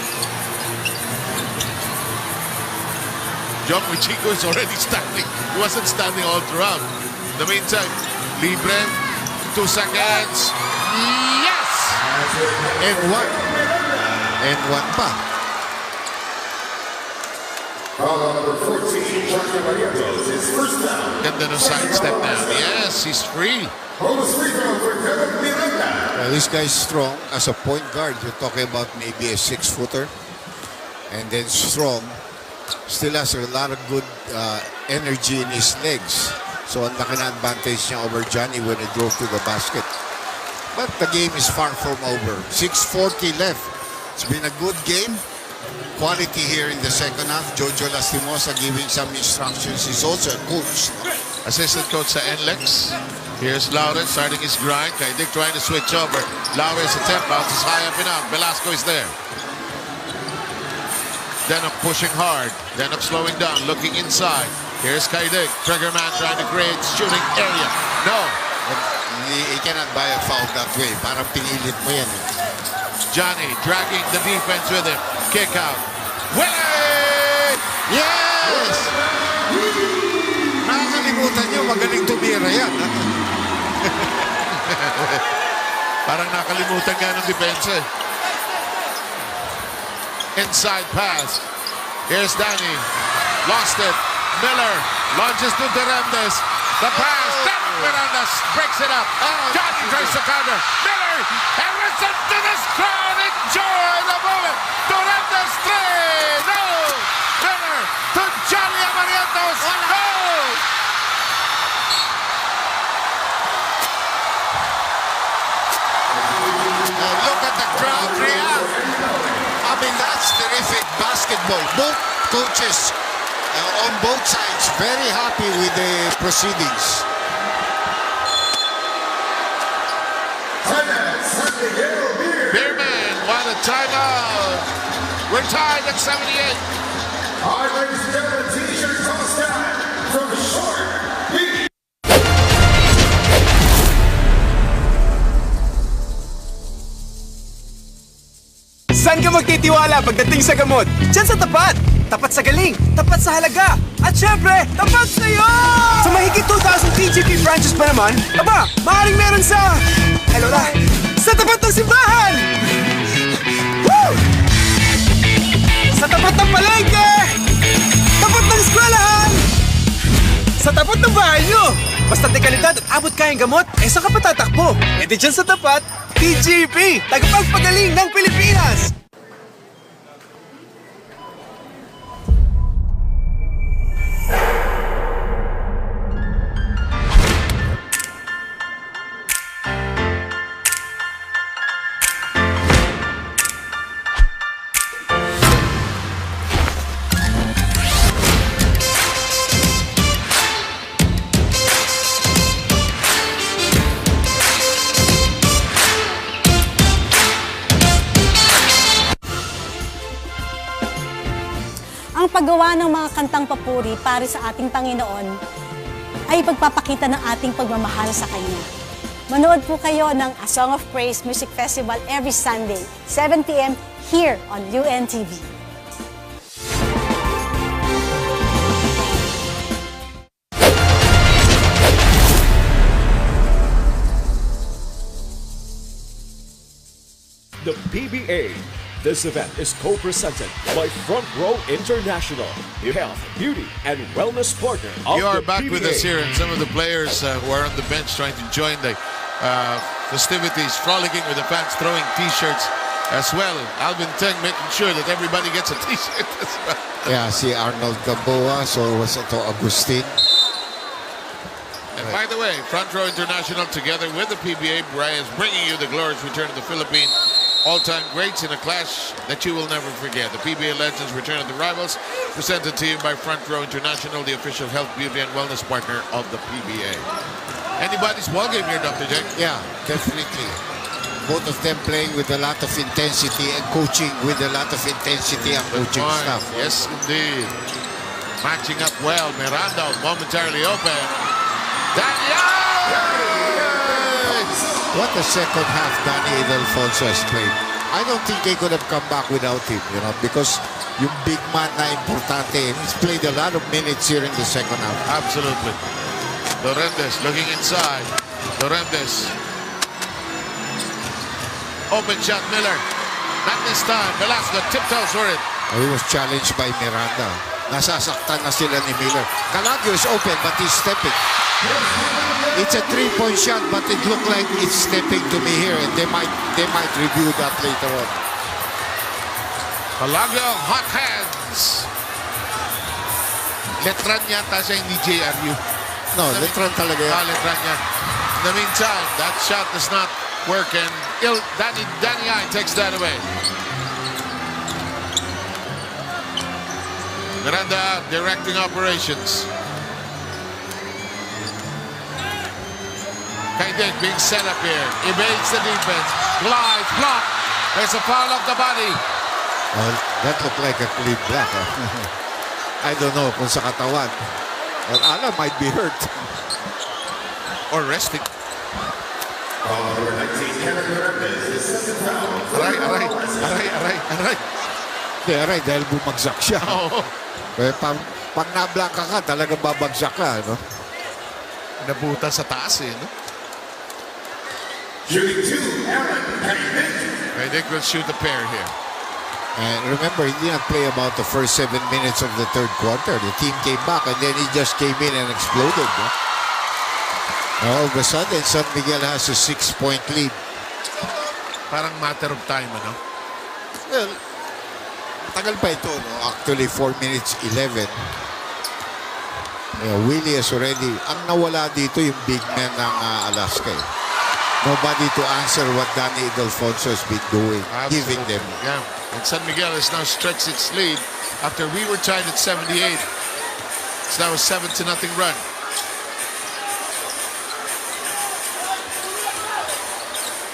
John Wichico is already standing. He wasn't standing all throughout. In the meantime, Libre, 2 seconds. Yes! And one pa. Number 14, Chito Narvasa, his first down. Ganda ng sidestep now. Yes, he's free. Bonus free throw for Miguel Beermen. This guy's strong as a point guard. You're talking about maybe a 6-footer. And then strong. Still has a lot of good energy in his legs. So ang laki na advantage niya over Johnny when he drove to the basket. But the game is far from over. 6:40 left. It's been a good game. Quality here in the second half. Jojo Lastimosa giving some instructions. He's also a coach. Assistant coach sa NLEX. Here's Laure starting his grind. Kaidik trying to switch over. Laure's attempt bounces high up and out. Velasco is there. Denok pushing hard. Denok slowing down, looking inside. Here's Kaidik. Trigger man trying to create shooting area. No. He cannot buy a foul that way. Parang pinilit mo yan. Johnny dragging the defense with him. Kick out. Willie! Yes! Nakakalimutan nyo, magaling tumira yan. Parang nakalimutan nga ng depensa. Inside pass. Here's Danny. Lost it. Miller launches to Durandes. The pass. Durandes breaks it up. Johnny tries to counter. Miller. And listen to this crowd. Enjoy the moment. Durandes 3. No. Miller to Johnny Amarientos. No. Look at the crowd react. I mean, that's terrific basketball. Both coaches on both sides very happy with the proceedings. Beermen, what a timeout. We're tied at 78. All right, ladies and gentlemen, t-shirt toss time from the short. Saan ka magtitiwala pagdating sa gamot? Diyan sa tapat! Tapat sa galing, tapat sa halaga, at syempre, tapat sa'yo! Sa mahigit 2,000 PGP branches pa naman, aba, maaaring meron sa... Lola, sa tapat ng simbahan! Woo! Sa tapat ng palengke! Tapat ng eskwelahan! Sa tapat ng bahay nyo! Basta de kalidad at abot kayang gamot, saan ka pa tatakbo? Di dyan sa tapat, PGP! Tagapagpagaling ng Pilipinas! Ang paggawa ng mga kantang papuri para sa ating Panginoon ay pagpapakita ng ating pagmamahal sa Kanya. Manood po kayo ng A Song of Praise Music Festival every Sunday, 7 p.m. here on UNTV. The PBA. This event is co-presented by Front Row International, your health, beauty, and wellness partner of You are the back PBA. with us here, and some of the players who are on the bench trying to join the festivities, frolicking with the fans, throwing T-shirts as well. Alvin Teng making sure that everybody gets a T-shirt as well. Yeah, si Arnold Gamboa, so was ito Agustin. And by the way, Front Row International together with the PBA, Brian is bringing you the glorious return of the Philippine all-time greats in a clash that you will never forget. The PBA Legends Return of the Rivals, presented to you by Front Row International, the official health, beauty, and wellness partner of the PBA. Anybody's ballgame here, Dr. Jack? Yeah, definitely. Both of them playing with a lot of intensity and coaching with a lot of intensity and coaching staff. Yes, indeed. Matching up well. Miranda momentarily open. Daniel! What a second half Danny Alfonso has played. I don't think they could have come back without him, because yung big man na importante, and he's played a lot of minutes here in the second half. Absolutely. Lorendes looking inside. Lorendes. Open shot, Miller. Not this time. Velasco tiptoes for it. He was challenged by Miranda. Nasasaktan na sila ni Miller. Calagio is open but he's stepping. It's a 3-point shot but it looked like it's stepping to me here and they might review that later on. Calagio, hot hands. Letran yata siya, hindi JRU. No, Letran talaga yan. Letran yan. In the meantime, that shot does not work and Danny I takes that away. Miranda directing operations. Kaidik being set up here. Evades the defense. Glides, block. There's a foul off the body. Well, that looked like a clean block. I don't know kung sa katawan. But Ala might be hurt. Or resting. Aray. Hindi, aray, dahil bumagsak siya. Oo. Kaya pag nablaka ka, talagang babagsak ka, no? Nabuta sa taas, eh, no? Shooting 2, Aaron Kaidik will shoot a pair here. And remember, he did not play about the first 7 minutes of the third quarter. The team came back and then he just came in and exploded. No? All of a sudden, San Miguel has a 6-point lead. Parang matter of time, ano? Well, tagal pa ito, no? Actually, 4 minutes 11. Willie has already, ang nawala dito yung big man ng Alaska. Eh. Nobody to answer what Danny Ildefonso has been doing, giving them. Yeah, and San Miguel has now stretched its lead after we were tied at 78. It's now a 7-0 run.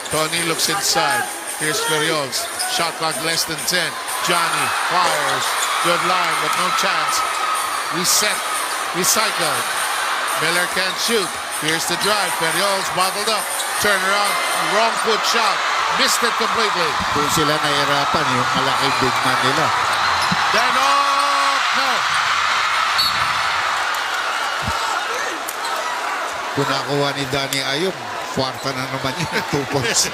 Tony looks inside. Here's Ferriols. Shot clock less than 10. Johnny fires. Good line, but no chance. Reset. Recycled. Miller can't shoot. Here's the drive. Ferriols bottled up. Turn around. Wrong foot shot. Missed it completely. Doon sila nahirapan yung malaking big man nila. Then no. Kung nakuha ni Danny Ayub, kwarta na naman yun. 2 points.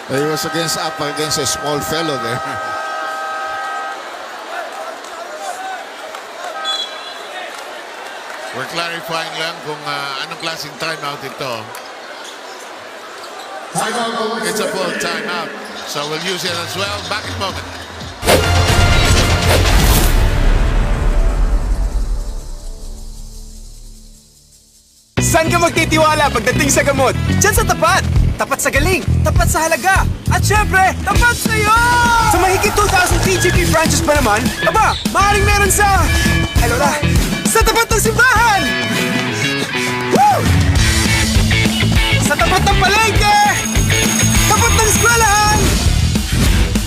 He was up against a small fellow there. We're clarifying lang kung anong klaseng timeout ito. It's a full timeout. So we'll use it as well. Back in a moment. Saan ka magtitiwala pagdating sa gamot? Diyan sa tapat! Tapat sa galing, tapat sa halaga, at syempre, tapat sa'yo! Sa mahigit 2,000 PGP branches pa naman, aba, maaaring meron sa... sa tapat ng simbahan! Woo! Sa tapat ng palengke! Tapat ng eskwelahan!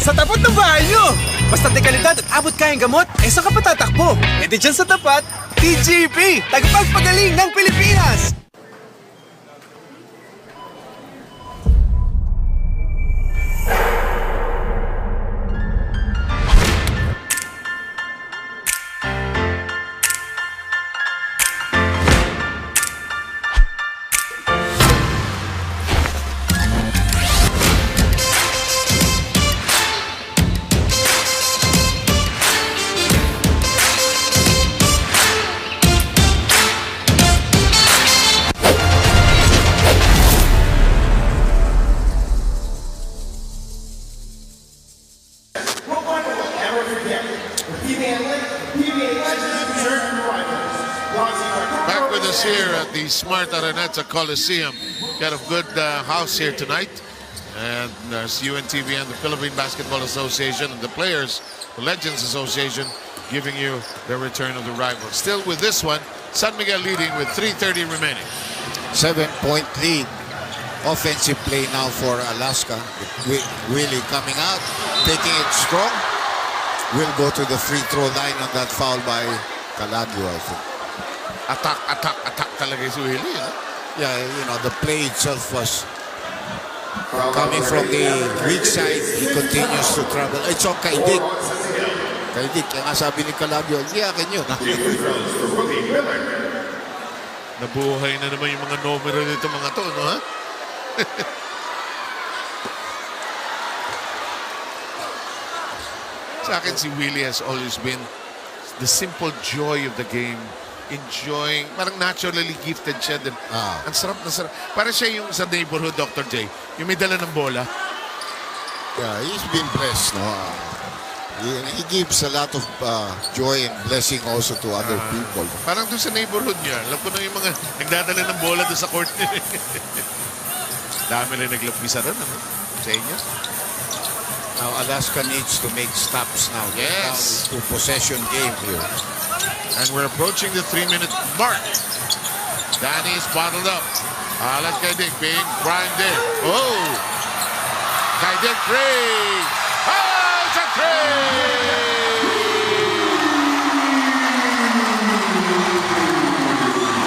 Sa tapat ng bahay nyo! Basta de kalidad at abot kayang gamot, saan ka patatakbo? Di dyan sa tapat, PGP! Tagapagpagaling ng Pilipinas! Smart Araneta Coliseum. Got a good house here tonight. And there's UNTV and the Philippine Basketball Association and the Players, the Legends Association, giving you the return of the rival. Still with this one, San Miguel leading with 3:30 remaining. 7-point lead. Offensive play now for Alaska. Willie coming out, taking it strong. Will go to the free throw line on that foul by Calagio, I think. Attack talaga si Willie. Yeah, you know, the play itself was coming from the weak side. He continues to travel. It's on Kaidik. Kaidik, yung sabi ni Calagio, hindi akin yun. Nabuhay na naman yung mga numero dito mga to, no ha? Sa akin, si Willie has always been the simple joy of the game. Enjoying, parang naturally gifted siya din. Ang sarap na sarap. Para siya yung sa neighborhood, Dr. J, yung may dala ng bola. Yeah, he's been blessed, no? He gives a lot of joy and blessing also to other people. Parang doon sa neighborhood niya, alam ko na yung mga nagdadala ng bola doon sa court niya. Dami rin naglapisa ron, ano? Sa inyo. Now, Alaska needs to make stops now. Yes. To possession game here. And we're approaching the 3-minute mark. Danny is bottled up. Let's get Dick being primed in. Oh! Kay Dick three! Oh, it's a three!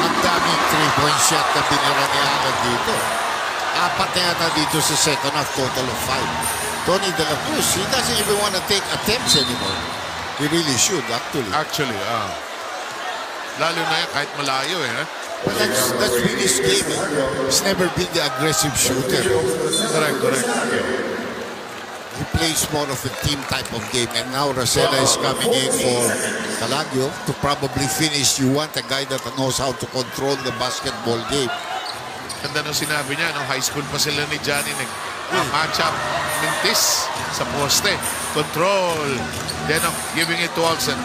Ang daming 3-point shot na binira ni Alan dito. 4 na yata dito sa second half, total of 5. Tony De La Cruz, he doesn't even want to take attempts anymore. He really should, actually. Lalo na yan, kahit malayo eh. But that's Willie's game. He's never been the aggressive shooter. Correct. He plays more of a team type of game. And now Rosella is coming in for Calagio to probably finish. You want a guy that knows how to control the basketball game. Ganda nung sinabi niya, nung high school pa sila ni Johnny, nag-match-up, mintis sa poste. Control. Then giving it to Olsen.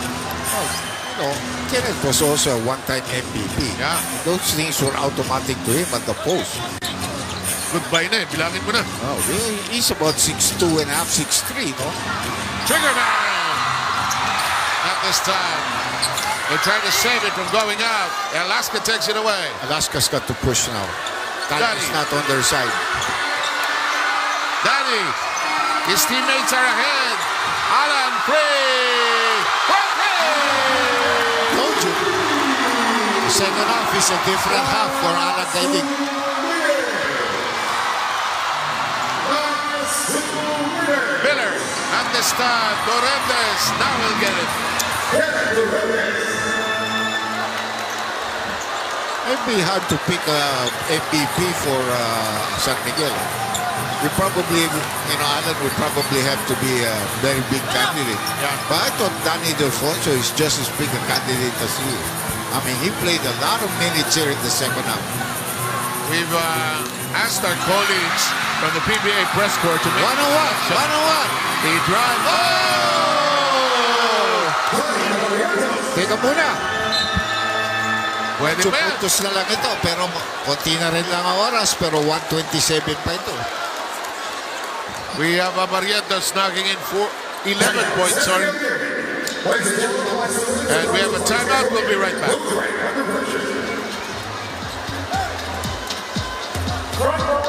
Kenneth was also a one-time MVP. Yeah. Those things were automatic to him at the post. Goodbye na eh. Bilangin mo na. Oh, he's about 6'2 and a half, 6'3, no? Trigger down! Not this time. They're trying to save it from going out. Alaska takes it away. Alaska's got to push now. Time is not on their side. Danny. His teammates are ahead. Alan free. Told you. The second half is a different half for Alan Kaidig. Miller. And this time, Dorentes. Now he'll get it. It'd be hard to pick a MVP for San Miguel. You probably, Alan would probably have to be a very big candidate. Yeah. But I thought Danny Delfonso is just as big a candidate as he is. I mean, he played a lot of minutes here in the second half. We've asked our colleagues from the PBA press corps to make one-on-one. The drive. Teka muna. Pwede ba yan? Puntos na lang ito, pero konti na rin lang ang oras, pero 1:27 pa ito. We have Barrientos knocking in 11 points, sorry. And we have a timeout. We'll be right back.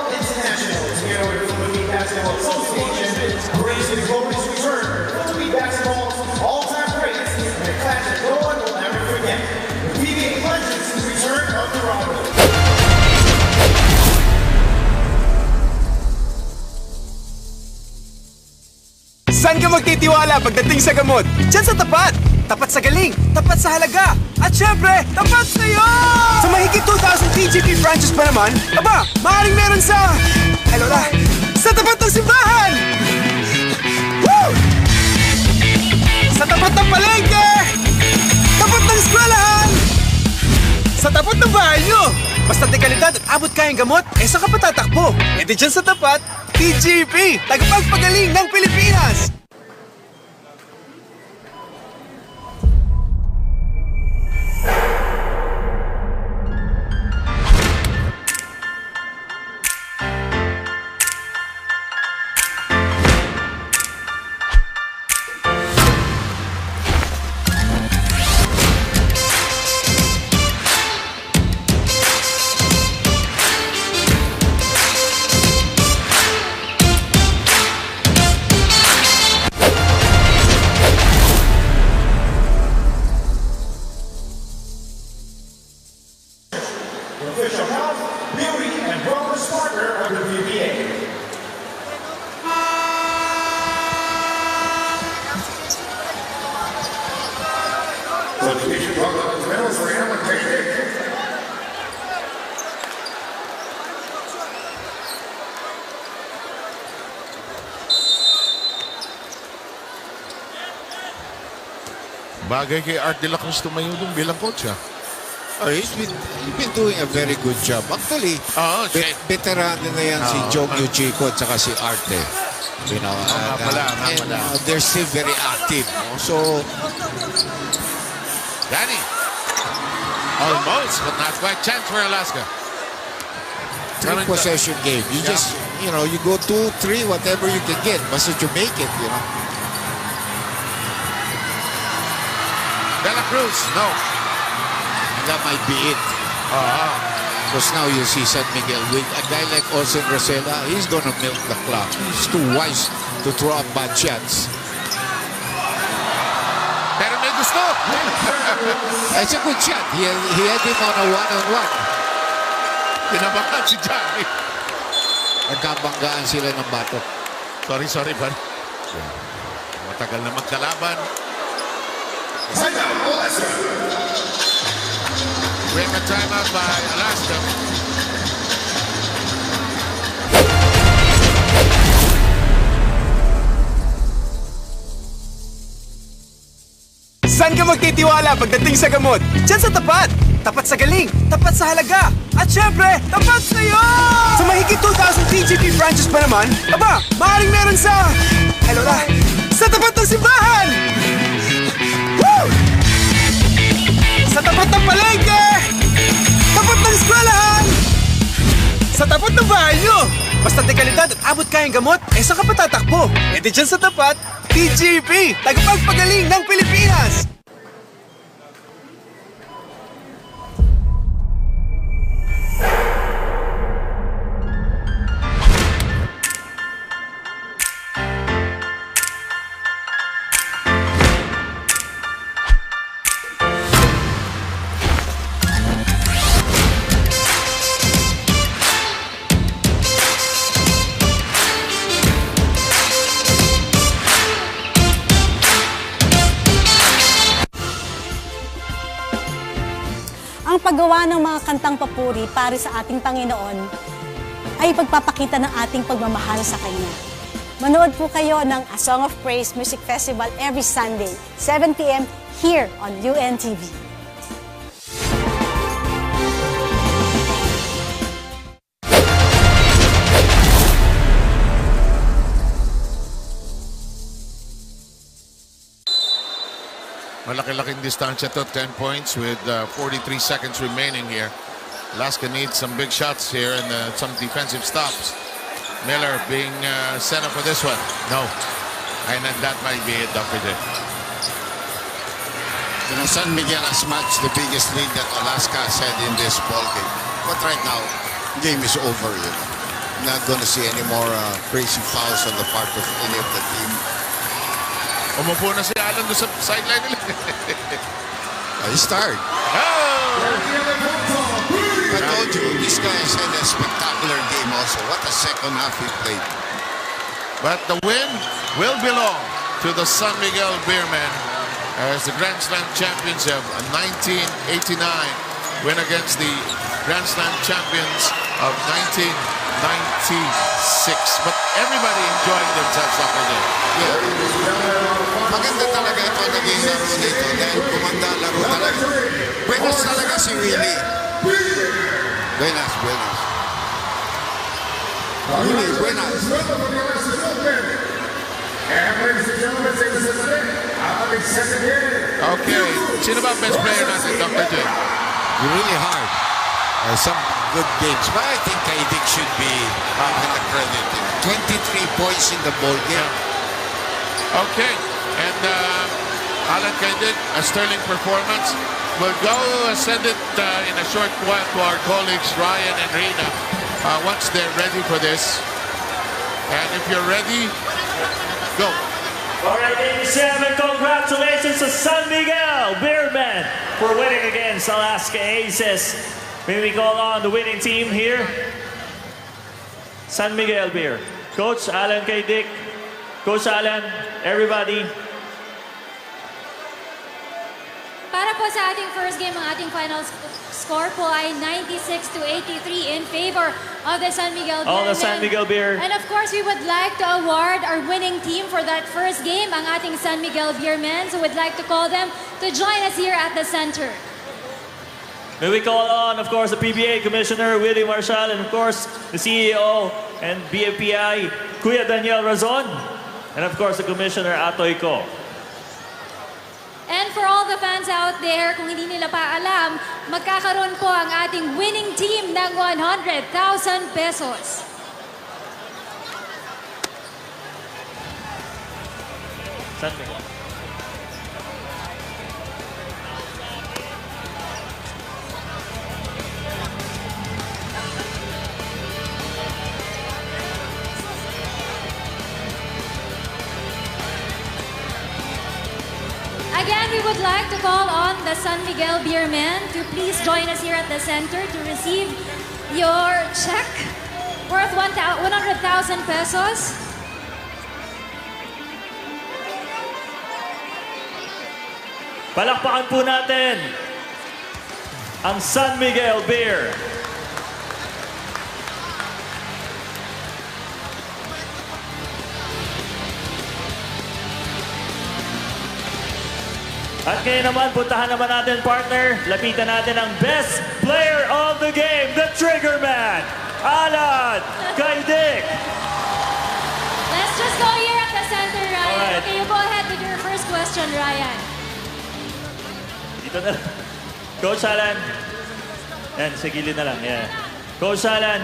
International, together with the Philippine Basketball Association, raising glorious return for Philippine basketball's all-time greats and a classic no one will ever forget. The PBA Legends return of the Robert. Saan ka magtitiwala pagdating sa gamot? Diyan sa tapat! Tapat sa galing, tapat sa halaga, at syempre, tapat sa'yo! Sa mahigit 2,000 TGP branches pa naman, maaaring meron sa... sa tapat ng simbahan! Woo! Sa tapat ng palengke! Tapat ng eskwelahan! Sa tapat ng bahay nyo! Basta dekalidad at abot kayang gamot, saan ka patatakbo? Di dyan sa tapat, TGP! Tagapagpagaling ng Pilipinas! Bagay kay Art de la Cruz tumayo doon bilang coach, ha? Oh, he's been doing a very good job. Actually, veteran na yan si Jogyo Chico at saka si Arte. You know, they're still very active. So, Danny. Almost, but not quite. Chance for Alaska. 3-possession game. You just, you know, you go 2-3, whatever you can get. Basta you make it, you know. De la Cruz, no. That might be it. Because now you see San Miguel with a guy like Olsen Rosella, he's gonna milk the clock. He's too wise to throw up bad shots. Pero may gusto. It's a good shot. He had him on a one-on-one. Pinabakan si Johnny. Nagkabanggaan sila ng bato. Sorry, pare. Matagal na magkalaban. Break a timeout by Alaska. Saan ka magtitiwala pagdating sa gamot? Diyan sa tapat! Tapat sa galing, tapat sa halaga, at syempre, tapat sa'yo! Sa mahigit 2,000 TGP branches pa naman, aba, maaaring meron sa... Hello na! Sa tapat ng simbahan! Woo! Sa tapat ng palengke! Tapat ng eskwelahan! Sa tapat ng bahay nyo! Basta dekalidad at abot kayang gamot, saan ka pa tatakbo? Di dyan sa tapat, TGP! Tagapagpagaling ng Pilipinas! Ang paggawa ng mga kantang papuri para sa ating Panginoon ay pagpapakita ng ating pagmamahal sa Kanya. Manood po kayo ng A Song of Praise Music Festival every Sunday, 7 p.m. here on UNTV. Malaki-laking distansya to, 10 points with 43 seconds remaining here. Alaska needs some big shots here and some defensive stops. Miller being sent up for this one. No. And then that might be it, Dr. J. You know, San Miguel has matched the biggest lead that Alaska has had in this ball game. But right now, the game is over. You know, not going to see any more crazy fouls on the part of any of the team. Umupo na si Alan doon sa sideline nila. He's tired. I told you, this guy has had a spectacular game also. What a second half he played. But the win will belong to the San Miguel Beermen as the Grand Slam champions of 1989 win against the Grand Slam champions of 1996. But everybody enjoying themselves after that. Maganda talaga ito naging laro nito dahil kumanda laro talaga. Buenas talaga si Willie. Buenas. Willie, buenas. Okay, sino ba ang best player natin, Dr. J? Really hard. Some good games, but I think Kaidik should be given the credit. 23 points in the ball game. Okay, and Alan Kaidik, a sterling performance. We'll go send it in a short while to our colleagues Ryan and Rina once they're ready for this. And if you're ready, go. All right, ladies and gentlemen, congratulations to San Miguel Beermen for winning against Alaska Aces. May we call on the winning team here? San Miguel Beer. Coach Alan Kaidik. Coach Alan, everybody. Para po sa ating first game, ang ating final score po ay 96-83 in favor of the San Miguel Beer. Oh, the San Miguel Beer. And of course, we would like to award our winning team for that first game, ang ating San Miguel Beermen. So we'd like to call them to join us here at the center. May we call on, of course, the PBA Commissioner, Willie, Marcial, and of course, the CEO and BFPI, Kuya Daniel Razon, and of course, the Commissioner, Atoy Ko. And for all the fans out there, kung hindi nila pa alam, magkakaroon po ang ating winning team ng 100,000 pesos. San Miguel. Again, we would like to call on the San Miguel Beermen to please join us here at the center to receive your check worth 100,000 pesos. Palakpakan po natin ang San Miguel Beer. At ngayon naman, puntahan naman natin, partner. Lapitan natin ang best player of the game, the Trigger Man, Alan Kaidik. Let's just go here at the center, Ryan. Alright. Okay, you go ahead with your first question, Ryan. Dito na. Coach Alan. Yan, sa gilid na lang. Yeah. Coach Alan,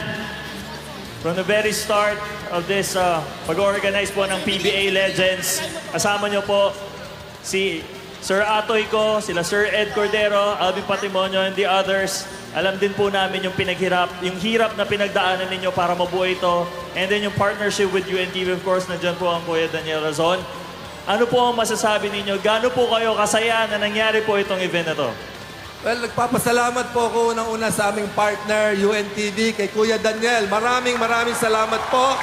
from the very start of this pag-organize po ng PBA Legends, kasama nyo po si Sir Atoy Ko, sila Sir Ed Cordero, Alvin Patrimonio, and the others. Alam din po namin yung yung hirap na pinagdaanan ninyo para mabuo ito. And then yung partnership with UNTV, of course, nandyan po ang Kuya Daniel Razon. Ano po ang masasabi ninyo? Gaano po kayo kasaya na nangyari po itong event na to? Well, nagpapasalamat po ako unang-una sa aming partner, UNTV, kay Kuya Daniel. Maraming salamat po.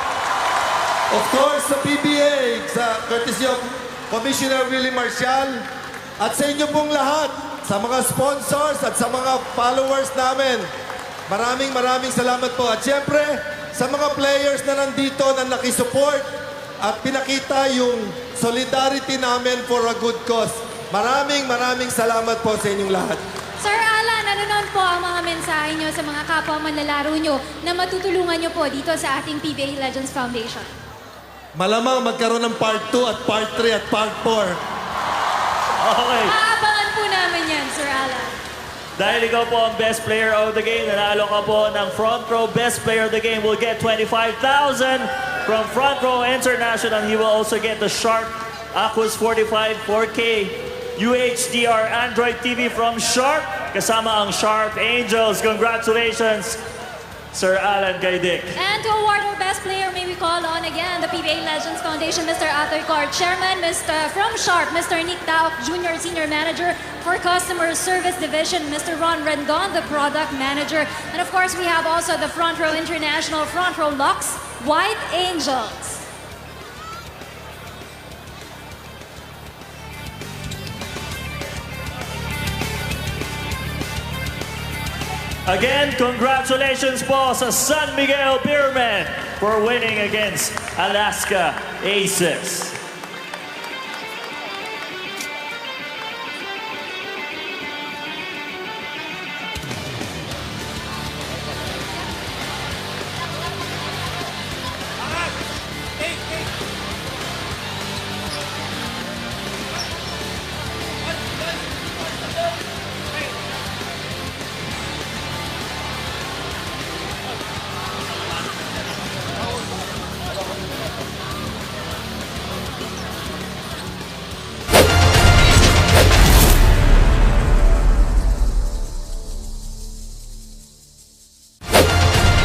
Of course, sa PBA, sa courtesy of Commissioner Willie Marcial, at sa inyo pong lahat, sa mga sponsors at sa mga followers namin, maraming salamat po. At siyempre, sa mga players na nandito na nakisupport at pinakita yung solidarity namin for a good cause. Maraming salamat po sa inyong lahat. Sir Alan, ano naman po ang mga mensahe nyo sa mga kapwa manlalaro nyo na matutulungan nyo po dito sa ating PBA Legends Foundation? Malamang magkaroon ng part 2 at part 3 at part 4. Okay. Aabangan po namin yan, Sir Alan. Dahil ikaw po ang best player of the game, nanalo ka po ng front row best player of the game. Will get 25,000 from Front Row International. He will also get the Sharp Aquas 45 4K UHDR Android TV from Sharp. Kasama ang Sharp Angels. Congratulations, Sir Alan Kaidik. And to award our best player, may we call on again the PBA Legends Foundation, Mr. Atoy Cor, Chairman, from Sharp, Mr. Nick Taok, Junior Senior Manager for Customer Service Division, Mr. Ron Rendon, the Product Manager. And of course, we have also the Front Row International, Front Row Lux, White Angels. Again, congratulations po sa San Miguel Beermen for winning against Alaska Aces.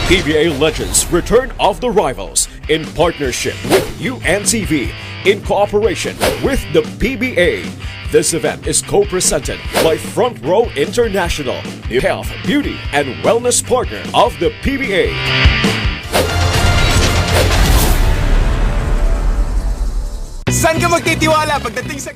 PBA Legends Return of the Rivals in partnership with UNTV in cooperation with the PBA. This event is co-presented by Front Row International, the health, beauty, and wellness partner of the PBA. Saan ka magtitiwala pagdating sa